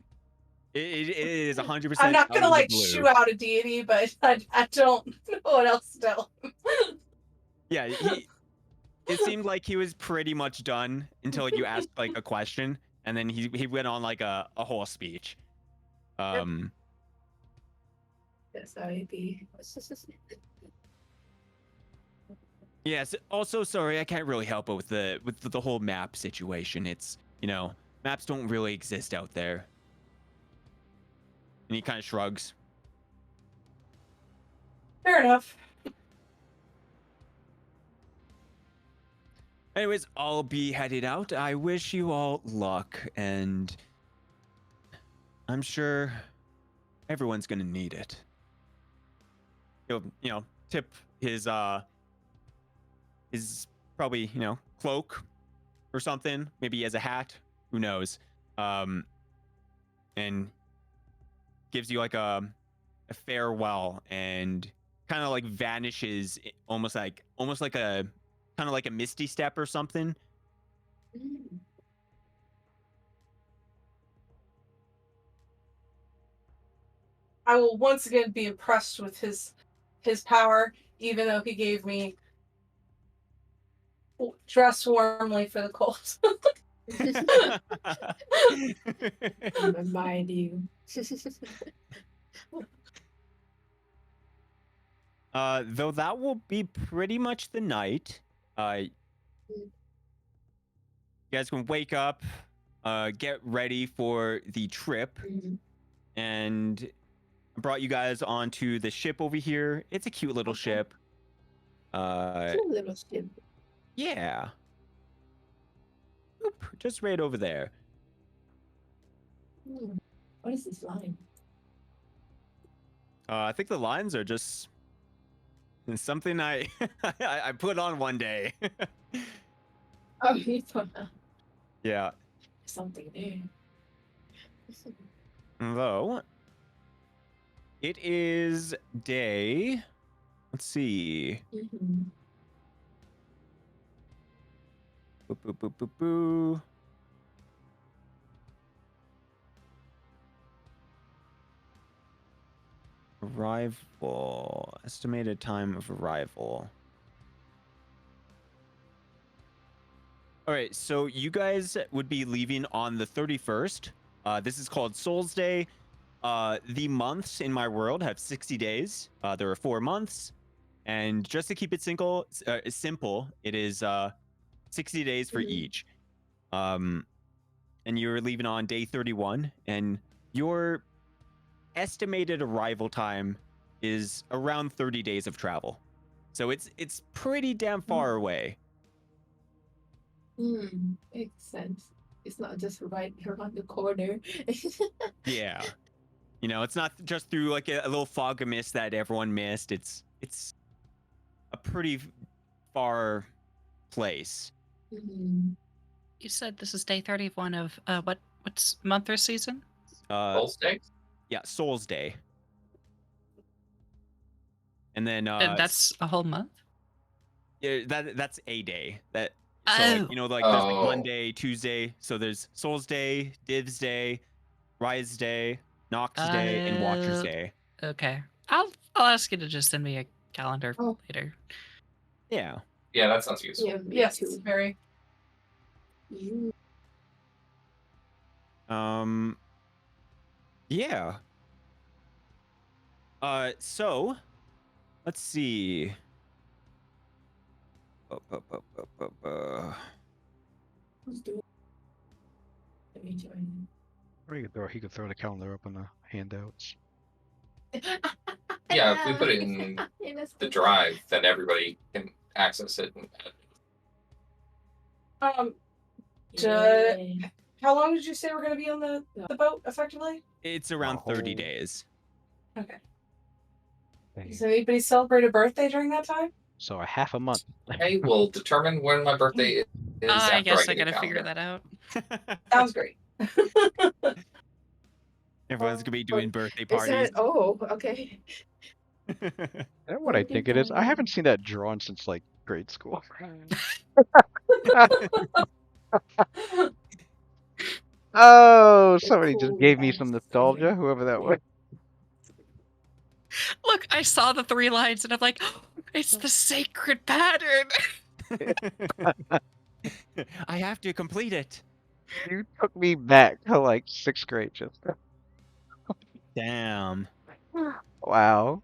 It is 100%. I'm not gonna out of the like blue. shoo out a deity, but I don't know what else to tell him. Yeah, it seemed like he was pretty much done until you asked like a question, and then he went on like a whole speech. That's how it be. Yes. Also, sorry, I can't really help it with the whole map situation. It's maps don't really exist out there. And he kind of shrugs. Fair enough. Anyways, I'll be headed out. I wish you all luck, and I'm sure everyone's gonna need it. He'll, tip his probably, cloak or something. Maybe he has a hat. Who knows? And gives you like a farewell and kind of like vanishes almost like a kind of like a misty step or something. Mm. I will once again be impressed with his power, even though he gave me dress warmly for the cold. Remind you. Though that will be pretty much the night. You guys can wake up, get ready for the trip, Mhm. and I brought you guys onto the ship over here. It's a cute little Okay. ship. Cute little ship. Yeah. Oop, just right over there. What is this line? I think the lines are just something I I put on one day. Oh, you thought Yeah. something there. Though it is day. Let's see. Mhm. Boo, boo, boo, boo, boo. Arrival. Estimated time of arrival. All right, so you guys would be leaving on the 31st. This is called Souls Day. The months in my world have 60 days. There are 4 months. And just to keep it simple, it is 60 days for Mhm. each. And you're leaving on day 31, and your estimated arrival time is around 30 days of travel. So it's pretty damn far away. Makes sense. It's not just right around the corner. Yeah. You know, it's not just through like a little fog of mist that everyone missed. It's a pretty far place. Mhm. You said this is day 31 of what's month or season? Pulse Day? Yeah, Souls Day. And then That's a whole month? yeah, that's a day. That so like, you know, like there's like Oh. Monday, Tuesday. So there's Souls Day, Divs Day, Rise Day, Nox Day, and Watcher's Uh, Day. Okay. I'll ask you to just send me a calendar Oh. later. Yeah. Yeah, that sounds useful. Yeah, me Yes, too. very. You. Yeah. So let's see. Who's doing? Let me join. Or he could throw the calendar up on the handouts. Yeah, if we put it in that's the good. drive, then everybody can access it. And Yeah. Yeah. How long did you say we're going to be on the boat, effectively? It's around 30 whole- days. Okay. Dang. Does anybody celebrate a birthday during that time? So a half a month. I will determine when my birthday is I after guess I get a gotta figure calendar. that out. Sounds great. Everyone's gonna be doing birthday Is parties. that? Oh, okay. You know what I think it is? I haven't seen that drawn since like grade school. Oh, somebody just cool gave me vibes some is nostalgia, there. whoever that was. Look, I saw the 3 lines and I'm like, oh, it's the sacred pattern. I have to complete it. You took me back to like 6th grade just. Damn. Wow.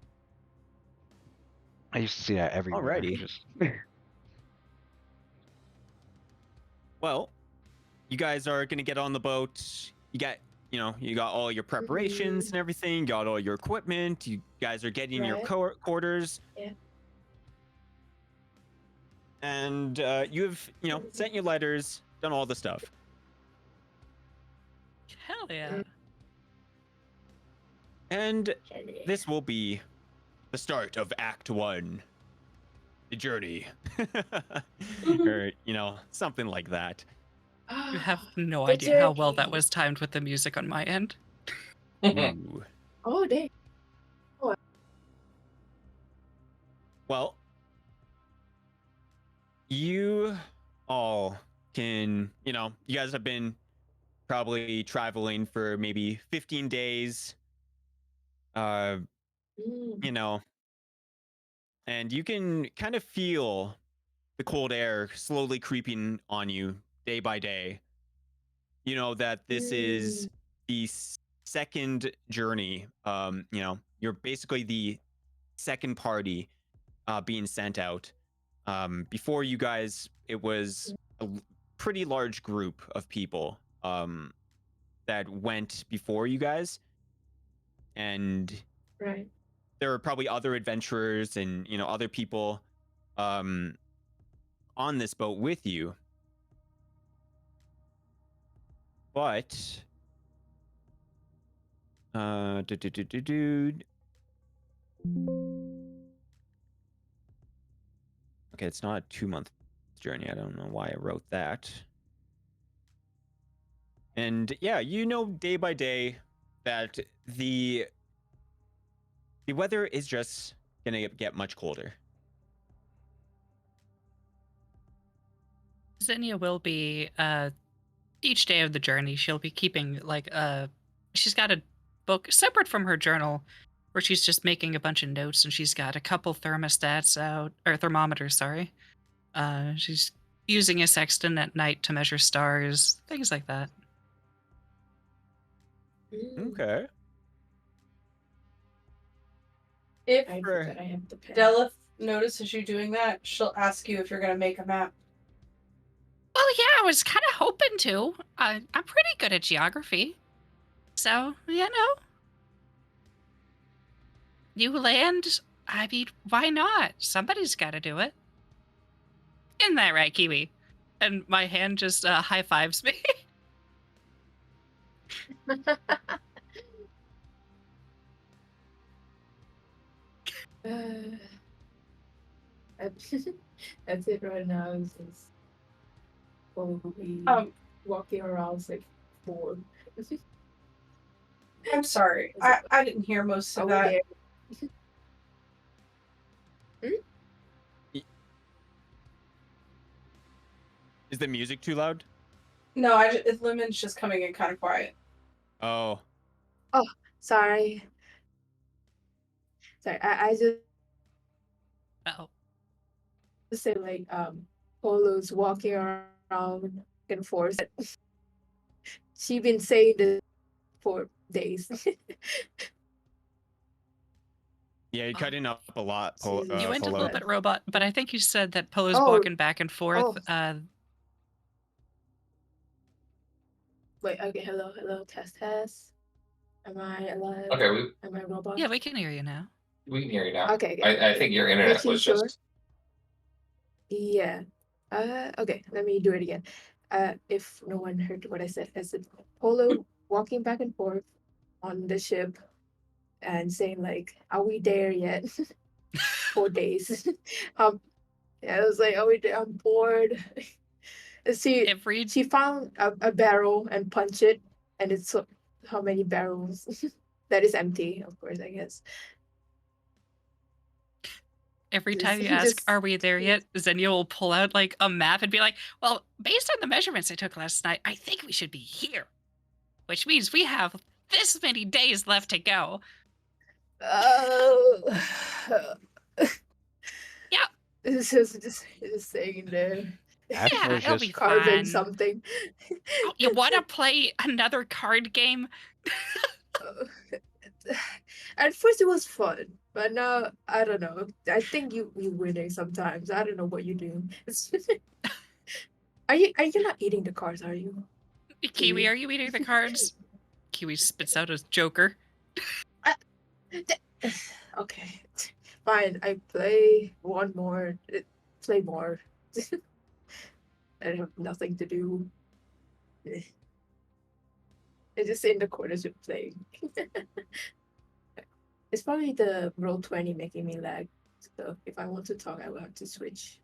I used to see that everywhere. Alrighty. Just Well, you guys are gonna get on the boat. You got all your preparations and everything. You got all your equipment. You guys are getting your Right. quarters. Yeah. And you've sent your letters, done all the stuff. Hell yeah. And Hell yeah. this will be the start of Act 1. The journey. Or, something like that. You have no The idea how well that journey. was timed with the music on my end. Ooh. Oh, dang. Well, you all can, you guys have been probably traveling for maybe 15 days. Mm. And you can kind of feel the cold air slowly creeping on you day by day. You know that this is the second journey. You're basically the second party being sent out. Before you guys, it was a pretty large group of people that went before you guys, and Right. there were probably other adventurers and other people on this boat with you. But okay, it's not a 2-month journey. I don't know why I wrote that. And yeah, day by day that the weather is just gonna get much colder. Xenia will be each day of the journey. She'll be keeping like she's got a book separate from her journal where she's just making a bunch of notes, and she's got a couple thermostats out or thermometers. Sorry, she's using a sextant at night to measure stars, things like that. Okay. If I Sure. forgot I have the pen. Delith notices you doing that, she'll ask you if you're going to make a map. Well, yeah, I was kind of hoping to. I'm pretty good at geography, so new land. I mean, why not? Somebody's got to do it. Isn't that right, Kiwi? And my hand just high fives me. That's it right now. Is probably walking around like 4. I'm sorry. I didn't hear most of Are we that. there? Is the music too loud? No, Lemon's just coming in kind of quiet. Oh. Sorry. I just Uh-oh. say like Polo's walking around and forth. She been saying this for days. Yeah, you're cutting up a lot. You went a Polo. little bit robot, but I think you said that Polo's Oh. walking back and forth. Wait, okay, hello, test. Am I alive? Okay, Am I robot? Yeah, we can hear you now. we can hear you now. Okay. I think your internet Making was sure. just. Yeah. Okay, let me do it again. If no one heard what I said Polo walking back and forth on the ship and saying like, "Are we there yet?" 4 days. Yeah, I was like, "Are we there? I'm bored." She found a barrel and punched it, and it's how many barrels? That is empty, of course, I guess. Every time you ask, "Are we there yet?" Xenia will pull out like a map and be like, "Well, based on the measurements I took last night, I think we should be here, which means we have this many days left to go." Oh. Yeah. It's just saying there. Ashton was it'll just be Carving fun. something. Oh, you want to play another card game? At first it was fun, but now I don't know. I think you winning sometimes. I don't know what you do. Are you not eating the cards? Are you? Kiwi, are you eating the cards? Kiwi spits out a joker. Okay, fine. I play one more. Play more. I have nothing to do. It's just in the corners of playing. It's probably the Roll20 making me lag. So if I want to talk, I will have to switch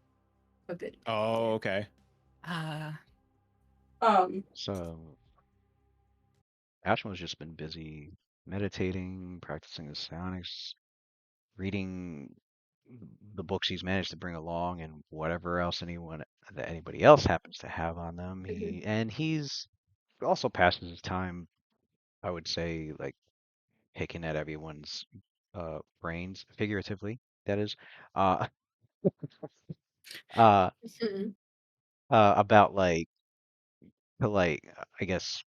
a bit. Oh, okay. So Ashton has just been busy meditating, practicing the psionics, reading the books he's managed to bring along, and whatever else anybody else happens to have on them. He's also passes his time, I would say, like picking at everyone's brains, figuratively, that is, about I guess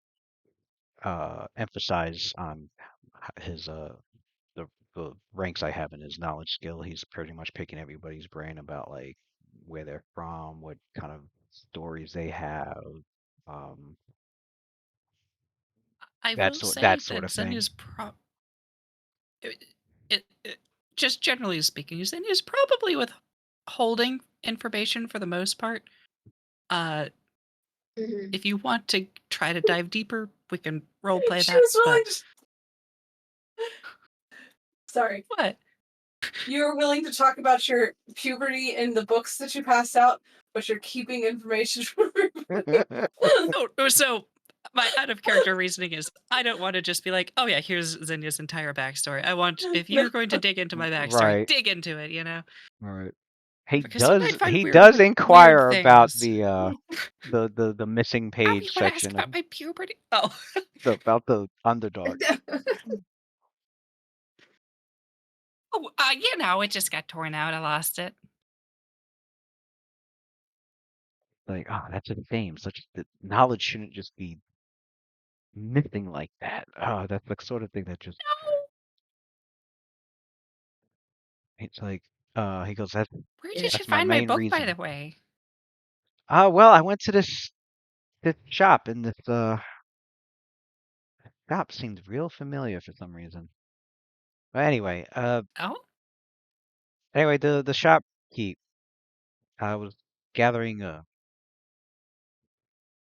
emphasize on his the the ranks I have in his knowledge skill, he's pretty much picking everybody's brain about like where they're from, what kind of stories they have, um, I that will sort say that sort that of Zen thing. is just generally speaking, Zen is probably withholding information for the most part. Mhm. If you want to try to dive deeper, we can role play She that. was willing But to. Sorry. what? You were willing to talk about your puberty in the books that you passed out, but you're keeping information from everybody. Oh, so my out of character reasoning is I don't want to just be like, oh yeah, here's Zenya's entire backstory. I want if No. you're going to dig into my backstory, Right, dig into it, you know, right. because you might find He weird, does weird inquire about things. the missing Oh, you page want to ask section of about my puberty? Oh, about the underdog. oh, it just got torn out. I lost it. Like, oh, that's a shame. Such that knowledge shouldn't just be missing like that. Oh, that's the sort of thing that just it's like he goes, Where Yeah. did you that's my find my main book, by the reason. way? Well, I went to this shop and this shop seemed real familiar for some reason. But Oh, anyway, the shopkeep, I was gathering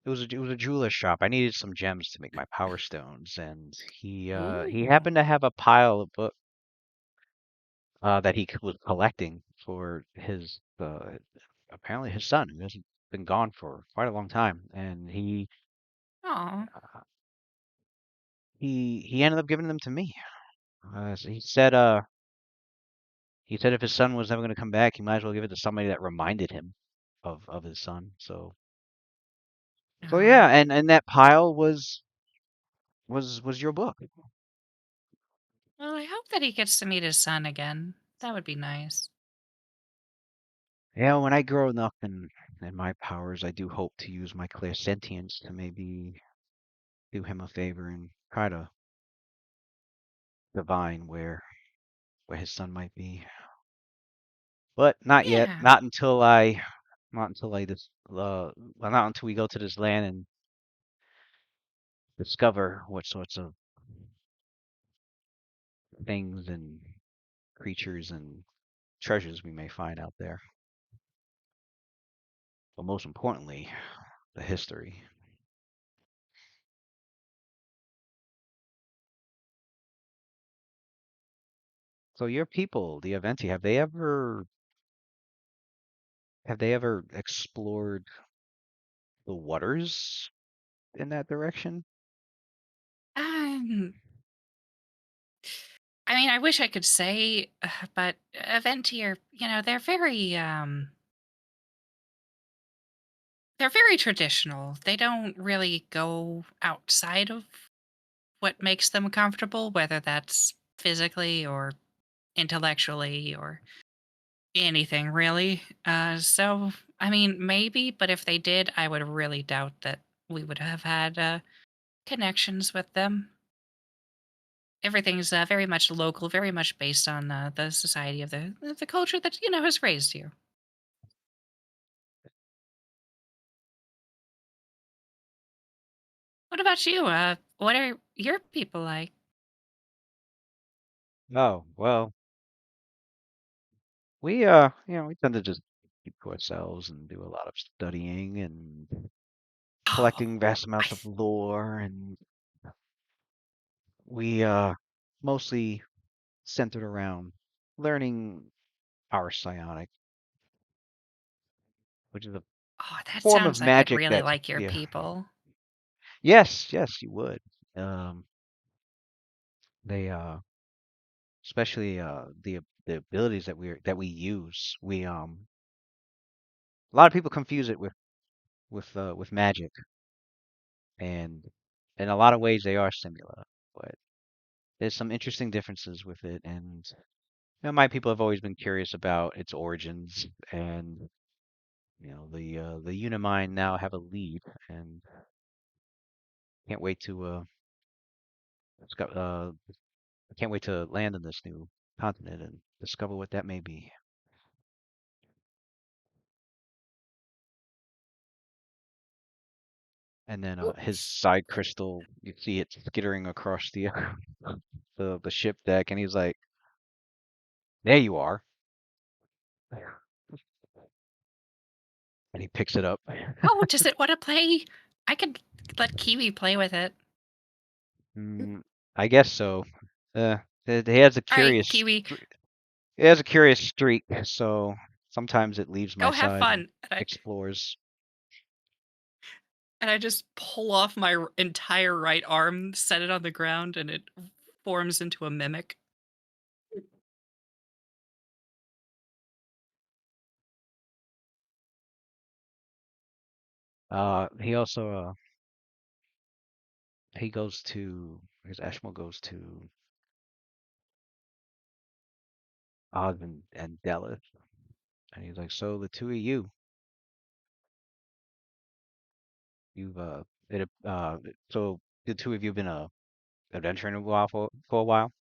it was a jeweler's shop. I needed some gems to make my power stones, and he ooh, happened to have a pile of books that was collecting for his apparently his son, who hasn't been gone for quite a long time, and oh, uh, he ended up giving them to me. So he said if his son was never going to come back, he might as well give it to somebody that reminded him of his son. So oh. yeah, and that pile was your book. Well, I hope that he gets to meet his son again. That would be nice. Yeah, when I grow enough in my powers, I do hope to use my clairsentience to maybe do him a favor and try to divine where his son might be. But not yet. Yeah. Not until we go to this land and discover what sorts of things and creatures and treasures we may find out there. But most importantly, the history. So your people, the Aventi, have they ever explored the waters in that direction? Um, I mean, I wish I could say, but Aventi are, they're very traditional. They don't really go outside of what makes them comfortable, whether that's physically or intellectually or anything really. So I mean, maybe, but if they did, I would really doubt that we would have had connections with them. Everything's very much local, very much based on the society of the culture that has raised you. What about you? What are your people like? Oh, well, we tend to just keep to ourselves and do a lot of studying and Oh, collecting vast I amounts of th- lore, and we mostly centered around learning our psionic, which is a oh, that form of sounds like I'd magic really that's like your yeah. people. Yes, you would. Um, they especially the abilities that we use. A lot of people confuse it with magic, and in a lot of ways they are similar, but there's some interesting differences with it. And my people have always been curious about its origins, and the Unimind now have a lead, and can't wait to it's got I can't wait to land in this new continent and discover what that may be. And then his Oops. side crystal, you see it skittering across the the ship deck, and he's like, "There you are." And he picks it up. Oh, does it want to play? I could let Kiwi play with it. I guess so. He has a All right, curious Kiwi, he has a curious streak, so sometimes it leaves my go have side and fun. And explores. I just pull off my entire right arm, set it on the ground, and it forms into a mimic. He also he goes to his Ashmo goes to Oz and Delith, and he's like, "So the two of you, you've so the two of you been adventuring a while for a while?"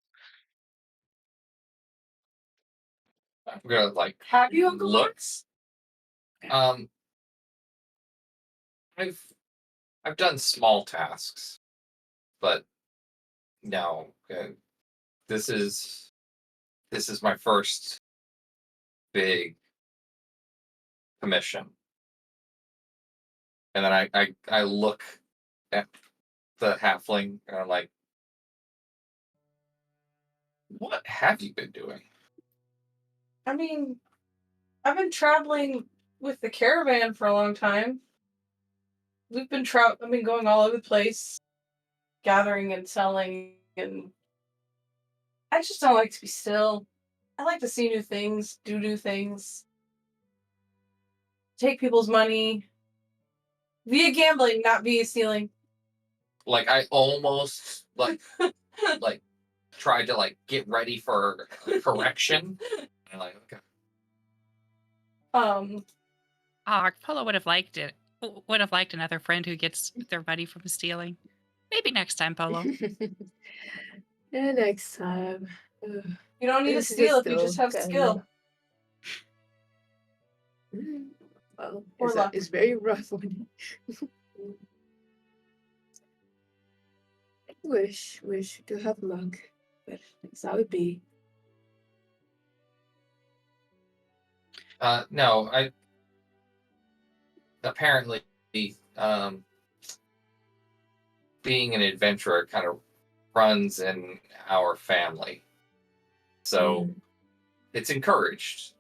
I'm gonna like Have you, Uncle Mark? looks. Um, I've done small tasks, but no, this is my first big commission. And then I look at the halfling and I'm like, what have you been doing? I mean, I've been traveling with the caravan for a long time. I've been going all over the place, gathering and selling, and I just don't like to be still. I like to see new things, do new things, take people's money via gambling, not via stealing. Like I almost like tried to like get ready for correction. And like, okay. Polo would have liked it. Would have liked another friend who gets their money from stealing. Maybe next time, Polo. Yeah, next time. Ugh. You don't need to This is steal if you still just have kinda- skill Well, or luck. it's very rough one. Wish to have luck, but that's how it be. No, I apparently being an adventurer kind of runs in our family. So it's encouraged.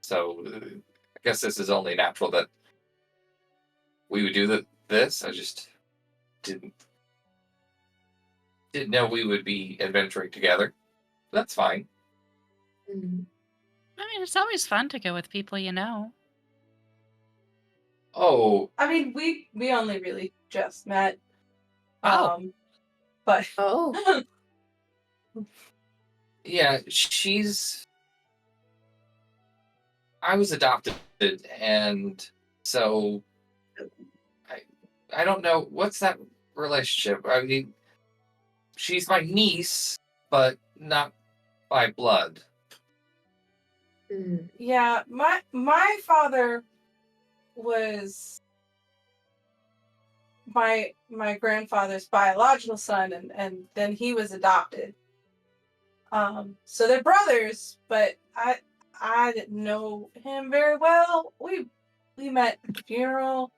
So I guess this is only natural that we would do this. I just didn't know we would be adventuring together. That's fine. Mm. I mean, it's always fun to go with people you know. Oh, I mean, we only really just met. Oh. But Oh, yeah, I was adopted, and so I don't know what's that relationship. I mean, she's my niece, but not by blood. yeah, my father was my grandfather's biological son, and then he was adopted. So they're brothers, but I didn't know him very well. We met at the funeral.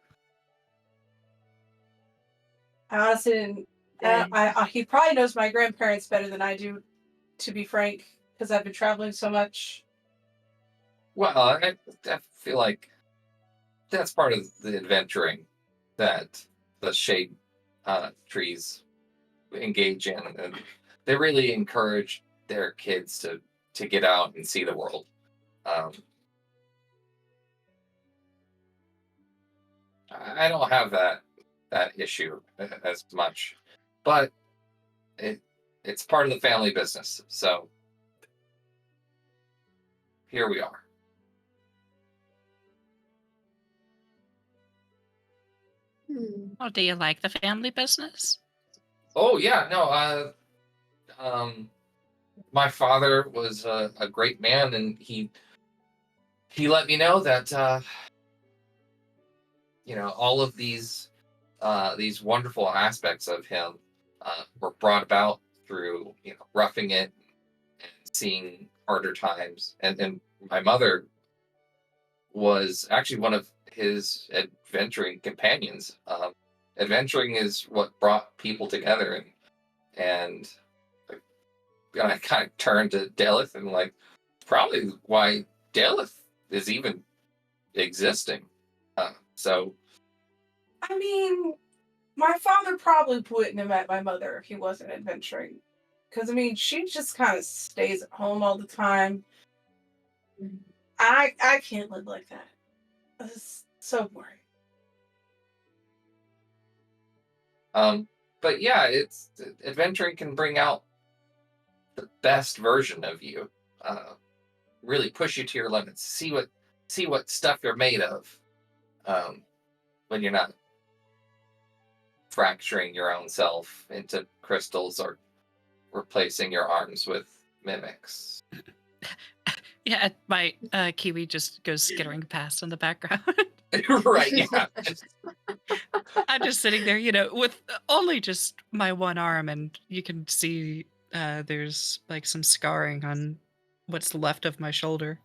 I honestly didn't. He probably knows my grandparents better than I do, to be frank, because I've been traveling so much. Well, I feel like that's part of the adventuring that the shade trees engage in, and they really encourage their kids to get out and see the world. I don't have that issue as much, but it's part of the family business. So here we are. Oh, do you like the family business? Oh yeah, no. my father was a great man, and he let me know that all of these wonderful aspects of him were brought about through roughing it and seeing harder times, and my mother was actually one of his adventuring companions. Adventuring is what brought people together, and I kind of turned to Delith and like, probably why Delith is even existing. So I mean, my father probably wouldn't have met my mother if he wasn't adventuring. Because, I mean, she just kind of stays at home all the time. I can't live like that. It's so boring. but yeah, it's adventuring can bring out the best version of you. Really push you to your limits. See what stuff you're made of. When you're not fracturing your own self into crystals or replacing your arms with mimics. Yeah, my Kiwi just goes skittering past in the background. Right, yeah. I'm just sitting there, with only just my one arm, and you can see there's like some scarring on what's left of my shoulder.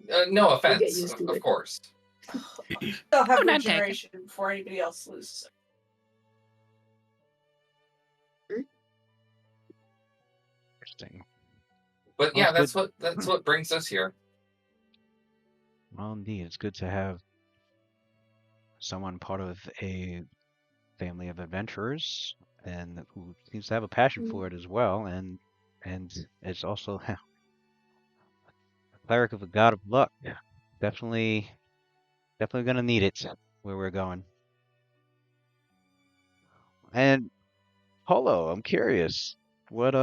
No You get offense, used to of it. course. They'll have Oh, none taken. regeneration before anybody else loses it. Interesting. But Well, yeah, it's that's what brings us here. Well, indeed, it's good to have someone part of a family of adventurers and who seems to have a passion Mm. for it as well, and it's also a cleric of the god of luck. Definitely gonna need it where we're going. And Polo, I'm curious, what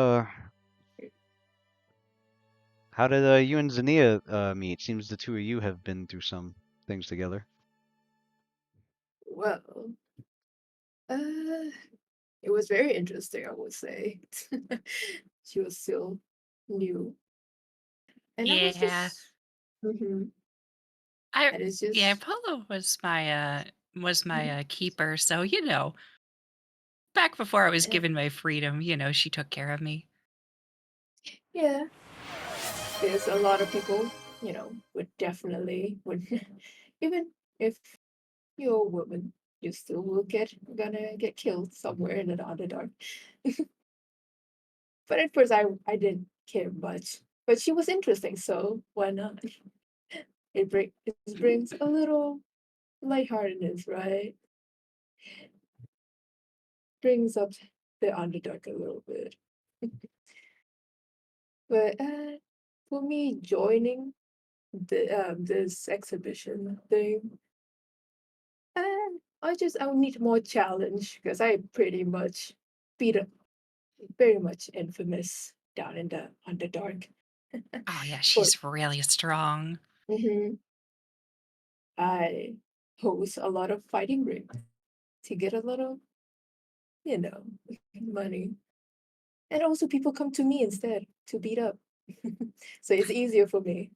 how did you and Zania meet? Seems the two of you have been through some things together. Well, it was very interesting, I would say. She was still new, and I was Yeah, just, and it's yeah. just, Polo was my keeper, so back before I was yeah, given my freedom, she took care of me. yeah. There's a lot of people, would definitely would, even if you're a woman, you still gonna get killed somewhere in the Underdark. But at first, I didn't care much. But she was interesting, so why not? It brings a little lightheartedness, right? Brings up the Underdark a little bit. But for me, joining this exhibition thing, I would need more challenge because I pretty much beat up very much infamous down in the Underdark. Oh yeah, For she's really strong. mhm, I host a lot of fighting rings to get a lot of, you know, money. And also people come to me instead to beat up. So it's easier for me.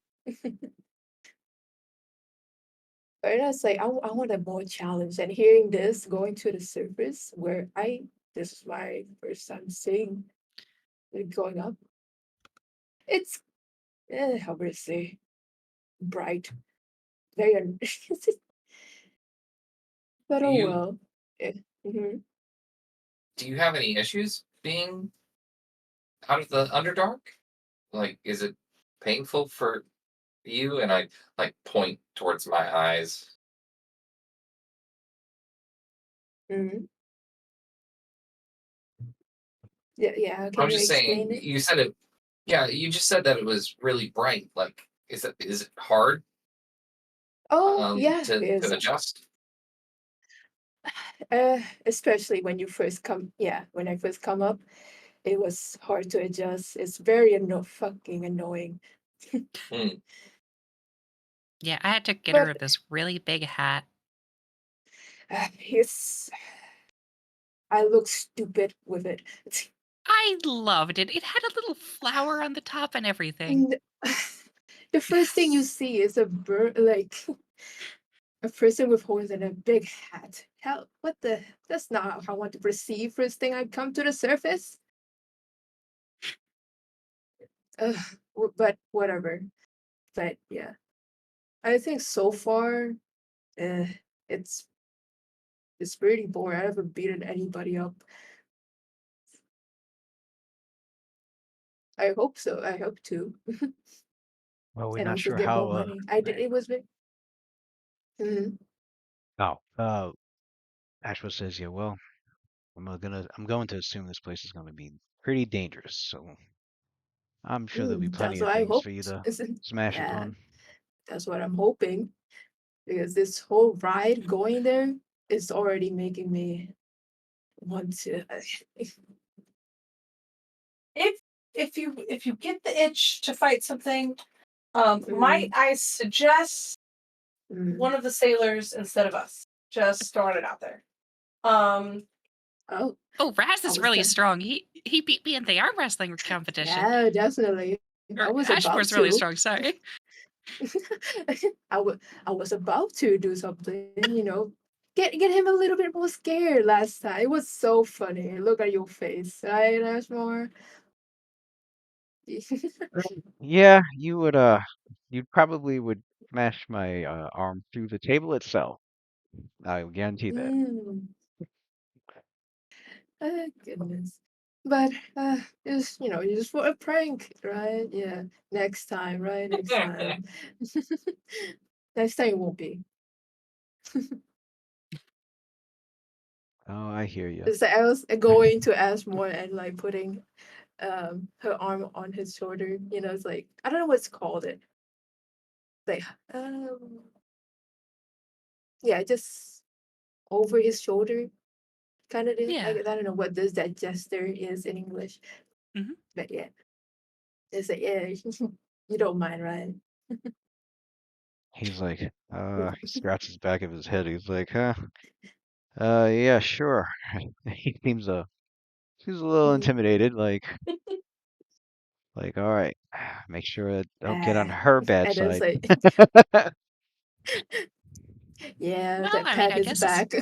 But I was like, I want a more challenge. And hearing this going to the surface where this is my first time seeing it going up. It's, how would I say, bright, very, but Do oh you well. Yeah. Mhm. do you have any issues being out of the Underdark? Like, is it painful for you? And I like point towards my eyes. Mhm. Yeah, yeah. I'm Can you just saying, explain it? you said it. Yeah, you just said that it was really bright. Like, is it hard Oh, yeah, to it's adjust? especially when you first come. Yeah, when I first come up, it was hard to adjust. It's very fucking annoying. Hmm. Yeah, I had to get But her this really big hat. it's I look stupid with it. I loved it. It had a little flower on the top and everything. And the first thing you see is a bird, like a person with horns and a big hat. How? What the? That's not how I want to perceive first thing I come to the surface. Ugh, but whatever. But yeah, I think so far, uh, it's it's pretty boring. I haven't beaten anybody up. I hope so. I hope to, Well, we're and not also sure get more how. money. I did. It was. Mm-hmm. Oh, Ashwa says, yeah. Well, I'm going to assume this place is going to be pretty dangerous. So I'm sure there'll be plenty That's of what I things hope. for you to smash Yeah, upon. that's what I'm hoping. Because this whole ride going there is already making me want to. If you get the itch to fight something, Mm. might I suggest Mm. one of the sailors instead of us? Just throwing it out there. Oh, Oh, Raz I is was really done. strong. He beat me in the arm wrestling competition. Yeah, definitely. I Or was about Ashmore's really to. strong. Sorry. I was about to do something, get him a little bit more scared last time. It was so funny. Look at your face, right, Ashmore? Yeah, you probably would smash my arm through the table itself. I guarantee that. Mm. Goodness. But just just for a prank, right? Yeah. Next time, right? Next time. Next time it won't be. Oh, I hear you. It's like I was going to ask more and like putting her arm on his shoulder. It's like I don't know what's called it. Like yeah, just over his shoulder kind of thing. I Yeah. don't know what this that gesture is in English. Mhm. But yeah. It's like yeah, you don't mind, right? He's like, he scratches the back of his head. He's like, yeah, sure. He seems a little Mhm. intimidated. Like, all right, make sure I don't get on Ah, her bad and it's side. like yeah, Well, that I mean, pat I his guess back.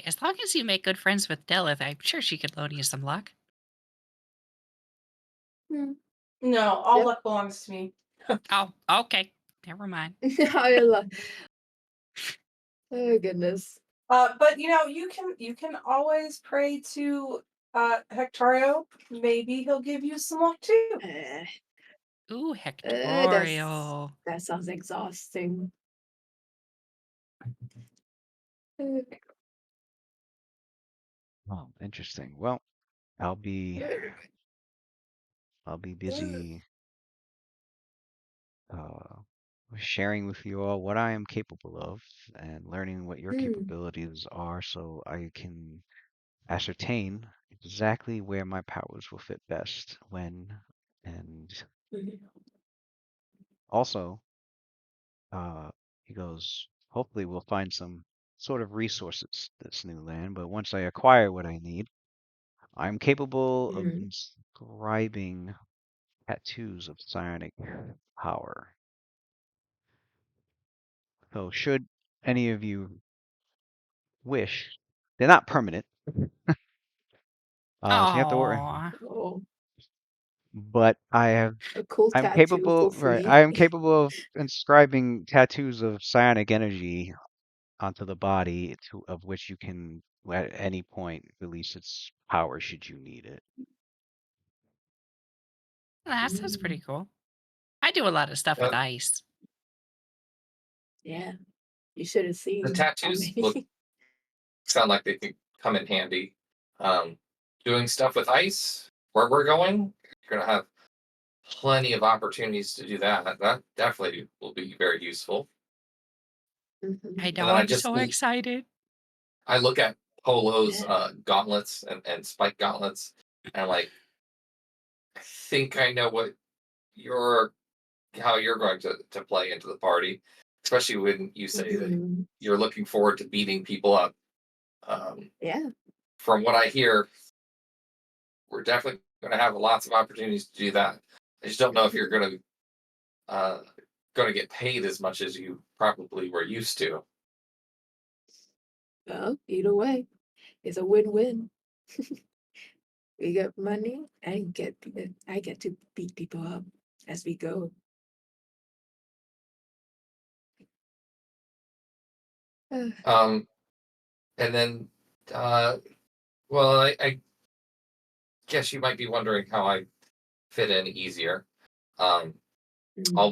as long as you make good friends with Delith, I'm sure she could loan you some luck. Hmm, no, all Yep. luck belongs to me. Oh, okay. Never mind. I love. Oh goodness. But you can always pray to Hectorio. Maybe he'll give you some luck too. Uh, Ooh, that's Hectorio. that sounds exhausting. Uh, Oh, interesting. Well, I'll be I'll be busy uh sharing with you all what I am capable of and learning what your mm, capabilities are so I can ascertain exactly where my powers will fit best when and mhm. also he goes, hopefully we'll find some sort of resources this new land, but once I acquire what I need, I'm capable of Mm. inscribing tattoos of psionic power. So should any of you wish, they're not permanent, so you have to worry. Oh, Oh, But a cool I'm tattoo capable, for right? free. I am capable of inscribing tattoos of psionic energy onto the body of which you can at any point release its power should you need it. that sounds Mm, pretty cool. I do a lot of stuff with Uh, ice. yeah, you should have the seen how tattoos many. sound like they could come in handy. Doing stuff with ice, where we're going, you're gonna have plenty of opportunities to do that. That definitely will be very useful. Mhm. I And know, then I'm so excited. I look at Polo's Yeah. gauntlets and spike gauntlets, and I'm like, I think I know what you're how you're going to play into the party, especially when you say that Mhm. you're looking forward to beating people up. Um, Yeah. from what I hear, we're definitely going to have lots of opportunities to do that. I just don't know if you're going to get paid as much as you probably were used to. Well, either way, it's a win-win. We get money and I get to beat people up as we go. And then, well, I guess you might be wondering how I fit in easier. I'll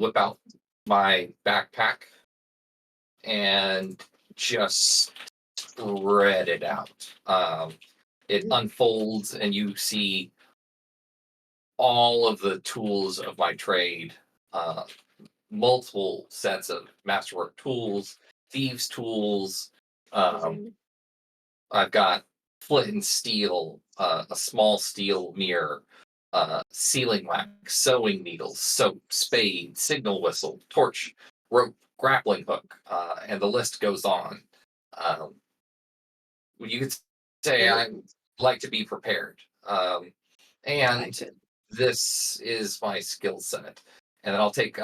whip out my backpack and just spread it out. It unfolds, and you see all of the tools of my trade, multiple sets of masterwork tools, thieves' tools. I've got flint and steel, a small steel mirror, sealing wax, sewing needles, soap, spade, signal whistle, torch, rope, grappling hook, and the list goes on. You could say I like to be prepared. And this is my skill set. And then I'll take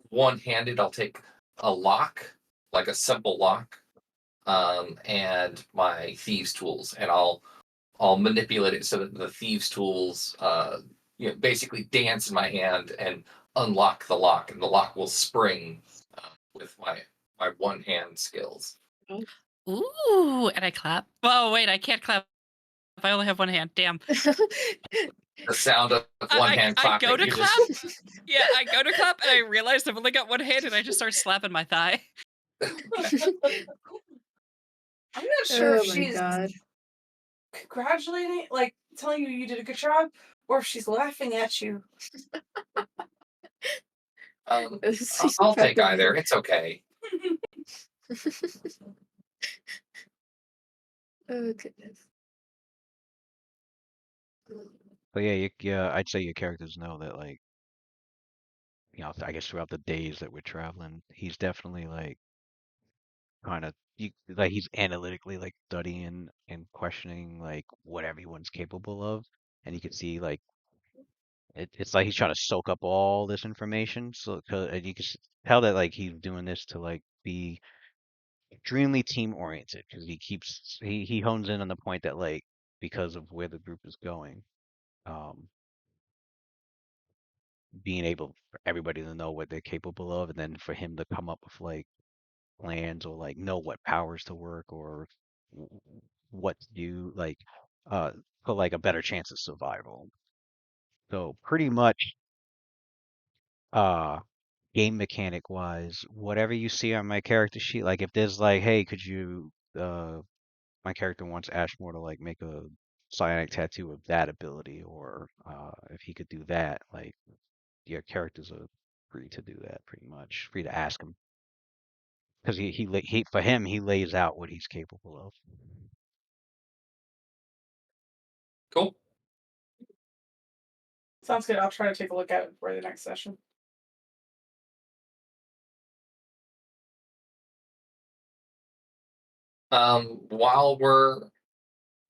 one-handed, I'll take a lock, like a simple lock, and my thieves' tools, and I'll manipulate it so that the thieves' tools, basically dance in my hand and unlock the lock, and the lock will spring with my one-hand skills. Ooh, and I clap. Oh, wait, I can't clap. I only have one hand. Damn. The sound of one hand clapping. I go to you clap. just- Yeah, I go to clap, and I realize I've only got one hand, and I just start slapping my thigh. I'm not sure Oh if my she's god. congratulating, like telling you did a good job, or if she's laughing at you. I'll take either. It's okay. Oh goodness. But yeah, I'd say your characters know that, like, I guess throughout the days that we're traveling, he's definitely like kind of like he's analytically like studying and questioning like what everyone's capable of, and you can see like it's like he's trying to soak up all this information. So and you can tell that like he's doing this to like be extremely team oriented because he hones in on the point that like because of where the group is going, um, being able for everybody to know what they're capable of, and then for him to come up with like plans or like know what powers to work or what to do, like for like a better chance of survival. So pretty much, uh, game mechanic wise, whatever you see on my character sheet, like if there's like, hey, could you, my character wants Ashmore to like make a psionic tattoo of that ability, or if he could do that, like your characters are free to do that, pretty much free to ask him because he for him he lays out what he's capable of. Cool. Sounds good. I'll try to take a look at it for the next session. While we're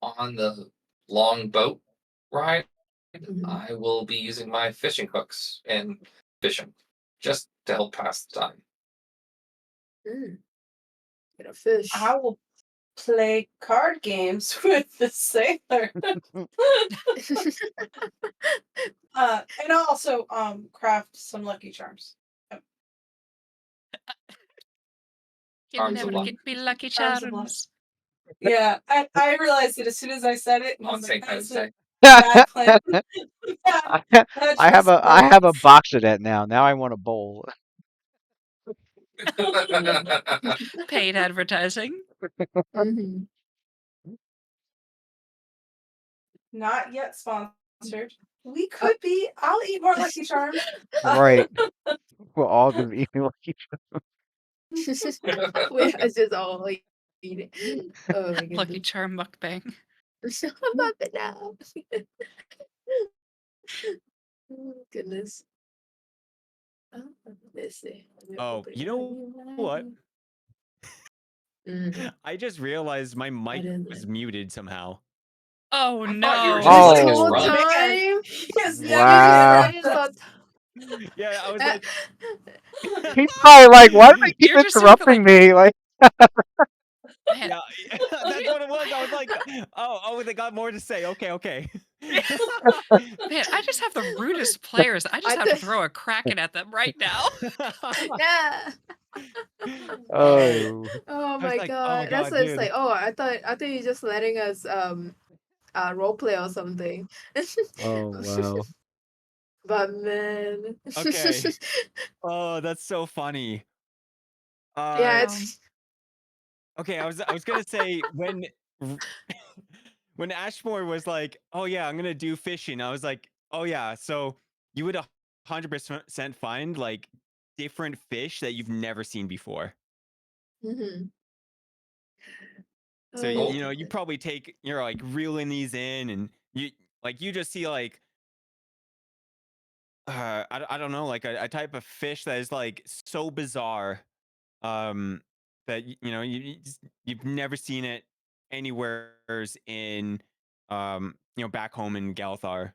on the long boat ride, Mhm. I will be using my fishing hooks and fishing just to help pass the time. Get a fish. I will play card games with the sailor. And I'll also craft some Lucky Charms. Can Arms never of luck. get me Lucky Arms of luck. Charms. Yeah, I realized it as soon as I said it. And I On was St. like, Patty's that's Day. a bad plan. Yeah, I have a box of that now. Now I want a bowl. Paid advertising. Mhm. Not yet sponsored. We could be. I'll eat more Lucky Charms. Right. We're all gonna be lucky. We are just all like eating. Oh my Lucky goodness. Charm mukbang. Shut up it now. Oh, goodness. Let's see. Let me Oh, open you it. know what? Mm. I just realized my mic is was it? muted somehow. Oh I thought you were no! just This letting us whole run. time, Yes, Wow. I just thought. Yeah, I was like, He's probably like, why do they keep You're just sort of interrupting like, me? Like, man, yeah, that's what it was. I was like, oh, they got more to say. Okay. man, I just have the rudest players. I just I have to thought, throw a kraken at them right now. yeah. Oh, oh, Oh I was my like, oh my god, that's god, what it's dude. like. Oh, I thought you're just letting us role play or something. oh wow. But man, Okay. Oh, that's so funny. yeah, Um, it's Okay, I was gonna say when when Ashmore was like, "Oh yeah, I'm gonna do fishing," I was like, "Oh yeah, so you would 100% find like different fish that you've never seen before." mhm. So Oh you know, you god. probably you're like reeling these in, and you just see like I don't know, like a type of fish that is like so bizarre, um, that you know you've never seen it anywhere in back home in Galthar.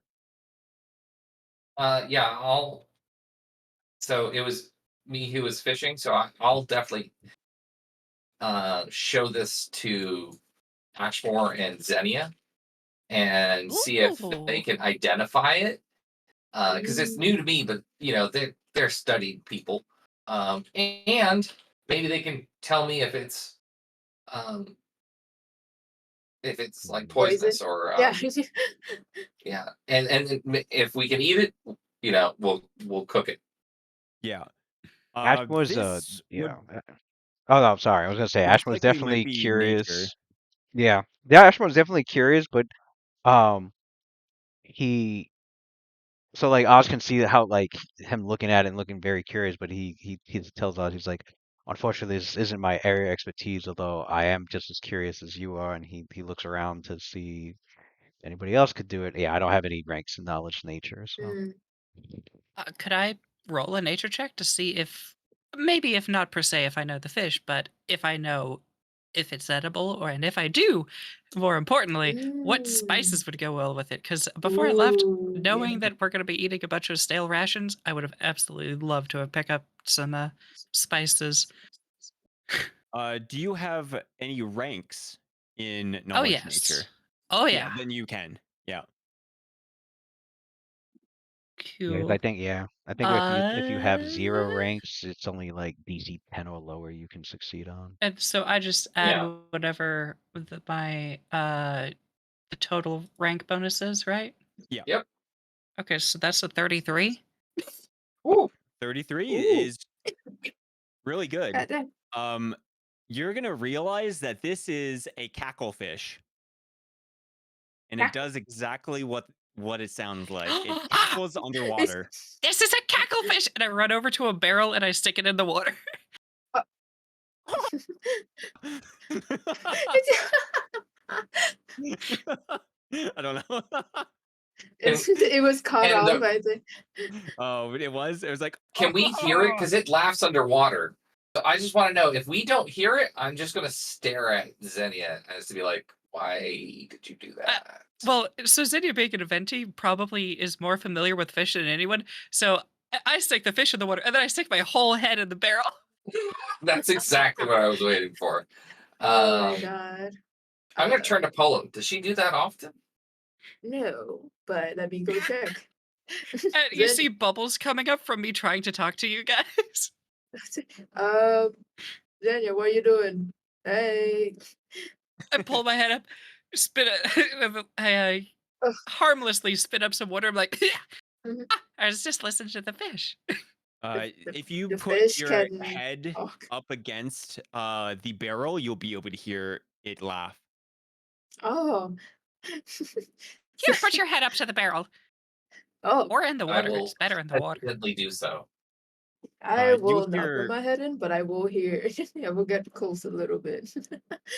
Yeah, I'll. So it was me who was fishing, so I'll definitely show this to Ashmore and Xenia and see if they ooh. can identify it. Because it's new to Mm. me, but they're studied people, and maybe they can tell me um, if it's like Poison. poisonous or Yeah. yeah, and if we can eat it, we'll cook it. Yeah. Ashmore's This yeah. would Oh no, I'm sorry. I was gonna say most Ashmore's likely might definitely be nature. curious. Yeah, yeah. Ashmore's definitely curious, but um, he so like Oz can see how like him looking at it and looking very curious, but he tells Oz he's like, unfortunately, this isn't my area of expertise. Although I am just as curious as you are, and he looks around to see if anybody else could do it. Yeah, I don't have any ranks in knowledge nature, so. Mm. Could I roll a nature check to see if, maybe if not per se if I know the fish, but if I know if it's edible, and if I do, more importantly, what Mm. spices would go well with it? Because before I left, Ooh, yeah. knowing that we're going to be eating a bunch of stale rations, I would have absolutely loved to have picked up some spices. Do you have any ranks in Oh knowledge yes. nature? Oh Yeah, yeah. then you can. Yeah. Yeah, 'cause Cool. I think if you have 0 ranks, it's only like DC 10 or lower you can succeed on. And so I just add Yeah. whatever my the total rank bonuses, right? Yeah. Yep. Okay, so that's a 33. Ooh. 33 Ooh. is really good. Goddamn. You're gonna realize that this is a cacklefish, and it does exactly what it sounds like. It cackles underwater. This is a cacklefish, and I run over to a barrel and I stick it in the water. I don't know. It was cut And off, I think. Oh, it was. It was like, can we hear it? Because it laughs underwater. So I just want to know if we don't hear it, I'm just gonna stare at Xenia as to be like, why did you do that? Well, so Zinnia Bacon Venti probably is more familiar with fish than anyone. So I stick the fish in the water, and then I stick my whole head in the barrel. That's exactly what I was waiting for. Oh my god. I'm gonna turn to Poland. Does she do that often? No, but let me go check. And you see bubbles coming up from me trying to talk to you guys. Daniel, what are you doing? Hey. I pull my head up, spit it. I Ugh. harmlessly spit up some water. I'm like, Mhm. I was just listening to the fish. if you the put fish your can head talk. up against the barrel, you'll be able to hear it laugh. Oh. Here, put your head up to the barrel. Oh, Or in the I water. will It's better in the water. hesitantly do so. I You will not hear, put my head in, but I will hear. I will get close a little bit.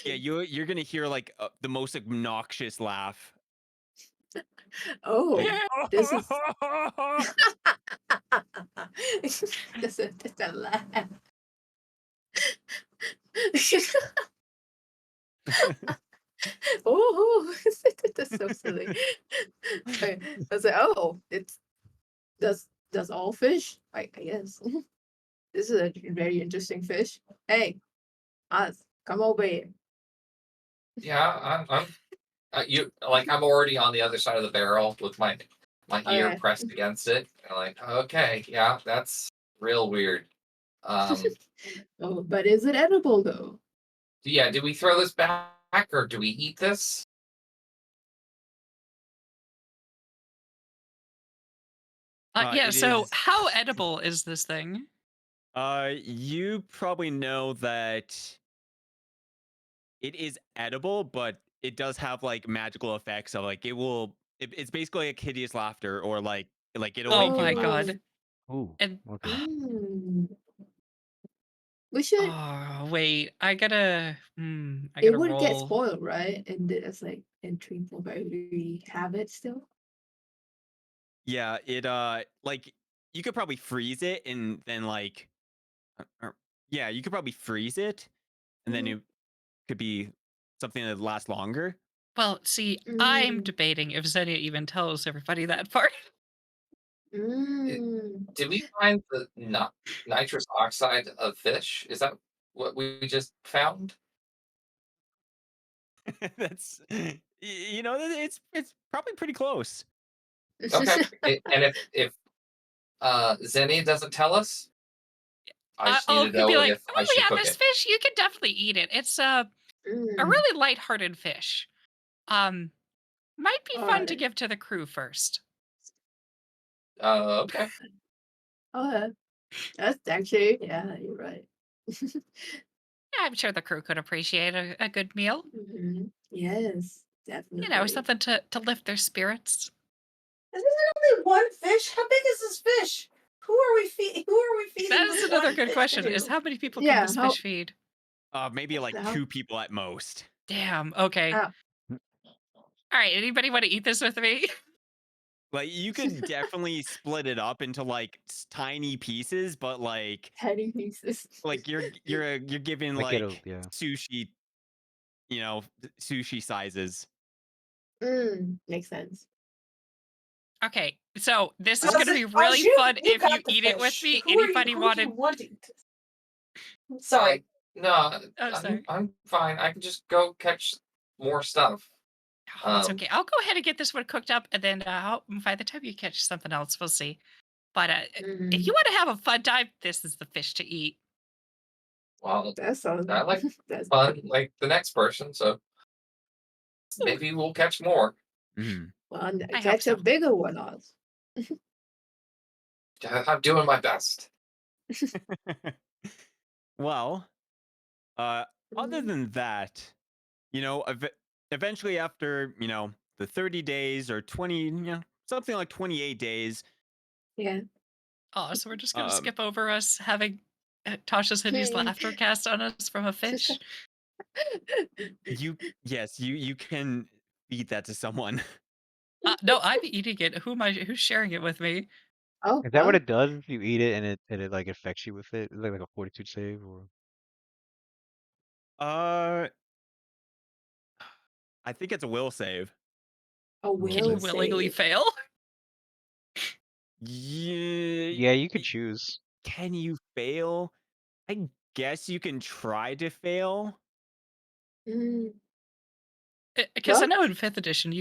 yeah, you're gonna hear like the most obnoxious laugh. Oh, Like, this is that's a laugh. oh, that's so silly. I was like, oh, it's does all fish? I guess. This is a very interesting fish. Hey, Oz, come over here. Yeah, I'm you like I'm already on the other side of the barrel with my ear Okay. pressed against it. And like, okay, yeah, that's real weird. Oh, but is it edible though? Yeah, do we throw this back or do we eat this? Yeah, It so is. how edible is this thing? You probably know that it is edible, but it does have like magical effects of like it will. It's basically like hideous laughter, or like it'll Oh make you my laugh. god. Ooh. And Okay. Mm. We should. oh wait, I gotta It would get roll. spoiled, right? And it's like entry for we have it still. Yeah, it like you could probably freeze it and then like yeah, you could probably freeze it and then Mhm. it could be something that lasts longer. Well, see, I'm Mm. debating if Xenia even tells everybody that part. Mm. Did we find the nitrous oxide of fish? Is that what we just found? That's you know it's probably pretty close. Okay. And if Zenny doesn't tell us, I just need Oh, to could be know like, if I oh should yeah, cook this it. fish you can definitely eat it. It's a Mm. really lighthearted fish. Might be fun to Alright. give to the crew first. Okay. Okay. That's actually, yeah, you're right. Yeah, I'm sure the crew could appreciate a good meal. Mhm. Yes, You definitely. know, something to lift their spirits. Isn't there only one fish? How big is this fish? Who are we feeding? Who are we feeding? That is this another one good fish question: is to? how many people can Yeah, this how fish feed? Maybe like how 2 people at most. Damn. Okay. how All right. Anybody want to eat this with me? Like you could definitely split it up into like tiny pieces, but tiny pieces. like you're giving Like it like yeah. sushi, you know, sushi sizes. Makes sense. Okay. So this is Oz, going to be Oz, really fun you if you got the eat it with fish. me. Who are you? Anybody Who do you wanted? want to eat? Sorry. No, Oh, sorry. I'm fine. I can just go catch more stuff. Oh, it's okay. I'll go ahead and get this one cooked up, and then by the time you catch something else, we'll see. But if you want to have a fun time, this is the fish to eat. Well, That sounds I like that's fun like the next person, so maybe we'll catch more. Mhm. well, I hope catch a so. bigger one, Oz. I'm doing my best. Well, other Mm, than that, you know, eventually after, you know, the 30 days or 20, you know, something like 28 days, yeah. Oh, so we're just going to um, skip over us having Tasha's hideous laughter cast on us from a fish. yes, you can feed that to someone. No, I'm eating it. Who's sharing it with me? Oh, Is that what well, it does if you eat it and it like affects you with it? Is it like a fortitude save or Uh, I think it's a will save. a Can you will willingly save. fail? Yeah, Yeah, you could choose. can you fail? I guess you can try to fail. Mm, Because I well, know in 5th edition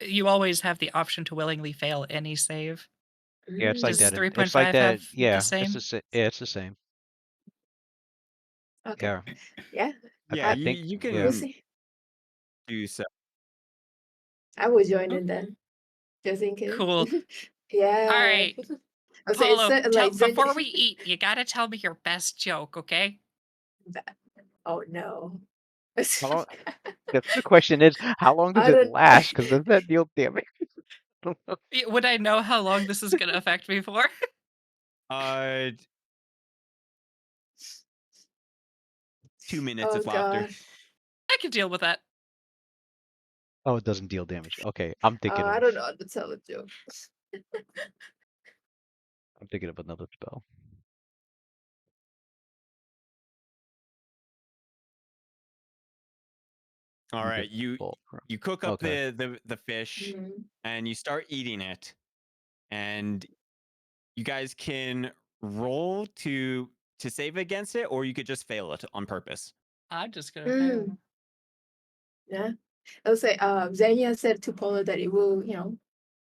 you always have the option to willingly fail any save. Yeah, it's like Does that. mm, It's like 3.5 that. have the Yeah, same? yeah, it's the same. okay. Yeah, Yeah, Yeah, I I, think. you Yeah, we'll can see. do so. I will join in Okay. then, just in case. Cool. Yeah. All right. I'll say it's Paulo, like before we eat, you gotta tell me your best joke, okay? Oh no. how long? The question is, how long does I it don't. last? Because does that deal damage? I don't know. Would I know how long this is gonna affect me for? Uh, 2 minutes Oh of laughter. god. I can deal with that. Oh, it doesn't deal damage. Okay, I'm thinking I of. don't know how to tell a joke. I'm thinking of another spell. All You right, get you fulcrum. you cook up Okay. the fish Mhm. and you start eating it, and you guys can roll to save against it, or you could just fail it on purpose. I'm just gonna fail. Mm, yeah. I was say, Xenia said to Polo that it will,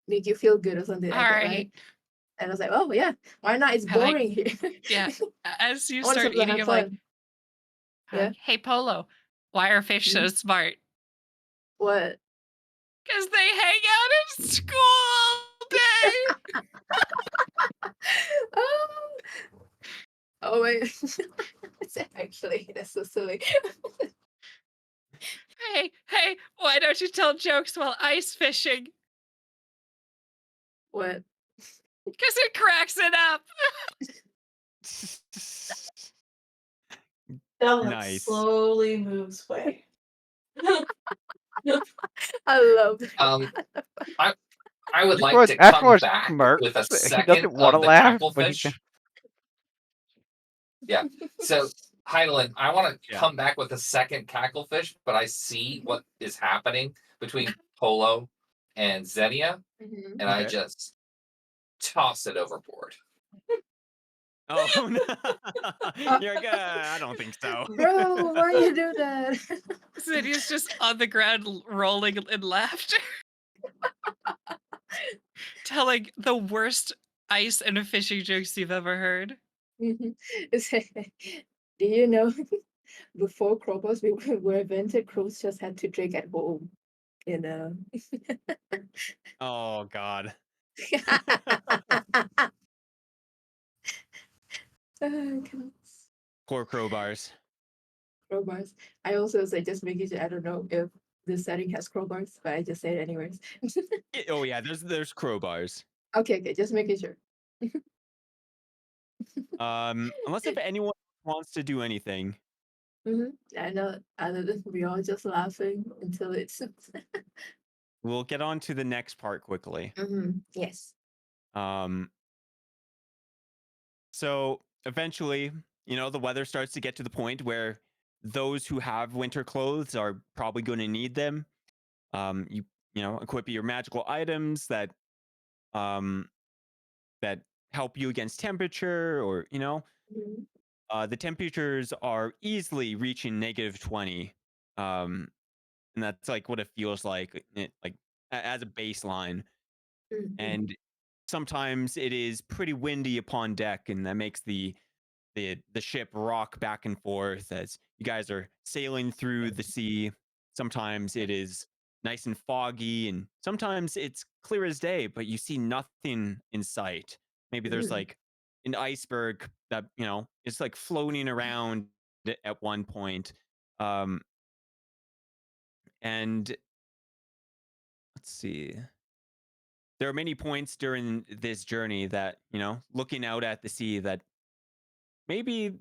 make you feel good or something All like that, right. right? And I was like, oh yeah, why not? It's I like- boring here. Yeah. As you I want start something to eating, have you're like, fun. like, hey Polo, why are fish so smart? What? Because they hang out in school all day. Oh, oh wait. Actually, that's so silly. Hey, why don't you tell jokes while ice fishing? What? Because it cracks it up. Della Nice. slowly moves away. I love it. I would like to come Ashmore's back smirks. with a He second doesn't want to of the laugh, but he cacklefish. Yeah. So, Heidelin, I want to Yeah. come back with a second cacklefish, but I see what is happening between Polo and Xenia, Mhm. and I Okay. just toss it overboard. Oh no! You're good. I don't think so. Bro, why you do that? Xenia's just on the ground rolling in laughter. Telling the worst ice and fishing jokes you've ever heard. Mhm. Do you know before crowbars were invented, crows just had to drink at home. Oh god. God. Poor crowbars. Crowbars. I also say just making sure I don't know if the setting has crowbars, but I just say it anyways. Oh yeah, there's crowbars. Okay, just making sure. Unless if anyone wants to do anything. I know other than we all just laughing until it's We'll get on to the next part quickly. yes. So eventually, the weather starts to get to the point where those who have winter clothes are probably going to need them. You equip your magical items that that help you against temperature, or Mhm. the temperatures are easily reaching -20. And that's like what it feels like, as a baseline. Mhm. And sometimes it is pretty windy upon deck, and that makes the ship rock back and forth as you guys are sailing through the sea. Sometimes it is nice and foggy, and sometimes it's clear as day, but you see nothing in sight. Maybe there's Mm. like an iceberg that is like floating around at one point. And let's see. There are many points during this journey that, looking out at the sea, maybe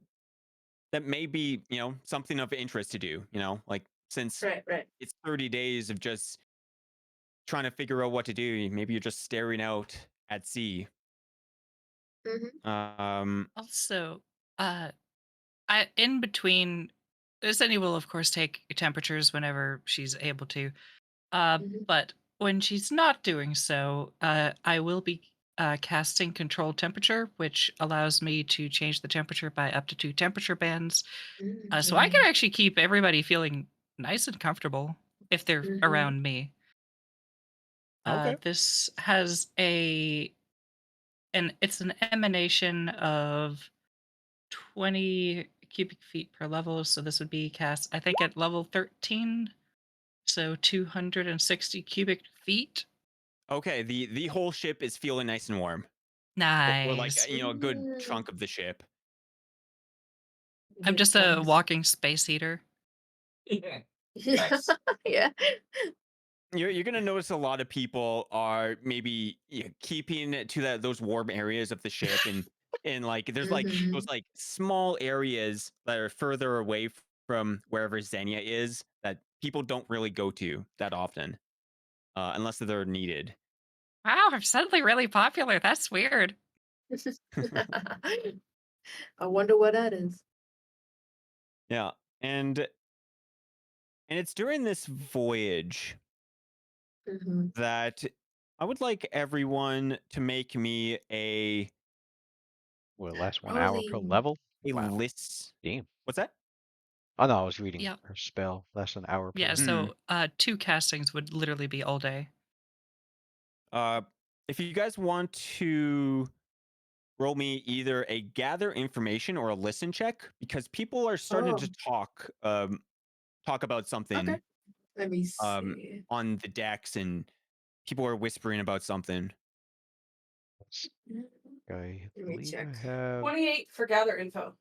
may be, something of interest to do, like since Right. it's 30 days of just trying to figure out what to do, maybe you're just staring out at sea. Also, in between, Xenia will of course take temperatures whenever she's able to. But when she's not doing so, I will be casting control temperature, which allows me to change the temperature by up to 2 temperature bands. So I can actually keep everybody feeling nice and comfortable if they're around me. Okay. This has it's an emanation of 20 cubic feet per level. So this would be cast, I think, at level 13. So 260 cubic feet. Okay, the whole ship is feeling nice and warm. Or like, Nice. a good chunk of the ship. I'm just a walking space heater. Nice. Yeah. You're gonna notice a lot of people are maybe keeping to those warm areas of the ship, and like there's like those like small areas that are further away from wherever Xenia is that people don't really go to that often, unless they're needed. Wow, I'm suddenly really popular. That's weird. I wonder what that is. Yeah, and And it's during this voyage Mm-hmm. that I would like everyone to make me a Will it last 1 hour per Rolling. level? a Wow. list. Damn. What's that? Oh no, I was reading Yeah. her spell. Less than an hour per Yeah, level. so 2 castings would literally be all day. If you guys want to roll me either a gather information or a listen check, because people are starting to talk about something Okay. Let me um see. on the decks, and people are whispering about something. I Let me believe check. I have. 28 for gather info.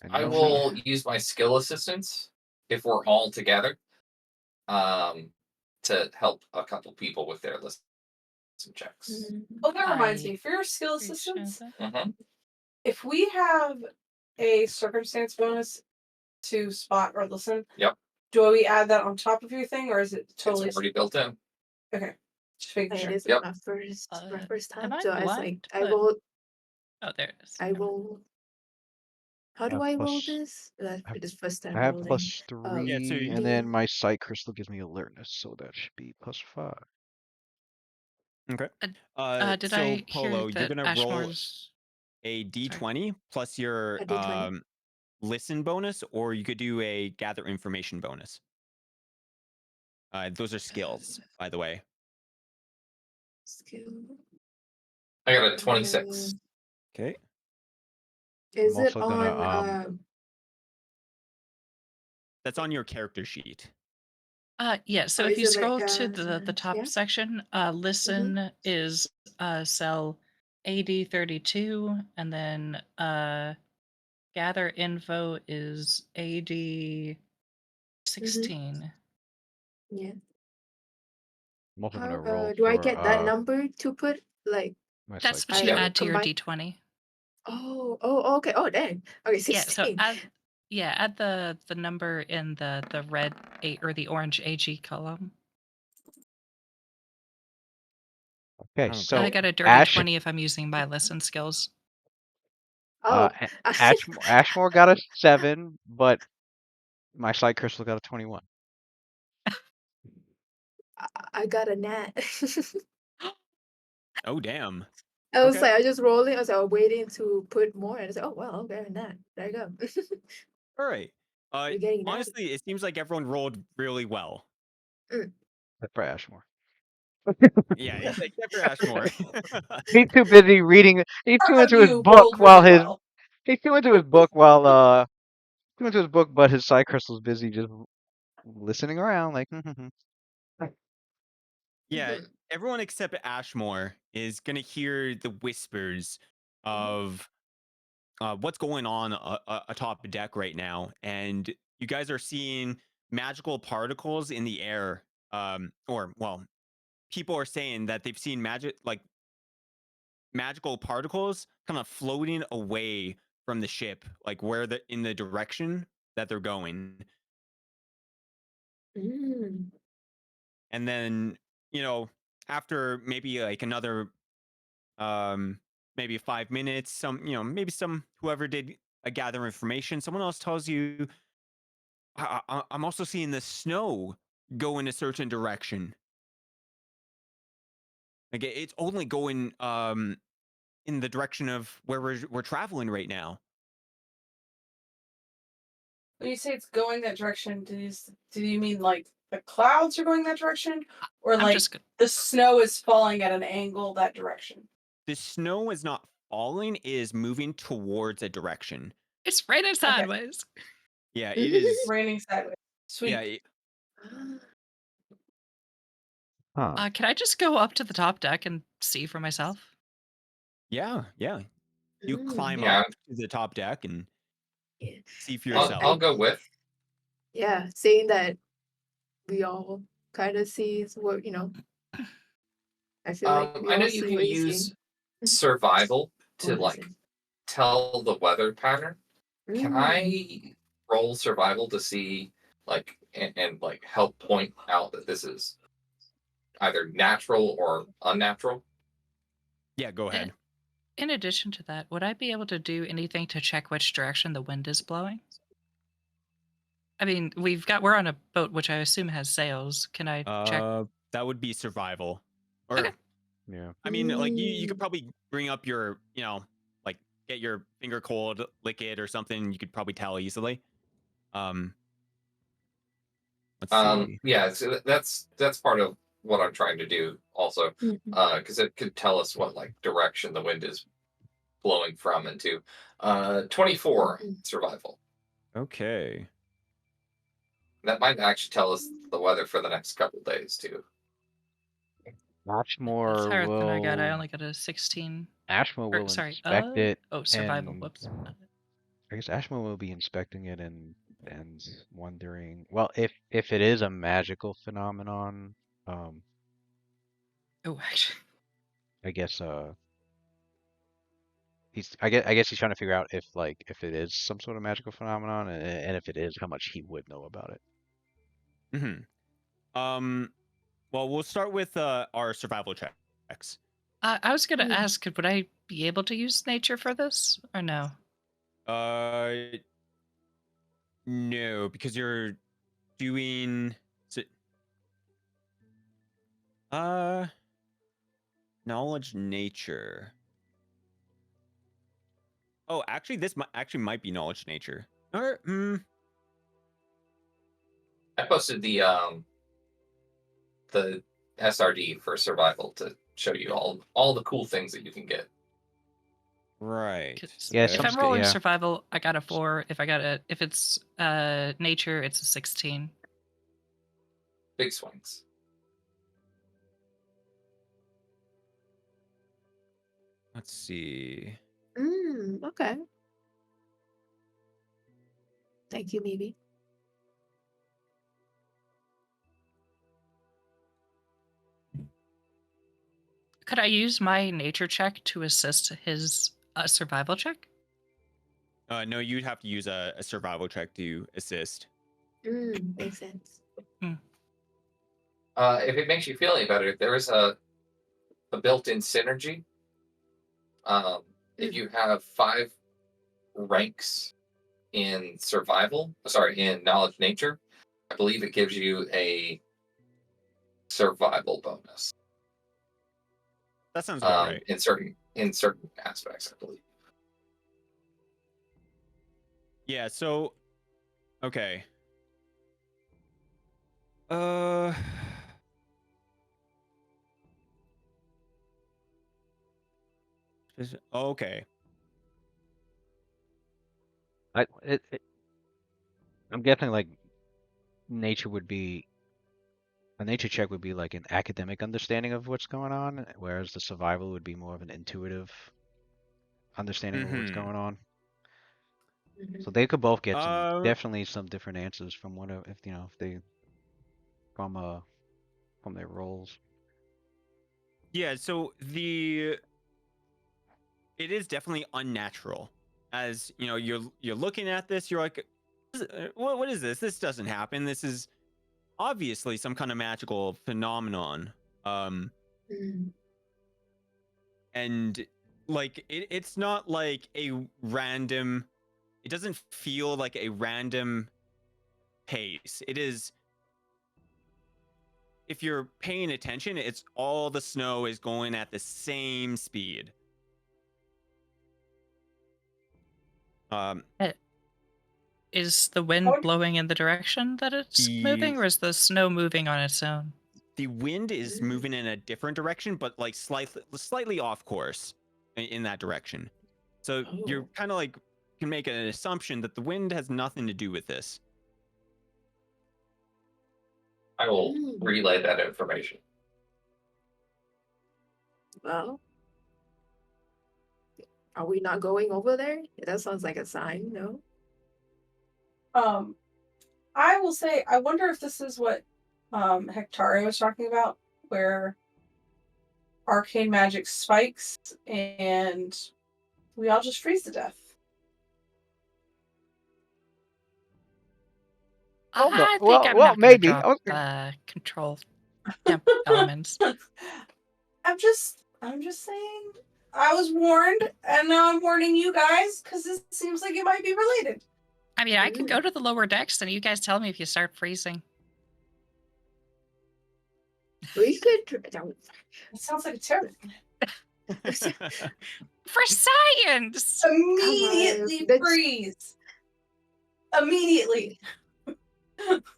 a I note. will use my skill assistance if we're all together, to help a couple people with their listen checks. Oh, that reminds I me. For your skill appreciate assistance, that. Mm-hmm. if we have a circumstance bonus to spot or listen, Yep. do we add that on top of your thing, or is it totally It's already built in. okay? Just making It sure. is Yep. my first Am time. I So I was blind? like, I But- rolled. Oh, there it is. I Never mind. roll. How do have I roll plus- this? have- It is first time I have rolling. +3, Yeah, so and then my sight crystal gives me alertness, so that should be +5. Okay. Did So I Polo, hear you're that gonna roll Ashmore's... a d20 plus your A D20? listen bonus, or you could do a gather information bonus. Those are skills, by the way. Skill. I got a 26. Okay. Is I'm it also gonna, on? That's on your character sheet. Yeah, so Oh, if is you it like, scroll to the top yeah? section, listen is cell AD32, and then gather info is AD16. Yeah. I'm also How, gonna roll do I for get that number to put like? my That's sight what you Yeah. crystal. add to your combine- D20. Oh, okay. Oh, dang. Okay, 16. Add the number in the red A or the orange AG column. Okay, Okay. so I got a dirty Ash, 20 if I'm using my listen skills. Oh, Ashmore got a 7, but my sight crystal got a 21. I got a nat. Oh damn. I was Okay. like, I just rolling. I was like, waiting to put more, and I was like, oh wow, okay, a nat. There you go. All right. We're getting natty. Honestly, it seems like everyone rolled really well. Except for Ashmore. Yeah, except for Ashmore. He's too busy reading. He's too into his You book rolled while really his. well. He's too into his book while too into his book, but his sight crystal's busy just listening around like. Yeah, everyone except Ashmore is gonna hear the whispers of what's going on atop the deck right now, and you guys are seeing magical particles in the air. Or well, people are saying that they've seen magical particles kind of floating away from the ship, like in the direction that they're going. Mm. And then, after maybe like another maybe 5 minutes, maybe whoever did gather information, someone else tells you, I'm also seeing the snow go in a certain direction. Like it's only going in the direction of where we're traveling right now. When you say it's going that direction, do you mean like the clouds are going that direction, or I'm like just the snow is falling at an angle that direction? The snow is not falling, it is moving towards a direction. it's raining sideways. Yeah, it is. Raining sideways. Sweet. Yeah, Huh. Can I just go up to the top deck and see for myself? yeah. You climb Yeah. up to the top deck and Yeah. see for I'll, yourself. I'll go with. Yeah, saying that we all kind of see what I feel like we I know all you see can what he's use seeing. survival Oh, to like tell the weather pattern. Can I roll survival to see like and like help point out that this is either natural or unnatural? Yeah, go ahead. In addition to that, would I be able to do anything to check which direction the wind is blowing? I mean, we're on a boat, which I assume has sails. Can I check? That would be survival. Or Okay. Yeah. I mean, like you could probably bring up your, like get your finger cold, lick it or something. You could probably tell easily. Let's see. Yeah, so that's part of what I'm trying to do also, because it could tell us what like direction the wind is blowing from and to. 24 survival. Okay. That might actually tell us the weather for the next couple days too. That's Ashmore higher than I got. I will only got a 16. Ashmore will Sorry. inspect it. Oh, survival. and Whoops. I guess Ashmore will be inspecting it and wondering. Well, if it is a magical phenomenon, Oh, actually. I guess I guess he's trying to figure out if it is some sort of magical phenomenon, and if it is, how much he would know about it. Well, we'll start with our survival checks. I was gonna ask, would I be able to use nature for this or no? No, because you're doing knowledge nature. Oh, actually, this might be knowledge nature. Or I posted the SRD for survival to show you all the cool things that you can get. right. Yeah, If some I'm rolling yeah. survival, I got a 4. If it's nature, it's a 16. Big swings. Let's see. Okay. Thank you, Mimi. Could I use my nature check to assist his survival check? No, you'd have to use a survival check to assist. Makes sense. If it makes you feel any better, there is a built-in synergy. If you have 5 ranks in in knowledge nature, I believe it gives you a survival bonus. That sounds about right. In certain aspects, I believe. Yeah, so okay. Okay. I'm guessing like nature would be a nature check would be like an academic understanding of what's going on, whereas the survival would be more of an intuitive understanding of what's going on. So they could both get definitely some different answers from if they from their roles. Yeah, so it is definitely unnatural. As you know, you're looking at this, you're like, what is this? This doesn't happen. This is obviously some kind of magical phenomenon. And like it's not like a random. It doesn't feel like a random pace. It is. If you're paying attention, it's all the snow is going at the same speed. Is the wind blowing in the direction that it's moving, or is the snow moving on its own? The wind is moving in a different direction, but like slightly off course in that direction. So you're kind of like can make an assumption that the wind has nothing to do with this. I will relay that information. Well, are we not going over there? That sounds like a sign, no? I will say, I wonder if this is what Hectari was talking about, where arcane magic spikes and we all just freeze to death. I think I'm well, not maybe. gonna drop, control temp elements. I'm just saying. I was warned, and now I'm warning you guys because this seems like it might be related. I mean, I can go Ooh. to the lower decks, and you guys tell me if you start freezing. We could. Don't. It sounds like a terrible For science! Immediately that's- freeze. Immediately.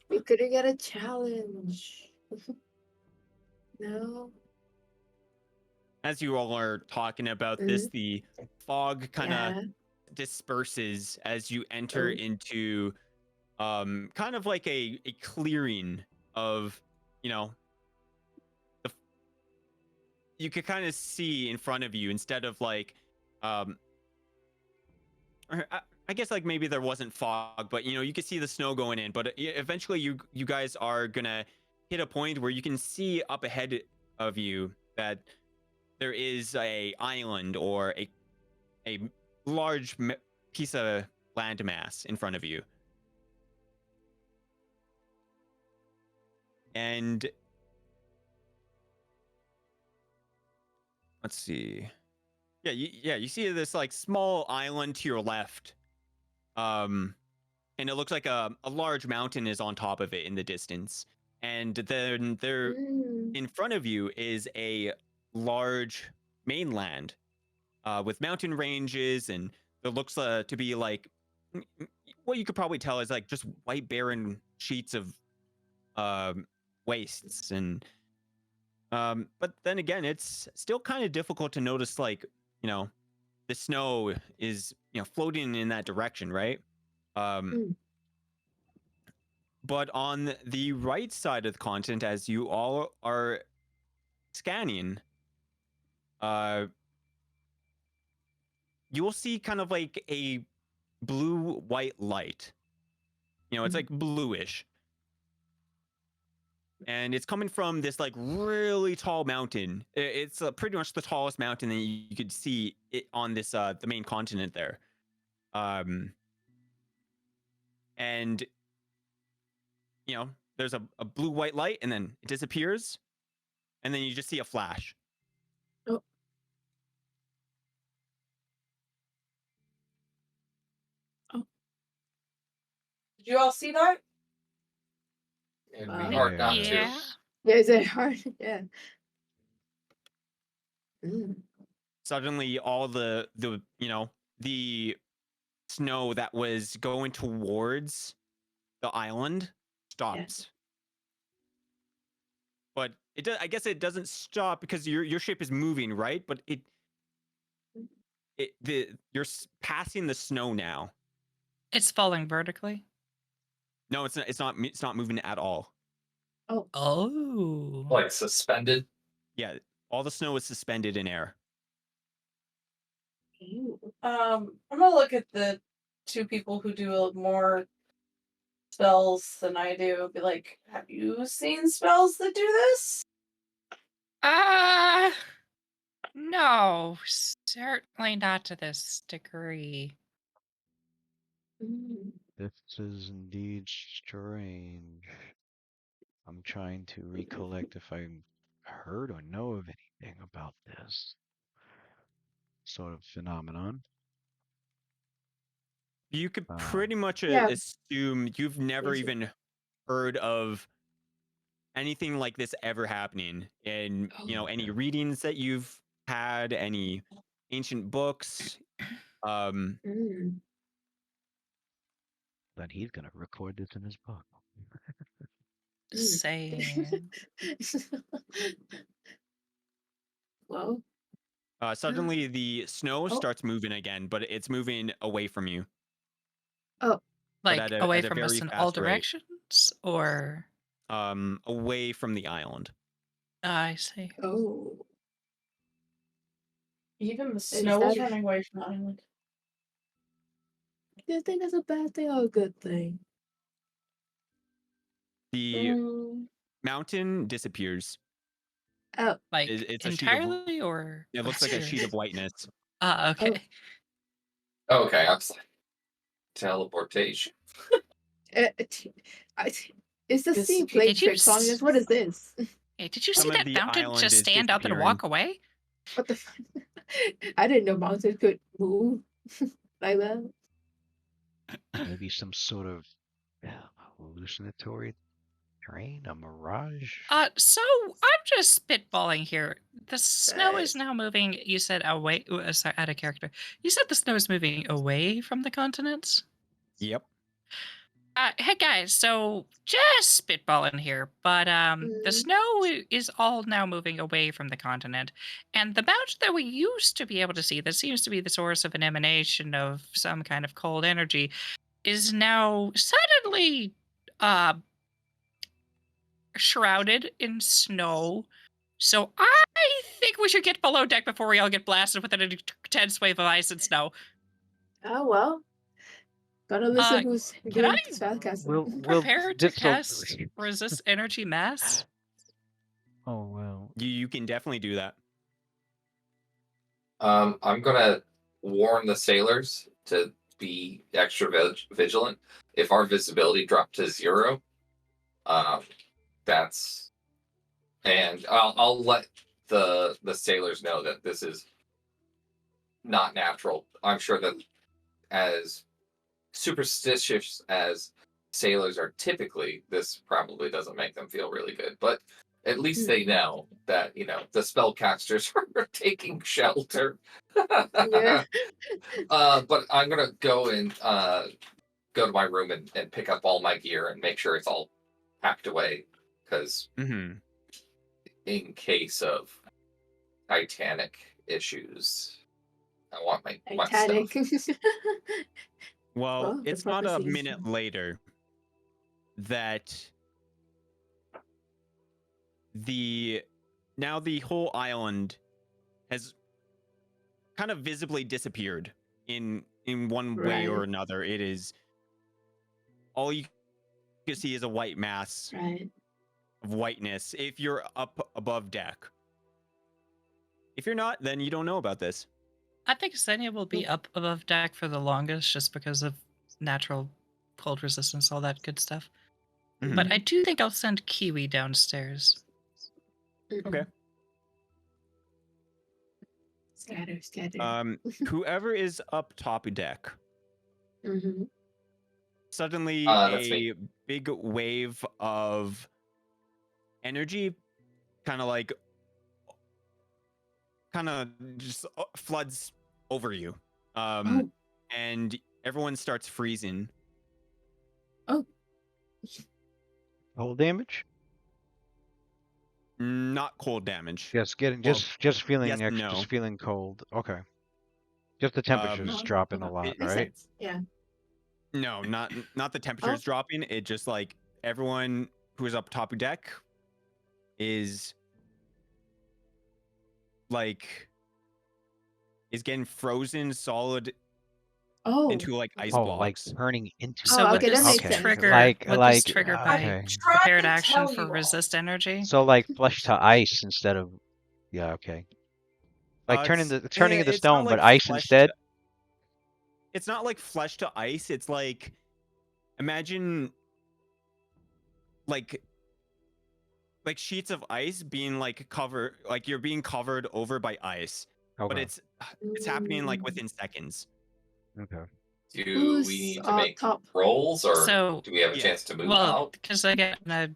We couldn't get a challenge. No. As you all are talking about this, the fog kind of Yeah. disperses as you enter Oh. into kind of like a clearing of, you know, you could kind of see in front of you instead of like or I guess like maybe there wasn't fog, but you know you could see the snow going in. But eventually you guys are gonna hit a point where you can see up ahead of you that there is a island or a large piece of landmass in front of you. And let's see. Yeah, you see this like small island to your left. And it looks like a large mountain is on top of it in the distance. And then there Mm. in front of you is a large mainland with mountain ranges, and there looks to be like what you could probably tell is like just white barren sheets of wastes. And but then again, it's still kind of difficult to notice like, you know, the snow is, you know, floating in that direction, right? Mm. But on the right side of the continent, as you all are scanning, you will see kind of like a blue white light. You know, it's like bluish. And it's coming from this like really tall mountain. It's pretty much the tallest mountain that you could see it on this the main continent there. And you know, there's a blue white light, and then it disappears, and then you just see a flash. Oh. Did you all see that? It'd be hard not to. Yeah. Yeah, is it hard? Yeah. Mm. Suddenly all the you know, the snow that was going towards the island stops. But it does, I guess it doesn't stop because your ship is moving, right? But you're passing the snow now. It's falling vertically. No, it's not moving at all. Oh. Oh. Like suspended. Yeah, all the snow is suspended in air. Ew. I'm gonna look at the two people who do more spells than I do. Be like, have you seen spells that do this? No, certainly not to this degree. Mm. This is indeed strange. I'm trying to recollect if I heard or know of anything about this sort of phenomenon. You could Uh, pretty much Yeah. assume you've never Is it- even heard of anything like this ever happening in, you know, any readings that you've had, any ancient books. Mm. Then he's gonna record this in his book. Saying. Well, Suddenly the snow Oh. starts moving again, but it's moving away from you. Like at a- away at a from us very in all fast rate. directions? Or. Away from the island. I see. oh. Even the snow is that- running away from the island. Do you think that's a bad thing or a good thing? The Mm, mountain disappears. Oh. Like It's a sheet of- entirely, or. It looks like a sheet of whiteness. Okay. Okay, I'm sorry. Teleportation. It's the This- sea playing Did you tricks on s- us. What is this? Hey, did you Some see of that the mountain island just is stand up and disappearing. walk away? What the? I didn't know mountains could move like that. Maybe some sort of hallucinatory terrain, a mirage. So I'm just spitballing here. The snow is Right. now moving. You said away. Sorry, out of character. You said the snow is moving away from the continents. Yep. Hey guys, so just spitballing here, but the Mm. snow is all now moving away from the continent, and the mountain that we used to be able to see, that seems to be the source of an emanation of some kind of cold energy, is now suddenly uh shrouded in snow. So I think we should get below deck before we all get blasted with an intense wave of ice and snow. Oh well. Gotta Uh, listen who's can doing I this podcast. We'll Prepare to so- cast resist energy mass. Oh well. You can definitely do that. I'm gonna warn the sailors to be extra vigilant. If our visibility dropped to 0, that's, and I'll let the sailors know that this is not natural. I'm sure that as superstitious as sailors are typically, this probably doesn't make them feel really good, but at least they know that, the spellcasters are taking shelter. Yeah. But I'm gonna go and go to my room and pick up all my gear and make sure it's all packed away, because Mm-hmm. in case of Titanic issues, I want my Titanic. stuff. Well, Well, the it's not a prophecies. minute later that the whole island has kind of visibly disappeared in one way or Right. another. It is all you can see is a white mass Right. of whiteness if you're up above deck. If you're not, then you don't know about this. I think Xenia will be up above deck for the longest just because of natural cold resistance, all that good stuff. Mhm. But I do think I'll send Kiwi downstairs. Okay. Scatter. Whoever is up top deck, Mm-hmm. suddenly That's a me. big wave of energy kind of just floods over you. And everyone starts freezing. Cold damage? Not cold damage. Yes, getting Well, just feeling yes and just no. feeling cold. Okay. Just the temperature's Oh, dropping a okay. lot, It- Makes right? sense. Yeah. No, not the temperature's dropping. It just like everyone who is up top of deck is getting frozen solid Oh. into like ice Oh, like blocks. turning into So Oh, would okay, that this makes okay. sense. trigger Like would like this trigger by okay. Trying prepared to action tell for you all. resist energy? So like flesh to ice instead of yeah, okay. Like turning It's into it's not stone, like but ice flesh instead. It's not like flesh to ice. It's like imagine like sheets of ice being like covered, like you're being covered over by ice, but Okay. it's happening like within seconds. Okay. Do Who's we need to on make top? rolls, or So, do we have a yeah. chance to move well, out? because again, I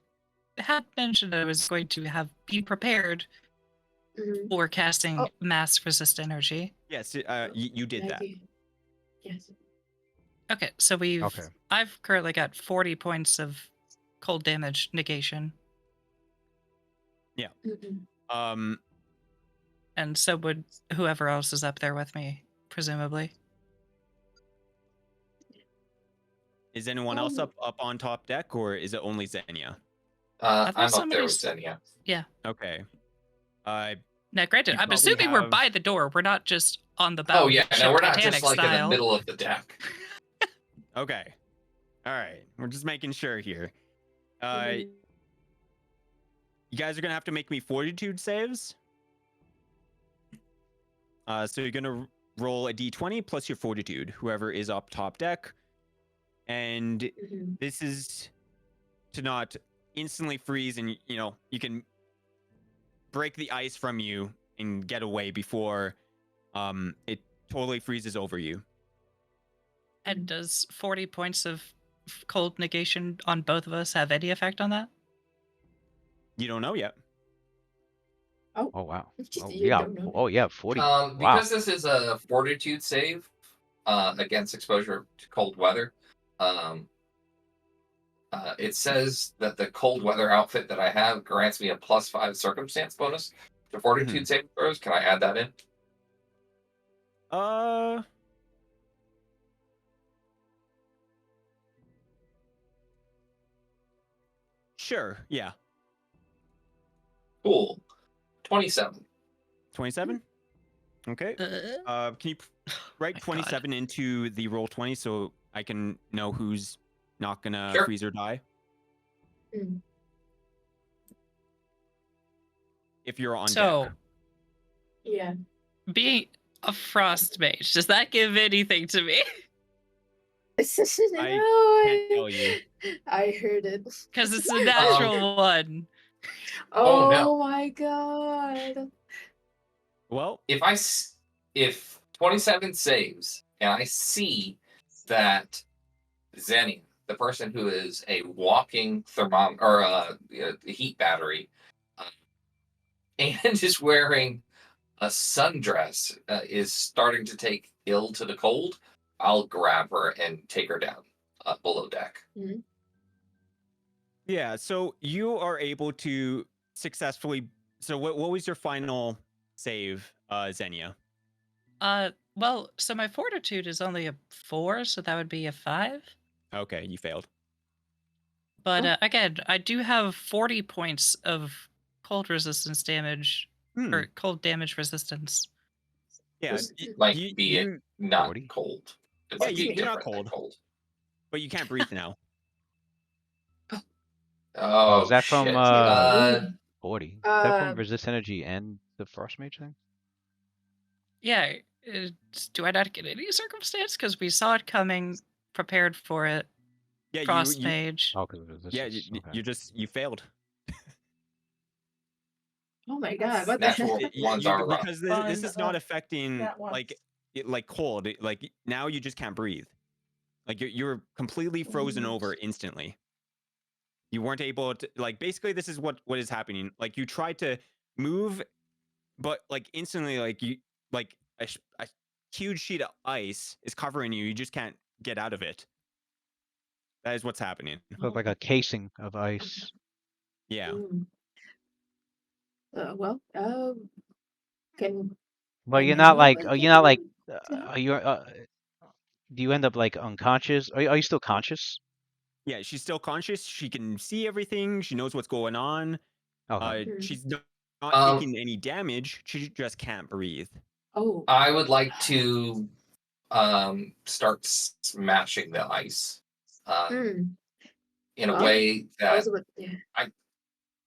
had mentioned I was going to be prepared Mm-hmm. for casting Oh. mass resist energy. Yes, you did that. Yes. Okay, so Okay. I've currently got 40 points of cold damage negation, Mm-mm. and so would whoever else is up there with me, presumably. Is anyone else up on top deck, or is it only Xenia? I thought I'm up there with somebody's- Xenia. Okay. Now, granted, You I'm probably assuming we're have- by the door. We're not just on the bow. Oh yeah, no, we're not Titanic just like in the style. middle of the deck. Okay. All right. We're just making sure here. Mhm. You guys are gonna have to make me fortitude saves. So you're gonna roll a d20 plus your fortitude, whoever is up top deck, and Mhm. this is to not instantly freeze, and you can break the ice from you and get away before it totally freezes over you. And does 40 points of cold negation on both of us have any effect on that? You don't know yet. Oh wow. Oh You yeah. don't know. Oh yeah. 40. Wow. Because this is a fortitude save against exposure to cold weather, it says that the cold weather outfit that I have grants me a +5 circumstance bonus to fortitude saving throws. Can I add that in? Sure. Yeah. Cool. 27. 27. Okay. Can you write my God. 27 into the roll 20 so I can know who's not gonna Sure. freeze or die? Mm. If you're on So, deck. Yeah. being a frost mage, does that give anything to me? No, can't tell you. I heard it. Because it's a natural one. Oh, no. my god. Well, If 27 saves and I see that Zenny, the person who is a walking thermometer or a heat battery, and is wearing a sundress, is starting to take ill to the cold, I'll grab her and take her down below deck. yeah, so you are able to successfully. So what was your final save, Xenia? Well, so my fortitude is only a 4, so that would be a 5. Okay, you failed. But again, I do have 40 points of cold resistance damage or cold damage resistance. Yeah, Was- Like, you, be you, it not 40? cold. It's Yeah, like you're not different than cold. but you can't breathe now. Oh, is that from shit. 40? Is that from Um, resist energy and the frost mage thing? Yeah, do I not get any circumstance? Because we saw it coming, prepared for it. Yeah, Frost you mage. Oh, because of resistance. yeah, Okay. you failed. oh my god, what the Natural hell? ones are rough. Because this Fun is not of affecting that once. like cold. Like now you just can't breathe. Like you're completely frozen over instantly. You weren't able to, like, basically this is what is happening. Like you tried to move, but like instantly, like you like a huge sheet of ice is covering you. You just can't get out of it. That is what's happening. So it's like a casing of ice. Yeah. Mm. Well, can But can you're not like anyone you're not like help? are you do you end up like unconscious? Are you still conscious? Yeah, she's still conscious. She can see everything. She knows what's going on. Okay. She's not Um, taking any damage. She just can't breathe. Oh, I would like to start smashing the ice in a Well, way I that was about, yeah.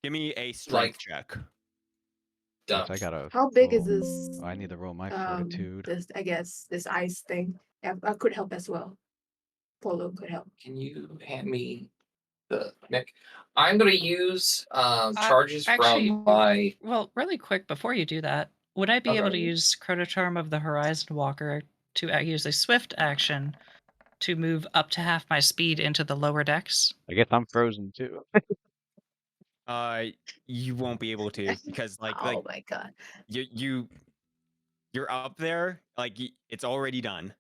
Give me a strength Like- check. Yes, dumps. I gotta. How big is roll- this? I need to roll my fortitude. This I guess this ice thing. Yeah, I could help as well. Polo could help. Can you hand me the Nick? I'm going to use charges actually- from my. Well, really quick before you do that, would I be able to Okay. use Chronocharm of the Horizon Walker to use a swift action to move up to half my speed into the lower decks? I guess I'm frozen too. You won't be able to because Oh like my god. you're up there. Like it's already done.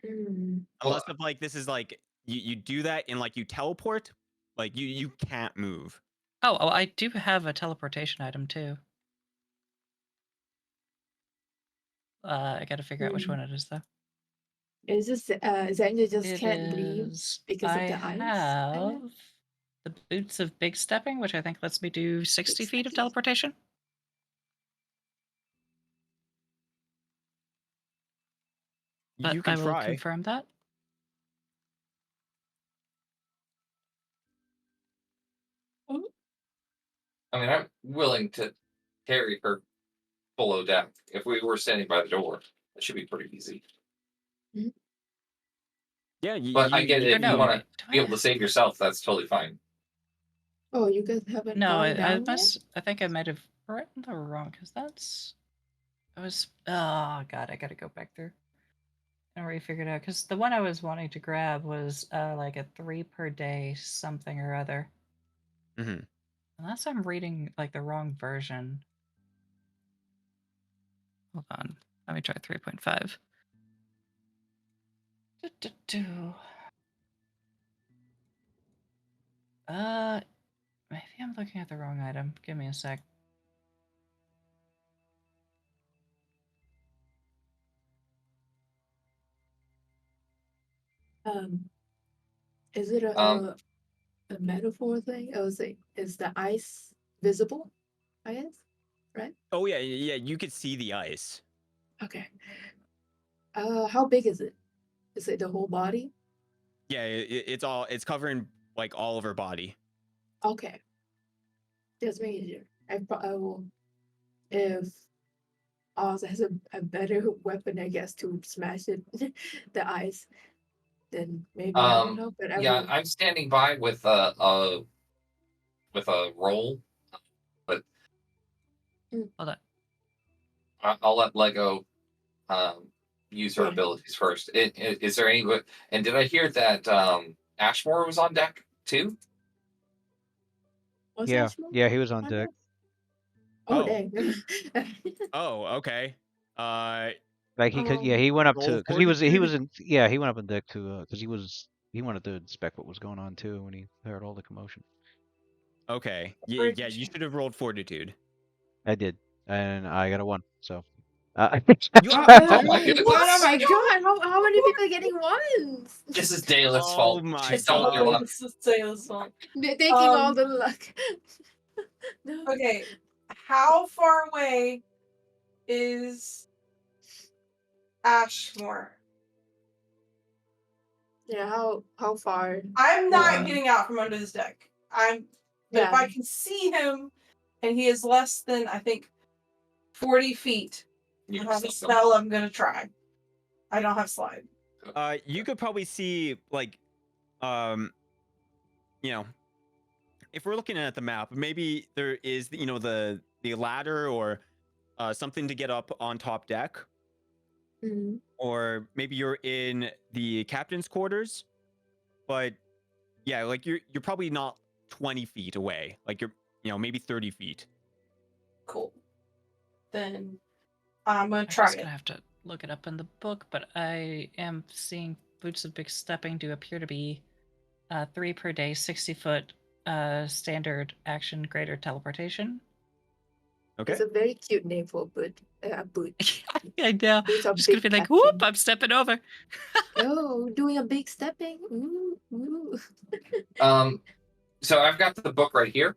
Mm. Unless if like this is like you do that and like you teleport, like you can't move. Oh, I do have a teleportation item too. I gotta figure out which Hmm. one it is though. Is this Xenia just It can't breathe is- because of I the ice? have the boots of big stepping, which I think lets me do 60 feet of teleportation. But You I can will try. confirm that. I mean, I'm willing to carry her below deck. If we were standing by the door, it should be pretty easy. Yeah, But I get it. If no, you want do to be I- able to save yourself, that's totally fine. Oh, you guys haven't No, gone I down yet? must. I think I might have written the wrong because that's. I was. Oh god, I gotta go back through already figured out because the one I was wanting to grab was like a 3 per day something or other. Mhm. Unless I'm reading like the wrong version. Hold on. Let me try 3.5. Maybe I'm looking at the wrong item. Give me a sec. Is it a metaphor thing? I was like, is the ice visible? I guess, right? Oh yeah, yeah. You could see the ice. Okay. How big is it? Is it the whole body? Yeah, it's covering like all of her body. Okay. Just making sure. I will. If Oz has a better weapon, I guess, to smash it, the ice, then maybe I don't know. But I Yeah, will. I'm standing by with a roll, but Hold on. I'll let Lego use her Yeah. abilities first. Is there any? And did I hear that Ashmore was on deck too? Was Yeah, that small? yeah, he was on I deck. guess. Oh, Oh. dang. Oh, okay. Like he went up Roll to because he was fortitude? in he went up on deck to because he wanted to inspect what was going on too when he heard all the commotion. Okay. Yeah, you Fortitude. should have rolled fortitude. I did, and I got a 1. So. You Oh my goodness. Oh my god! How many people are getting ones? This is Dayla's Oh fault. my She's doubled your God. luck. This is Taylor's fault. They're taking all Um, the luck. No. Okay, how far away is Ashmore? Yeah, how far? I'm not Yeah. getting out from under this deck. But if Yeah. I can see him and he is less than, I think, 40 feet, You I can have a still come. spell I'm gonna try. I don't have slide. You could probably see like, you know, if we're looking at the map, maybe there is the ladder or something to get up on top deck, Mhm. or maybe you're in the captain's quarters. But yeah, like you're probably not 20 feet away. Like you're maybe 30 feet. Cool. Then I'm gonna I'm try just it. gonna have to look it up in the book, but I am seeing Boots of Big Stepping do appear to be 3 per day, 60-foot standard action greater teleportation. Okay. It's a very cute name for a boot. Boot. I know. Boots are Just gonna big be like, action. whoop, I'm stepping over. Oh, doing a big stepping. Ooh, ooh. So I've got the book right here.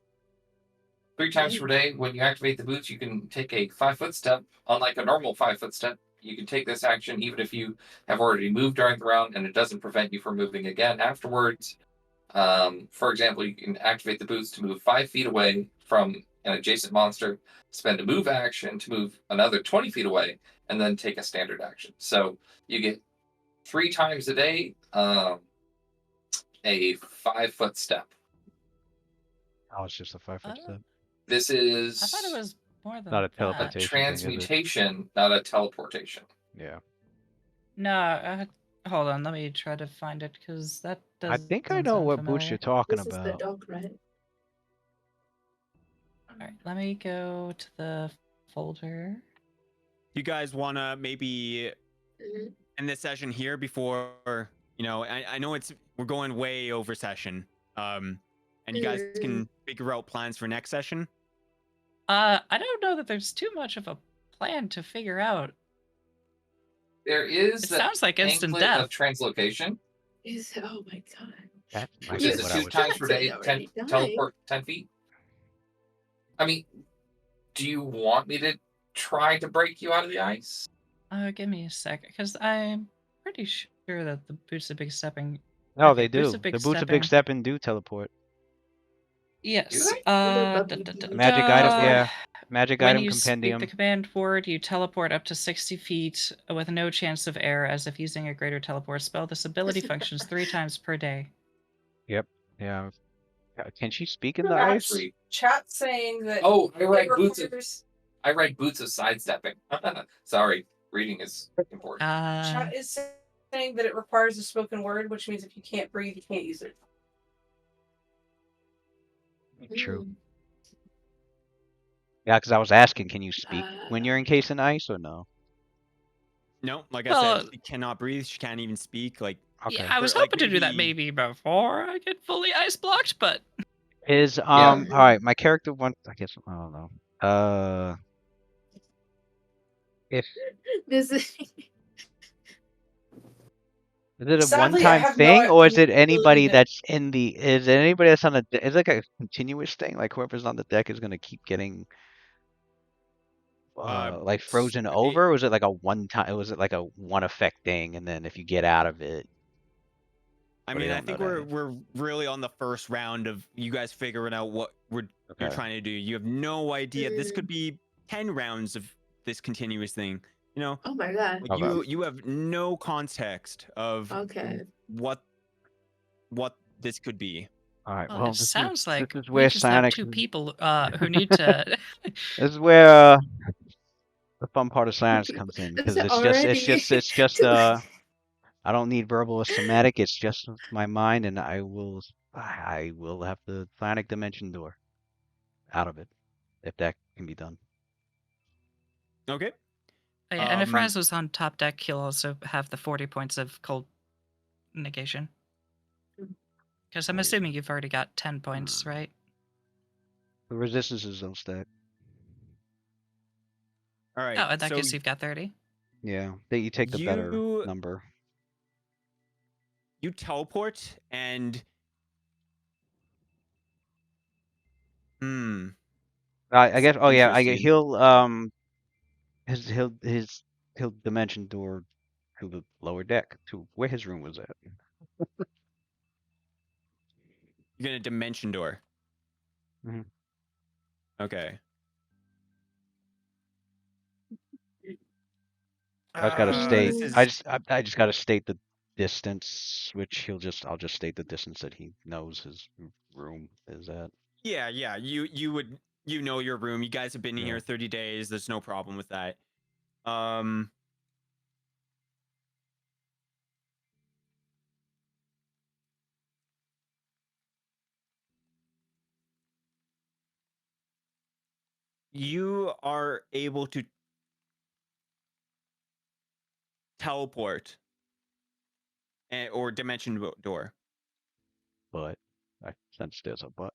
3 times Mm. per day, when you activate the boots, you can take a 5-foot step. Unlike a normal 5-foot step, you can take this action even if you have already moved during the round, and it doesn't prevent you from moving again afterwards. For example, you can activate the boots to move 5 feet away from an adjacent monster, spend a move action to move another 20 feet away, and then take a standard action. So you get 3 times a day a 5-foot step. Oh, it's just a 5-foot step. This is I thought it was more than Not a that. teleportation. transmutation, not a teleportation. Yeah. No, hold on. Let me try to find it because that does. I think I know what boots you're talking This is the about. dog, right? All right, let me go to the folder. You guys want to maybe Mhm. end this session here before I know we're going way over session. And you guys can figure out plans for next session. I don't know that there's too much of a plan to figure out. There is It sounds like instant anklet death. of translocation, Oh my god. That might which be is a what I 2 was. times per day Already died. teleport 10 feet. I mean, do you want me to try to break you out of the ice? Give me a sec, because I'm pretty sure that the boots of big stepping. No, Okay, they do. Boots of Big The boots of Stepping. big stepping do teleport. Yes. they? Magic item, That's yeah. Magic When item you speak compendium. the command word, you teleport up to 60 feet with no chance of error, as if using a greater teleport spell. This ability functions 3 times per day. Yep. Yeah. Can she speak in the ice? Actually, Chat saying that oh, I it write boots of sidestepping. Sorry, reading is important. Chat is saying that it requires a spoken word, which means if you can't breathe, you can't use it. True. Mm. Yeah, because I was asking, can you speak when you're encased in ice or no? No, like I Well, said, she cannot breathe. She can't even speak. Like, Okay. yeah, I was For, like, hoping to do that maybe before I get fully ice blocked, but Is Yeah. all right, my character wants, I guess, I don't know. If This is Is it a Sadly, I one-time have thing, no or is it ability anybody to- that's in the? Is it anybody that's on the? Is it like a continuous thing? Like whoever's on the deck is gonna keep getting, like frozen over, or was it like a one-time? Was it like a one effect thing, and then if you get out of it, I Or they mean, I don't know think that we're really on the first round of you guys figuring out what you're okay, trying to do. You have no idea. This Mm. could be 10 rounds of this continuous thing. You know, Oh my god. like Okay. you have no context of Okay. what this could be. all right. well, Well, it sounds like this is we where just have Sonic. two people who need to. This is where the fun part of science comes in That's because it's just too- I don't need verbal or somatic. It's just my mind, and I will have the sonic dimension door out of it if that can be done. Okay. Oh, yeah, and if Um, Raz was on top deck, he'll also have the 40 points of cold negation. Because I'm Right. assuming you've already got 10 points, right? The resistances don't stack. All right. Oh, in that so case, you've got 30. Yeah, that you take the better You- number. you teleport and I guess. Oh yeah, I get Interesting. he'll dimension door to the lower deck to where his room was at. you're gonna dimension door. Mhm. Okay. I just gotta Uh, state. this is I just gotta state the distance, which I'll just state the distance that he knows his room is at. yeah. You would know your room. You guys have been Yeah. here 30 days. There's no problem with that. You are able to teleport or dimension door. But I sense there's a but.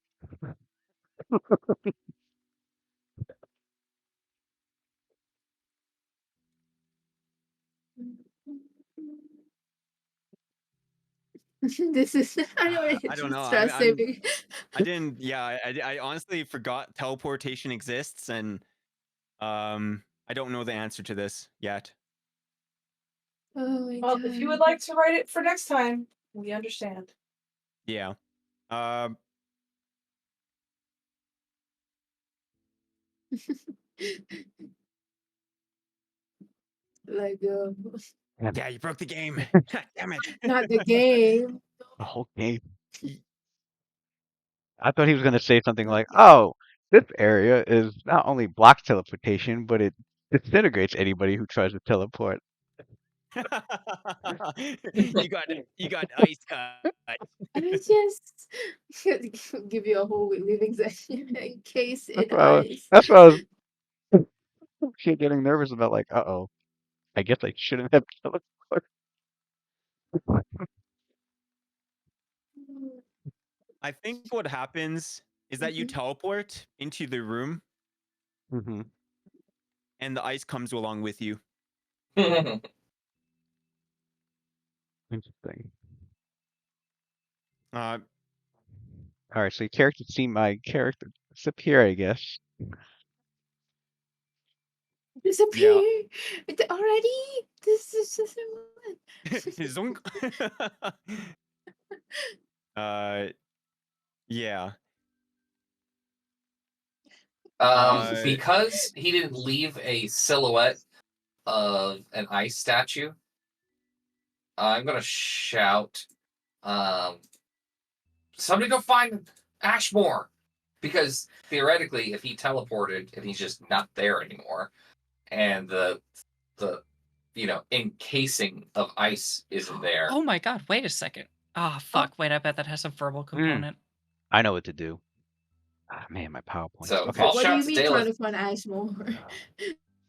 This is I don't I don't know. stress saving. I didn't. Yeah, I honestly forgot teleportation exists, and I don't know the answer to this yet. Oh my Well, god. if you would like to write it for next time, we understand. Yeah. Like Yeah, you broke the game. Damn it. not the game. The whole game. I thought he was gonna say something like, "Oh, this area is not only blocks teleportation, but it disintegrates anybody who tries to teleport." you got ice cut. I just give you a whole living session in case it That's ice. what I was shit getting nervous about. Like, uh-oh, I guess I shouldn't have teleported. I think what happens is that you Mhm. teleport into the room Mm-hmm. and the ice comes along with you. Interesting. Uh, All right, so your character see my character disappear, I guess. Disappear already. This is just Zonk. Yeah. Because he didn't leave a silhouette of an ice statue, I'm gonna shout, somebody go find Ashmore. Because theoretically, if he teleported and he's just not there anymore, and the encasing of ice isn't there. Oh my god, wait a second. Ah, fuck. Wait, I bet that has a verbal component. I know what to do. Ah, man, my PowerPoint. So Okay. I'll What do shout you to mean trying Daleth. to find Ashmore?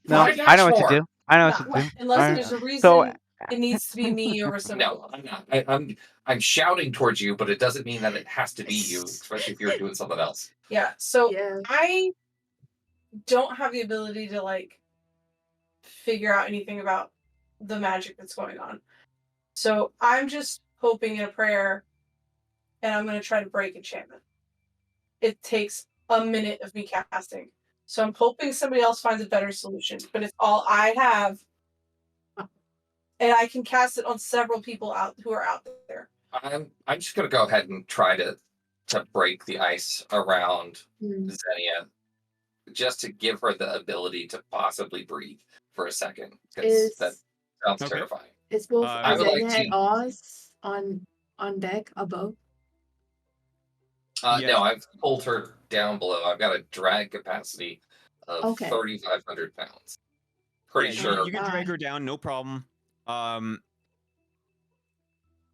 No, Find I know what to Ashmore. do. I know No, what to do. unless I- there's a reason So it needs to be me over somebody No, else. I'm not. I'm shouting towards you, but it doesn't mean that it has to be you, especially if you're doing something else. Yeah. So Yeah. I don't have the ability to like figure out anything about the magic that's going on. So I'm just hoping in a prayer, and I'm going to try to break enchantment. It takes a minute of me casting. So I'm hoping somebody else finds a better solution, but it's all I have. And I can cast it on several people who are out there. I'm just gonna go ahead and try to break the ice around Hmm. Xenia, just to give her the ability to possibly breathe for a second, because Is that sounds Okay. terrifying. is both I would like Xenia and to- Oz on deck above? Yes. No, I've pulled her down below. I've got a drag capacity of Okay. 3,500 pounds. Pretty Yeah, sure. you can drag God. her down, no problem.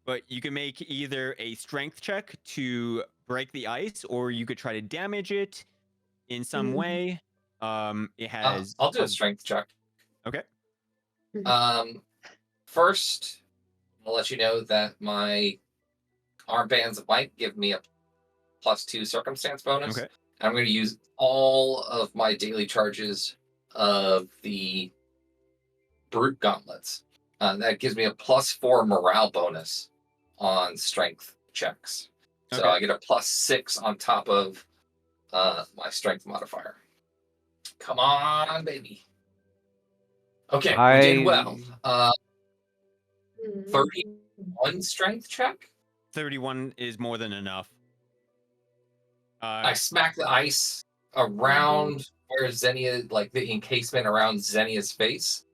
But you can make either a strength check to break the ice, or you could try to damage it in some Mhm. way. It has. I'll do a strength check. Okay. First, I'll let you know that my armbands of might give me a +2 circumstance bonus. Okay. I'm going to use all of my daily charges of the brute gauntlets. That gives me a +4 morale bonus on strength checks. So Okay. I get a +6 on top of my strength modifier. Come on, baby. Okay, we did well. Hmm. 31 strength check. 31 is more than enough. I smack the ice around where Xenia, like the encasement around Xenia's face.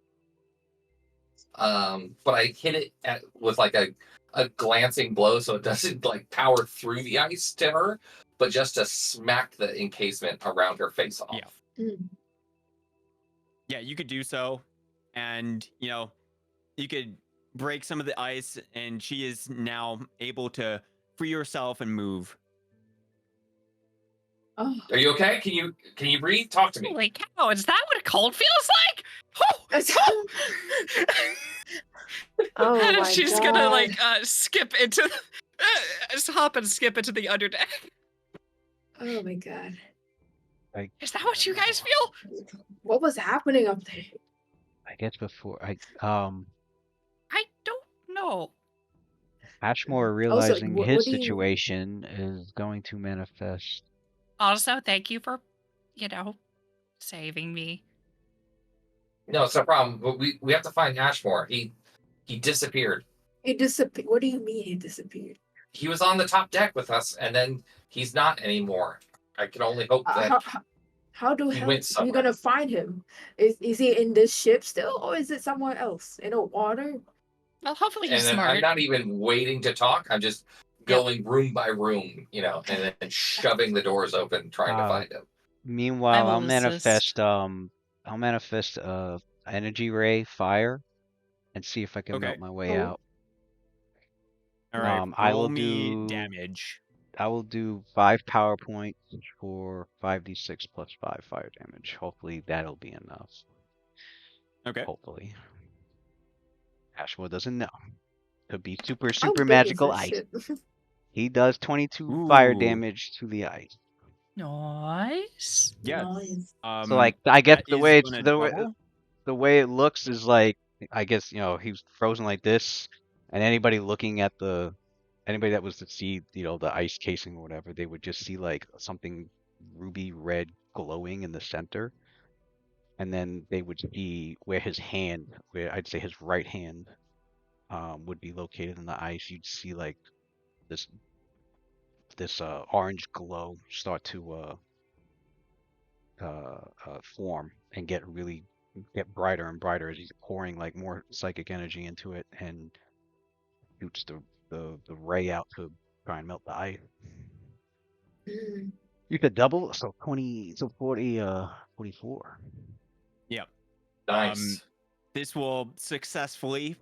But I hit it with like a glancing blow, so it doesn't like power through the ice to her, but just to smack the encasement around her face off. Yeah. Hmm. Yeah, you could do so, and you could break some of the ice, and she is now able to free herself and move. Oh. Are you okay? Can you breathe? Talk to me. Holy cow, is that what cold feels like? Oh And my she's god. gonna like skip into just hop and skip into the underdeck. Oh my god. Is that what you guys feel? What was happening up there? I guess before I don't know. Ashmore Also, realizing what his do you- situation is going to manifest. Also, thank you for, saving me. No, it's no problem. But we have to find Ashmore. He disappeared. He disappeared. What do you mean he disappeared? He was on the top deck with us, and then he's not anymore. I can only hope that How do he hell went you somewhere. gonna find him? Is he in this ship still, or is it somewhere else in the water? Well, hopefully he's and then smart. I'm not even waiting to talk. I'm just going room by room, and then shoving the doors open, trying to find him. Meanwhile, will I'll assist. manifest energy ray fire and see if I can Okay. melt my way Oh. out. All right. I roll will me do damage. I will do 5 power points for 5d6 plus 5 fire damage. Hopefully that'll be enough. Okay. Hopefully. Ashmore doesn't know. Could be super How big is magical this ice. ship? He does 22 fire Ooh. damage to the ice. Nice. Yes. Nice. So like I guess that the is way it's gonna the way, double. the way it looks is like I guess he's frozen like this, and anybody that was to see the ice casing or whatever, they would just see like something ruby red glowing in the center, and then they would see where I'd say his right hand would be located in the ice. You'd see like this orange glow start to form and get brighter and brighter as he's pouring like more psychic energy into it and shoots the ray out to try and melt the ice. Mm. You could double, so 40, 44. Yep. Nice. this will successfully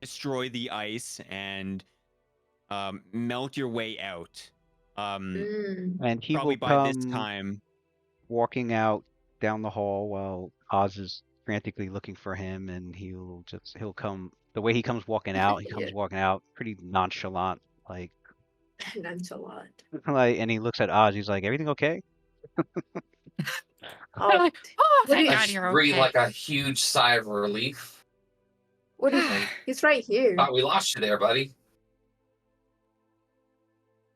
destroy the ice and melt your way out. And he Probably will by this come time. walking out down the hall while Oz is frantically looking for him, and he'll come the way he comes walking out. He comes Yeah. walking out pretty nonchalant, like Nonchalant. and he looks at Oz. He's like, "Everything okay?" They're Oh, like, oh, What thank do I God just you're breathe okay. like a huge sigh of relief. what is Like, he's right here. thought we lost you there, buddy.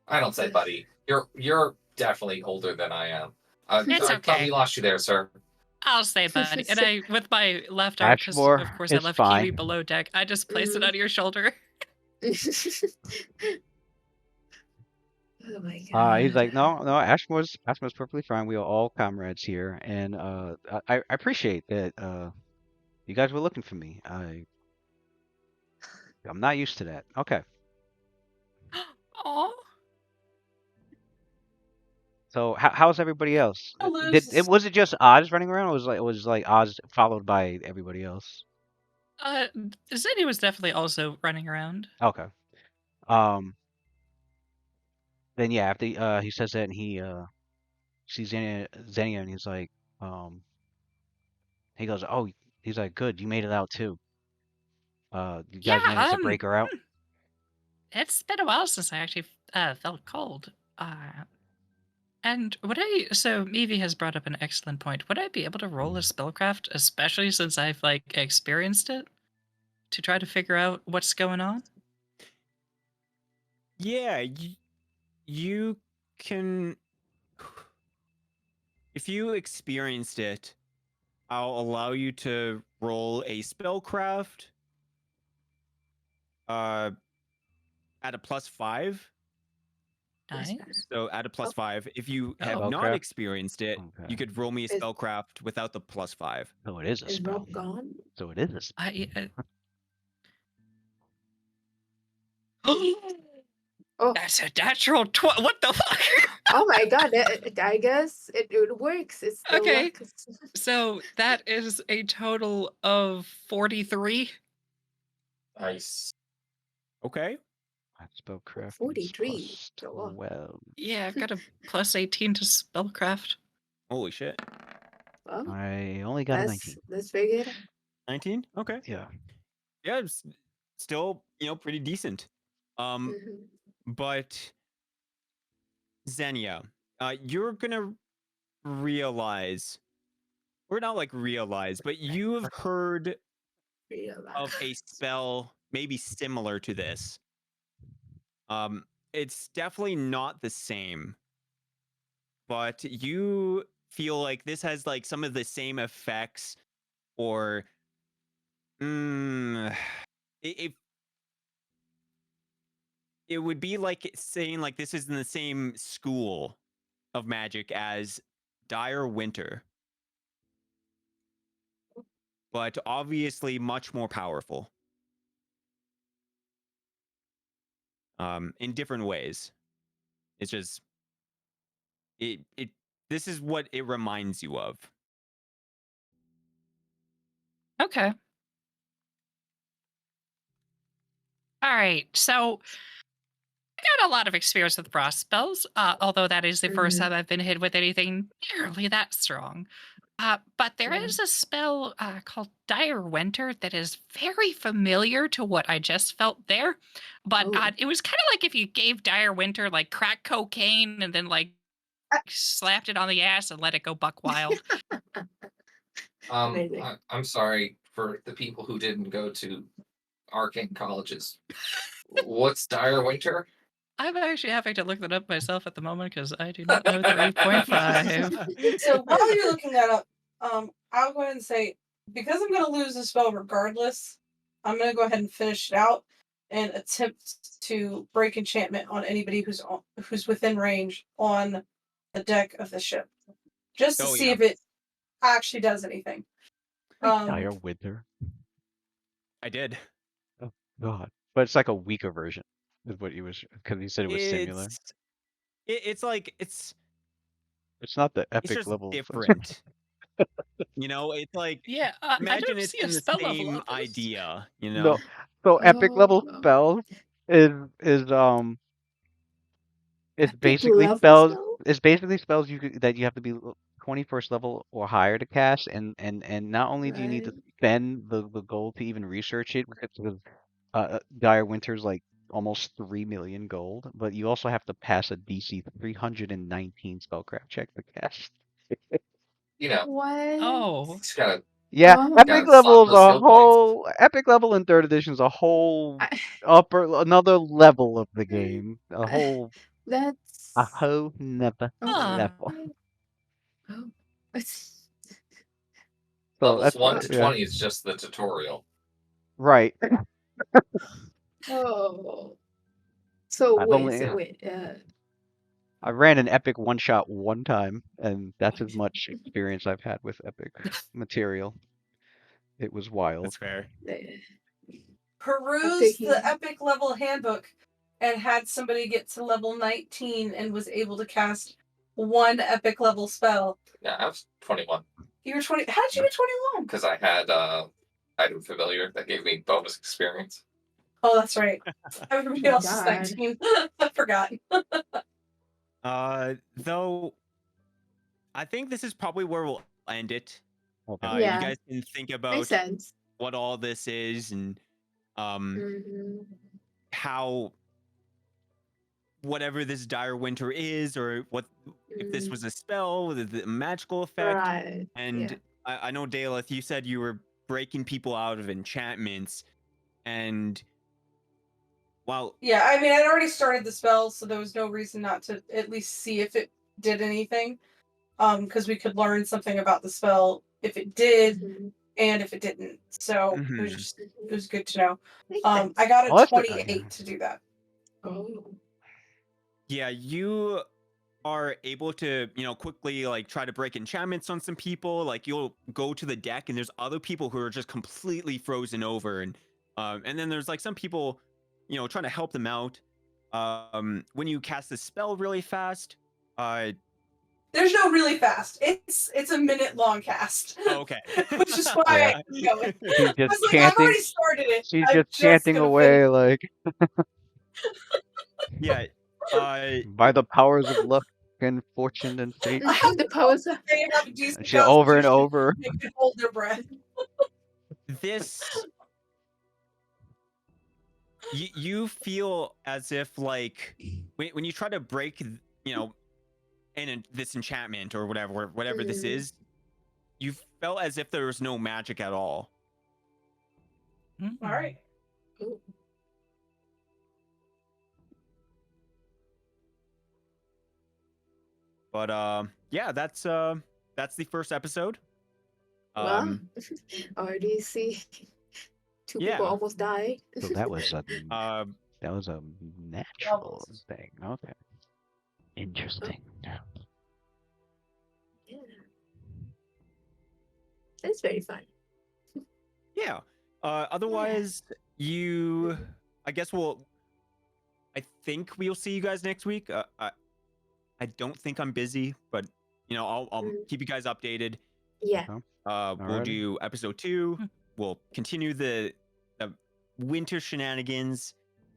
I don't say buddy. You're definitely older than I am. It's I thought okay. we lost you there, sir. I'll say buddy. And I, with my left arm, because Ashmore, of course I it's left Kiwi fine. below deck, I just place it Mhm. on your shoulder. Oh my god. He's like, no, Ashmore's perfectly fine. We are all comrades here, and I appreciate that you guys were looking for me. I'm not used to that. Okay, Aw. so how's everybody else? I'll lose this- Was it just Oz running around, or was like Oz followed by everybody else? Zenny was definitely also running around. Okay. Then yeah, after he says that, and he sees Xenia, and he's like, he goes, oh, he's like, good, you made it out too. You guys Yeah, managed to break her out. It's been a while since I actually felt cold. And so Evie has brought up an excellent point. Would I be able to roll a spellcraft, especially since I've like experienced it, to try to figure out what's going on? Yeah, you can. If you experienced it, I'll allow you to roll a spellcraft. At a +5. Nice. So at a +5. If you have Oh. not Spellcraft? experienced it, Okay. you could roll me a Is- spellcraft without the +5. So it is a Is spell. Rob gone? So it is a spell. Oh, That's a natural 12. What the fuck? oh my god, I guess it works. It's the Okay. luck. So that is a total of 43. Nice. Okay. Spellcraft. 43. So what? 12. Yeah, I've got a +18 to spellcraft. Holy shit. Well, I only got a 19. let's figure it out. 19? Okay. Yeah. Yeah, it's still, pretty decent. Mhm. But Xenia, you're gonna realize, or not like realize, but you have heard of Realize. a spell maybe similar to this. It's definitely not the same, but you feel like this has like some of the same effects, or it would be like saying like this is in the same school of magic as Dire Winter, but obviously much more powerful. In different ways. It's just it this is what it reminds you of. Okay. All right. So I got a lot of experience with frost spells, although that is the first Mhm. time I've been hit with anything nearly that strong. But there Yeah. is a spell called Dire Winter that is very familiar to what I just felt there. But Oh. it was kind of like if you gave Dire Winter like crack cocaine and then like slapped it on the ass and let it go buck wild. Amazing. I'm sorry for the people who didn't go to arcane colleges. What's Dire Winter? I'm actually having to look that up myself at the moment because I do not know the 8.5. So while you're looking that up, I'll go ahead and say, because I'm going to lose the spell regardless, I'm going to go ahead and finish it out and attempt to break enchantment on anybody who's within range on the deck of the ship, just to Oh, see yeah. if it actually does anything. Dire Winter. I did. God. But it's like a weaker version, is what he was, because he said it was similar. It's like it's It's not the it's epic just level. different. You know, it's like Yeah, I imagine don't it's see a in the spell level same of this. idea. You No. know. So epic level Oh, spells is it's epic basically level spells. spell? It's basically spells that you have to be 21st level or higher to cast, and not only do you need to Right. spend the gold to even research it because Dire Winter's like almost 3 million gold, but you also have to pass a DC 319 spellcraft check to cast. You know, What? Oh, just gotta Yeah, Oh, epic gotta slot level is those a skill points. whole epic level in third edition is a whole I, another level of the game, a whole that's nother huh. level. oh, it's So Levels that's 1 to yeah, 20 is just the tutorial. right. oh. So I've wait, only so wait, I ran an epic one shot one time, and that's as much experience I've had with epic material. It was wild. That's fair. Perused the Epic. epic level handbook and had somebody get to level 19 and was able to cast one epic level spell. Yeah, I was 21 You were 20. How did you get 21? because I had item familiar that gave me bonus experience. Oh, that's right. Everybody Oh else is God. 19. I forgot. Though I think this is probably where we'll end it. Okay. You Yeah, guys can think makes about sense. what all this is and Hmm. how whatever this dire winter is, or what if this was a spell with a magical effect. Right. And Yeah. I know Daleth, you said you were breaking people out of enchantments, and well, Yeah, I mean, I'd already started the spell, so there was no reason not to at least see if it did anything. Because we could learn something about the spell if it did Mhm. and if it didn't. So it was mhm. just it was good to know. Makes I sense. got a Well, that's 28 to do that. Oh. Yeah, you are able to, quickly like try to break enchantments on some people. Like you'll go to the deck and there's other people who are just completely frozen over, and then there's like some people, trying to help them out. When you cast the spell really fast, There's no really fast. It's a minute long cast. okay. Which is why Yeah. I keep going. She's I just was like, I've chanting. already started it. She's I'm just just chanting gonna away finish. like Yeah. by the powers of luck and fortune and fate. I have The to powers of they have a decent She over and constitution. over. They can hold their breath. This you feel as if like when you try to break, this enchantment or whatever this Mm. is, you felt as if there was no magic at all. All right. Ooh. But yeah, that's the first episode. Wow. Already see two Yeah. people almost die. So that was a Uh, natural Levels. thing. Okay. Interesting. Yeah. That's very fun. yeah. Otherwise, I guess I think we'll see you guys next week. I don't think I'm busy, but I'll Mm. keep you guys updated. Yeah. We'll Alrighty. do episode 2. We'll continue the winter shenanigans,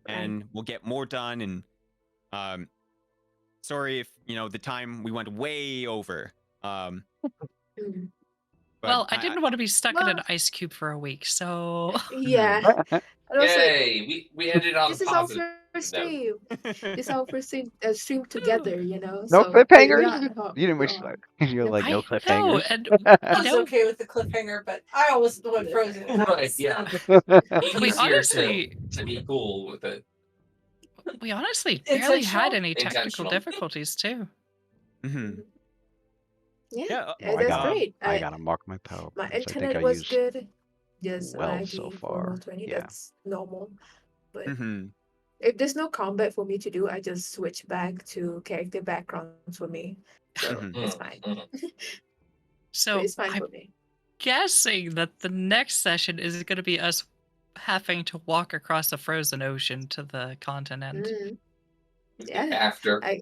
and we'll get more done. And sorry if the time we went way over. Mm. But well, I didn't want to be stuck in an Well- ice cube for a week, so Yeah. And also, Yay! We ended on this a is our positive first note. stream. This is our first stream together, you know. No so cliffhangers? yeah, You didn't wish You're no like no I know, cliffhangers. and I was know- okay with the cliffhanger, but I always the one frozen. in Right, ice. yeah. we Easier honestly, to be cool with it. barely had Intentional? any technical Intentional. difficulties too. Mhm. Yeah, Yeah. that's got- great. I gotta mark my power. My points. I think internet I was used good. Just well laggy so for far. 20. Yeah. That's normal. But Mhm. if there's no combat for me to do, I just switch back to character backgrounds for me. So Mhm. it's fine. Mhm. So It's fine I'm for me. guessing that the next session is going to be us having to walk across the frozen ocean to the continent. Mm. Yeah. After I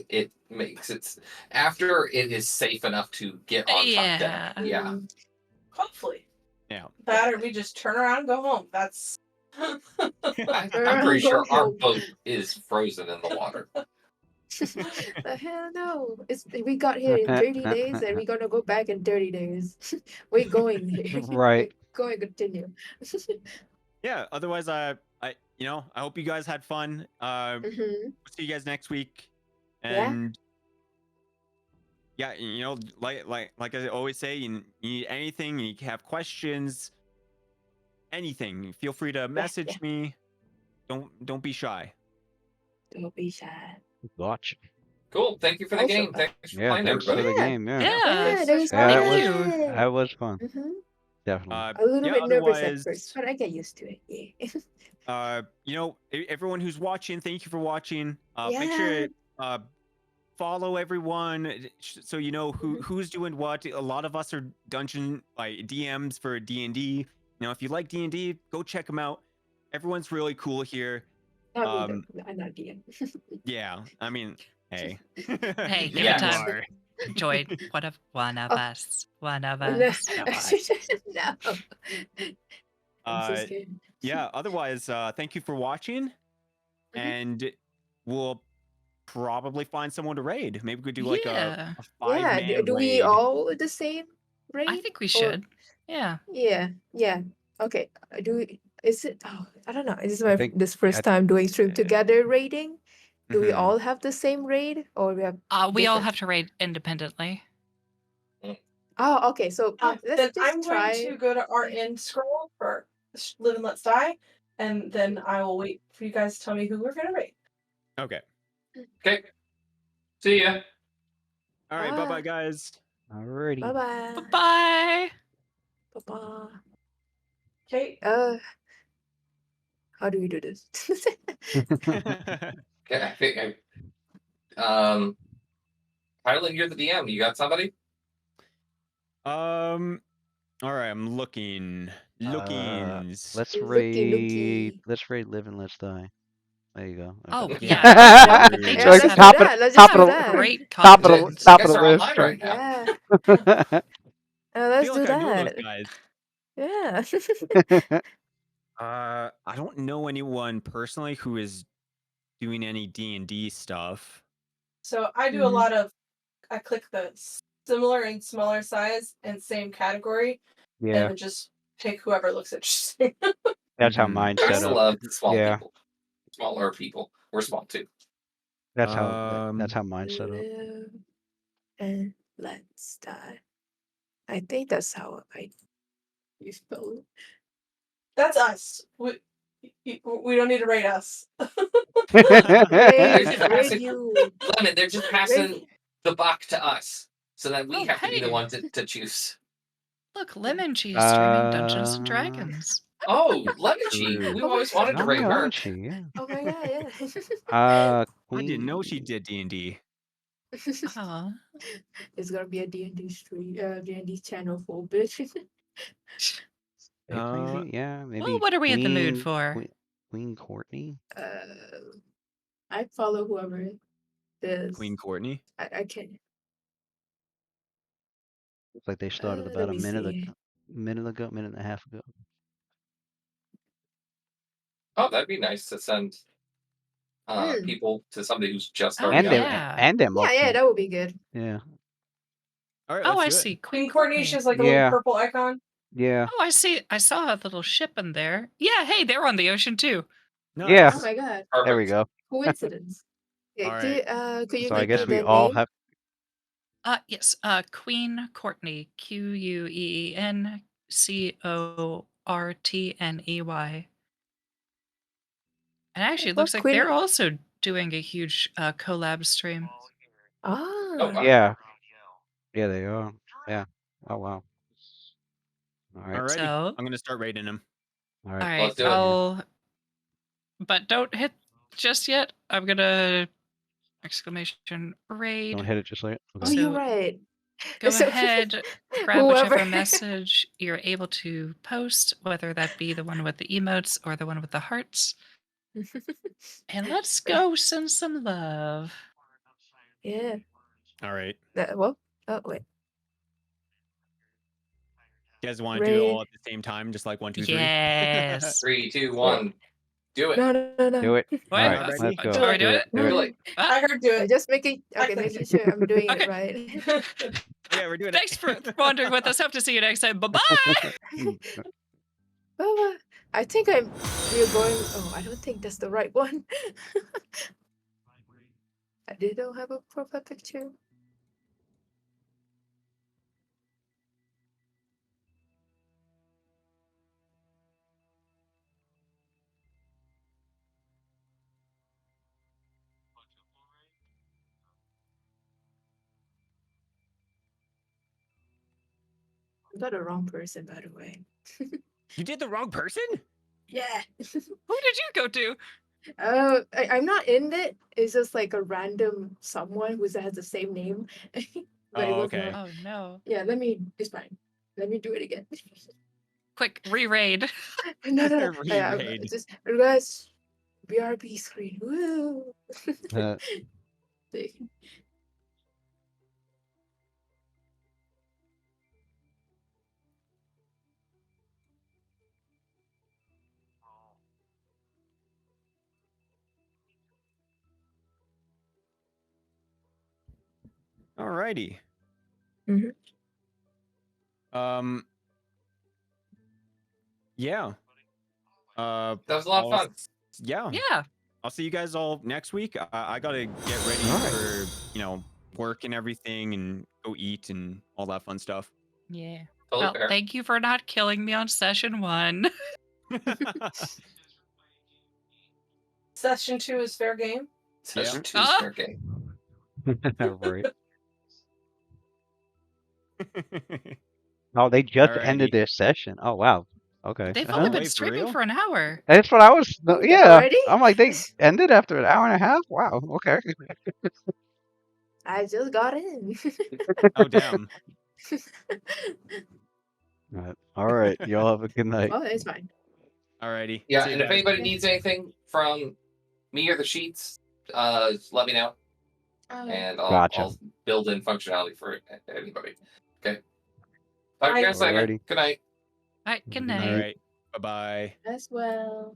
it makes it after it is safe enough to get on top deck. Yeah. Yeah. Hopefully. Yeah. That or we just turn around and go home. That's I'm Girl, pretty sure go our home. boat is frozen in the water. The hell no. We got here in 30 days and we're gonna go back in 30 days. We're going there. Right. We're going to continue. Yeah. Otherwise, I hope you guys had fun. Mhm. We'll see you guys next week. Yeah. And yeah, like I always say, you need anything, you have questions, anything, feel free to message me. Don't be shy. Don't be shy. Gotcha. Cool. Thank you for the Also, game. Thanks for Yeah, playing, thanks for everybody. the Yeah. game. Yeah. Yeah. Yeah, that was Yeah, Thank that you. fun. That was fun. Mhm. Definitely. A little Yeah, bit nervous at otherwise, first, but I get used to it. Yeah. everyone who's watching, thank you for watching. Make sure follow everyone so you know who's doing what. A lot of us are dungeon DMs for D&D. If you like D&D, go check them out. Everyone's really cool here. Not me, though. I'm not DM. Yeah, I mean, hey. Hey, give Yeah. it time. are. Joy, one of Oh. us. One of No. us. No. I'm so Uh, scared. yeah, otherwise, thank you for watching. And we'll probably find someone to raid. Maybe we could do like Yeah. a Yeah. 5-man Do we raid. all the same raid? I think we Or- should. Yeah. Yeah. Yeah. Okay. Do we? Is it? Oh, I don't know. This is my think- this first time doing stream together raiding. Do we Mhm. all have the same raid, or we have? We all different- have to raid independently. Oh, okay. So then let's just I'm try. going to go to our end scroll for Live and Let's Die, and then I will wait for you guys to tell me who we're gonna rate. Okay. Okay. See ya. All right. Bye. Bye-bye, guys. Alrighty. Bye bye. Bye. Bye bye. Okay. How do we do this? Okay, I think Hyland, you're the DM. You got somebody? All right. I'm looking. Let's Looky, raid. looky. Let's raid Live and Let's Die. There you go. Oh, Okay. yeah. They Yeah, just let's have do top of that. Let's top just of do the- that. great top of the content. top You of guys the are list online right right now. Yeah. Let's feel do like I know that. those guys. Yeah. I don't know anyone personally who is doing any D&D stuff. So I do a Mhm. lot of. I click the similar and smaller size and same category, Yeah, and then just pick whoever looks interesting. that's how Mhm. mine's I set still up. love small Yeah. people. Smaller people. We're small too. That's how Um, that's how mine's set up. Live and let's die. I think that's how you spell it. That's us. We don't need to rate us. Raid passing- you. Lemon, they're just passing Raid. the buck to us. So then we Oh, have to be the hey. ones to choose. Look, Lemon Cheese streaming Dungeons and Uh, Dragons. Oh, Lemon Cheek. True. We've Oh my always wanted to Oh rate yeah, her. aren't she? Yeah. Oh my god, yeah. I Queen. didn't know she did D&D. Oh. It's gonna be a D&D stream, D&D channel full bitch. Hey, Queen, yeah, maybe. Well, what are we in the mood Queen- for? Queen Courtney. I follow whoever this. Queen Courtney. I can't. Looks like they started Let about a me minute see. minute and a half ago. Oh, that'd be nice to send people to somebody who's just Oh, starting And them, out. yeah. and them. Yeah, yeah, that would be good. Yeah, All right. Oh, I let's do it. see. Queen Courtney, she has like a Yeah. little purple icon. yeah. Oh, I see. I saw a little ship in there. Yeah, hey, they're on the ocean too. Yeah. Oh my god, There we go. coincidence. Yeah, Alright. could you So I repeat guess we the all name? have. Yes. Queen Courtney. QueenCourtney. And actually, it Well, looks like Queen- they're also doing a huge collab stream. Ah. wow. Yeah. Yeah, they are. Yeah. Oh wow. All right. Alrighty. So, I'm gonna start rating him. All all right. right, Let's do it. but don't hit just yet. I'm gonna exclamation raid. Don't hit it just like. Oh, Okay. you're So- right. Go So- ahead, grab whichever message you're able to post, whether that be the one with the emotes or the one with the hearts. And let's go send some love. Yeah. All right. Well. Oh wait. You guys want to do it Raid. all at the same time, just like 1, 2, 3? Yes. 3, 2, 1. Do it. No, no, no, no. Do it. What? All right, Not let's ready? go. Are we doing Do it? it. Do Too it. late. What? I heard do it. Just making I making sure I'm doing Okay. it right. Yeah, we're doing Thanks it. for wandering with us. Hope to see you next time. Bye bye. Well, I think we're going. Oh, I don't think that's the right one. I didn't have a profile picture. I got the wrong person, by the way. You did the wrong person? Yeah. Who did you go to? I'm not in it. It's just like a random someone who has the same name. But it Oh, was okay. not. Oh no. Yeah, it's fine. Let me do it again. Quick, re-raid. No. Re-raid. Just guys, BRB screen. Woo! See. Alrighty. Mhm. Yeah. That was a lot of fun. Yeah. Yeah. I'll see you guys all next week. I gotta get ready All right. for, work and everything and go eat and all that fun stuff. Yeah. Totally Well, fair. thank you for not killing me on session 1. Session 2 is fair game. Session Yeah. 2 is Ah! fair game. Right. Oh, they just ended Alrighty. their session. Oh wow. Okay. They've only been Wait, for streaming real? for an hour. That's what I was. No, Did yeah. already? I'm like they ended after an hour and a half. Wow. Okay. I just got in. Oh, damn. All right. Y'all have a good night. Oh, it's fine. Alrighty. Yeah, See you and if guys. anybody needs anything from me or the sheets, just let me know, and Gotcha. I'll build in functionality for anybody. Okay. Talk to you Bye. guys later. Alrighty. Good night. All right, good Good night. night. All right. Bye-bye. As well.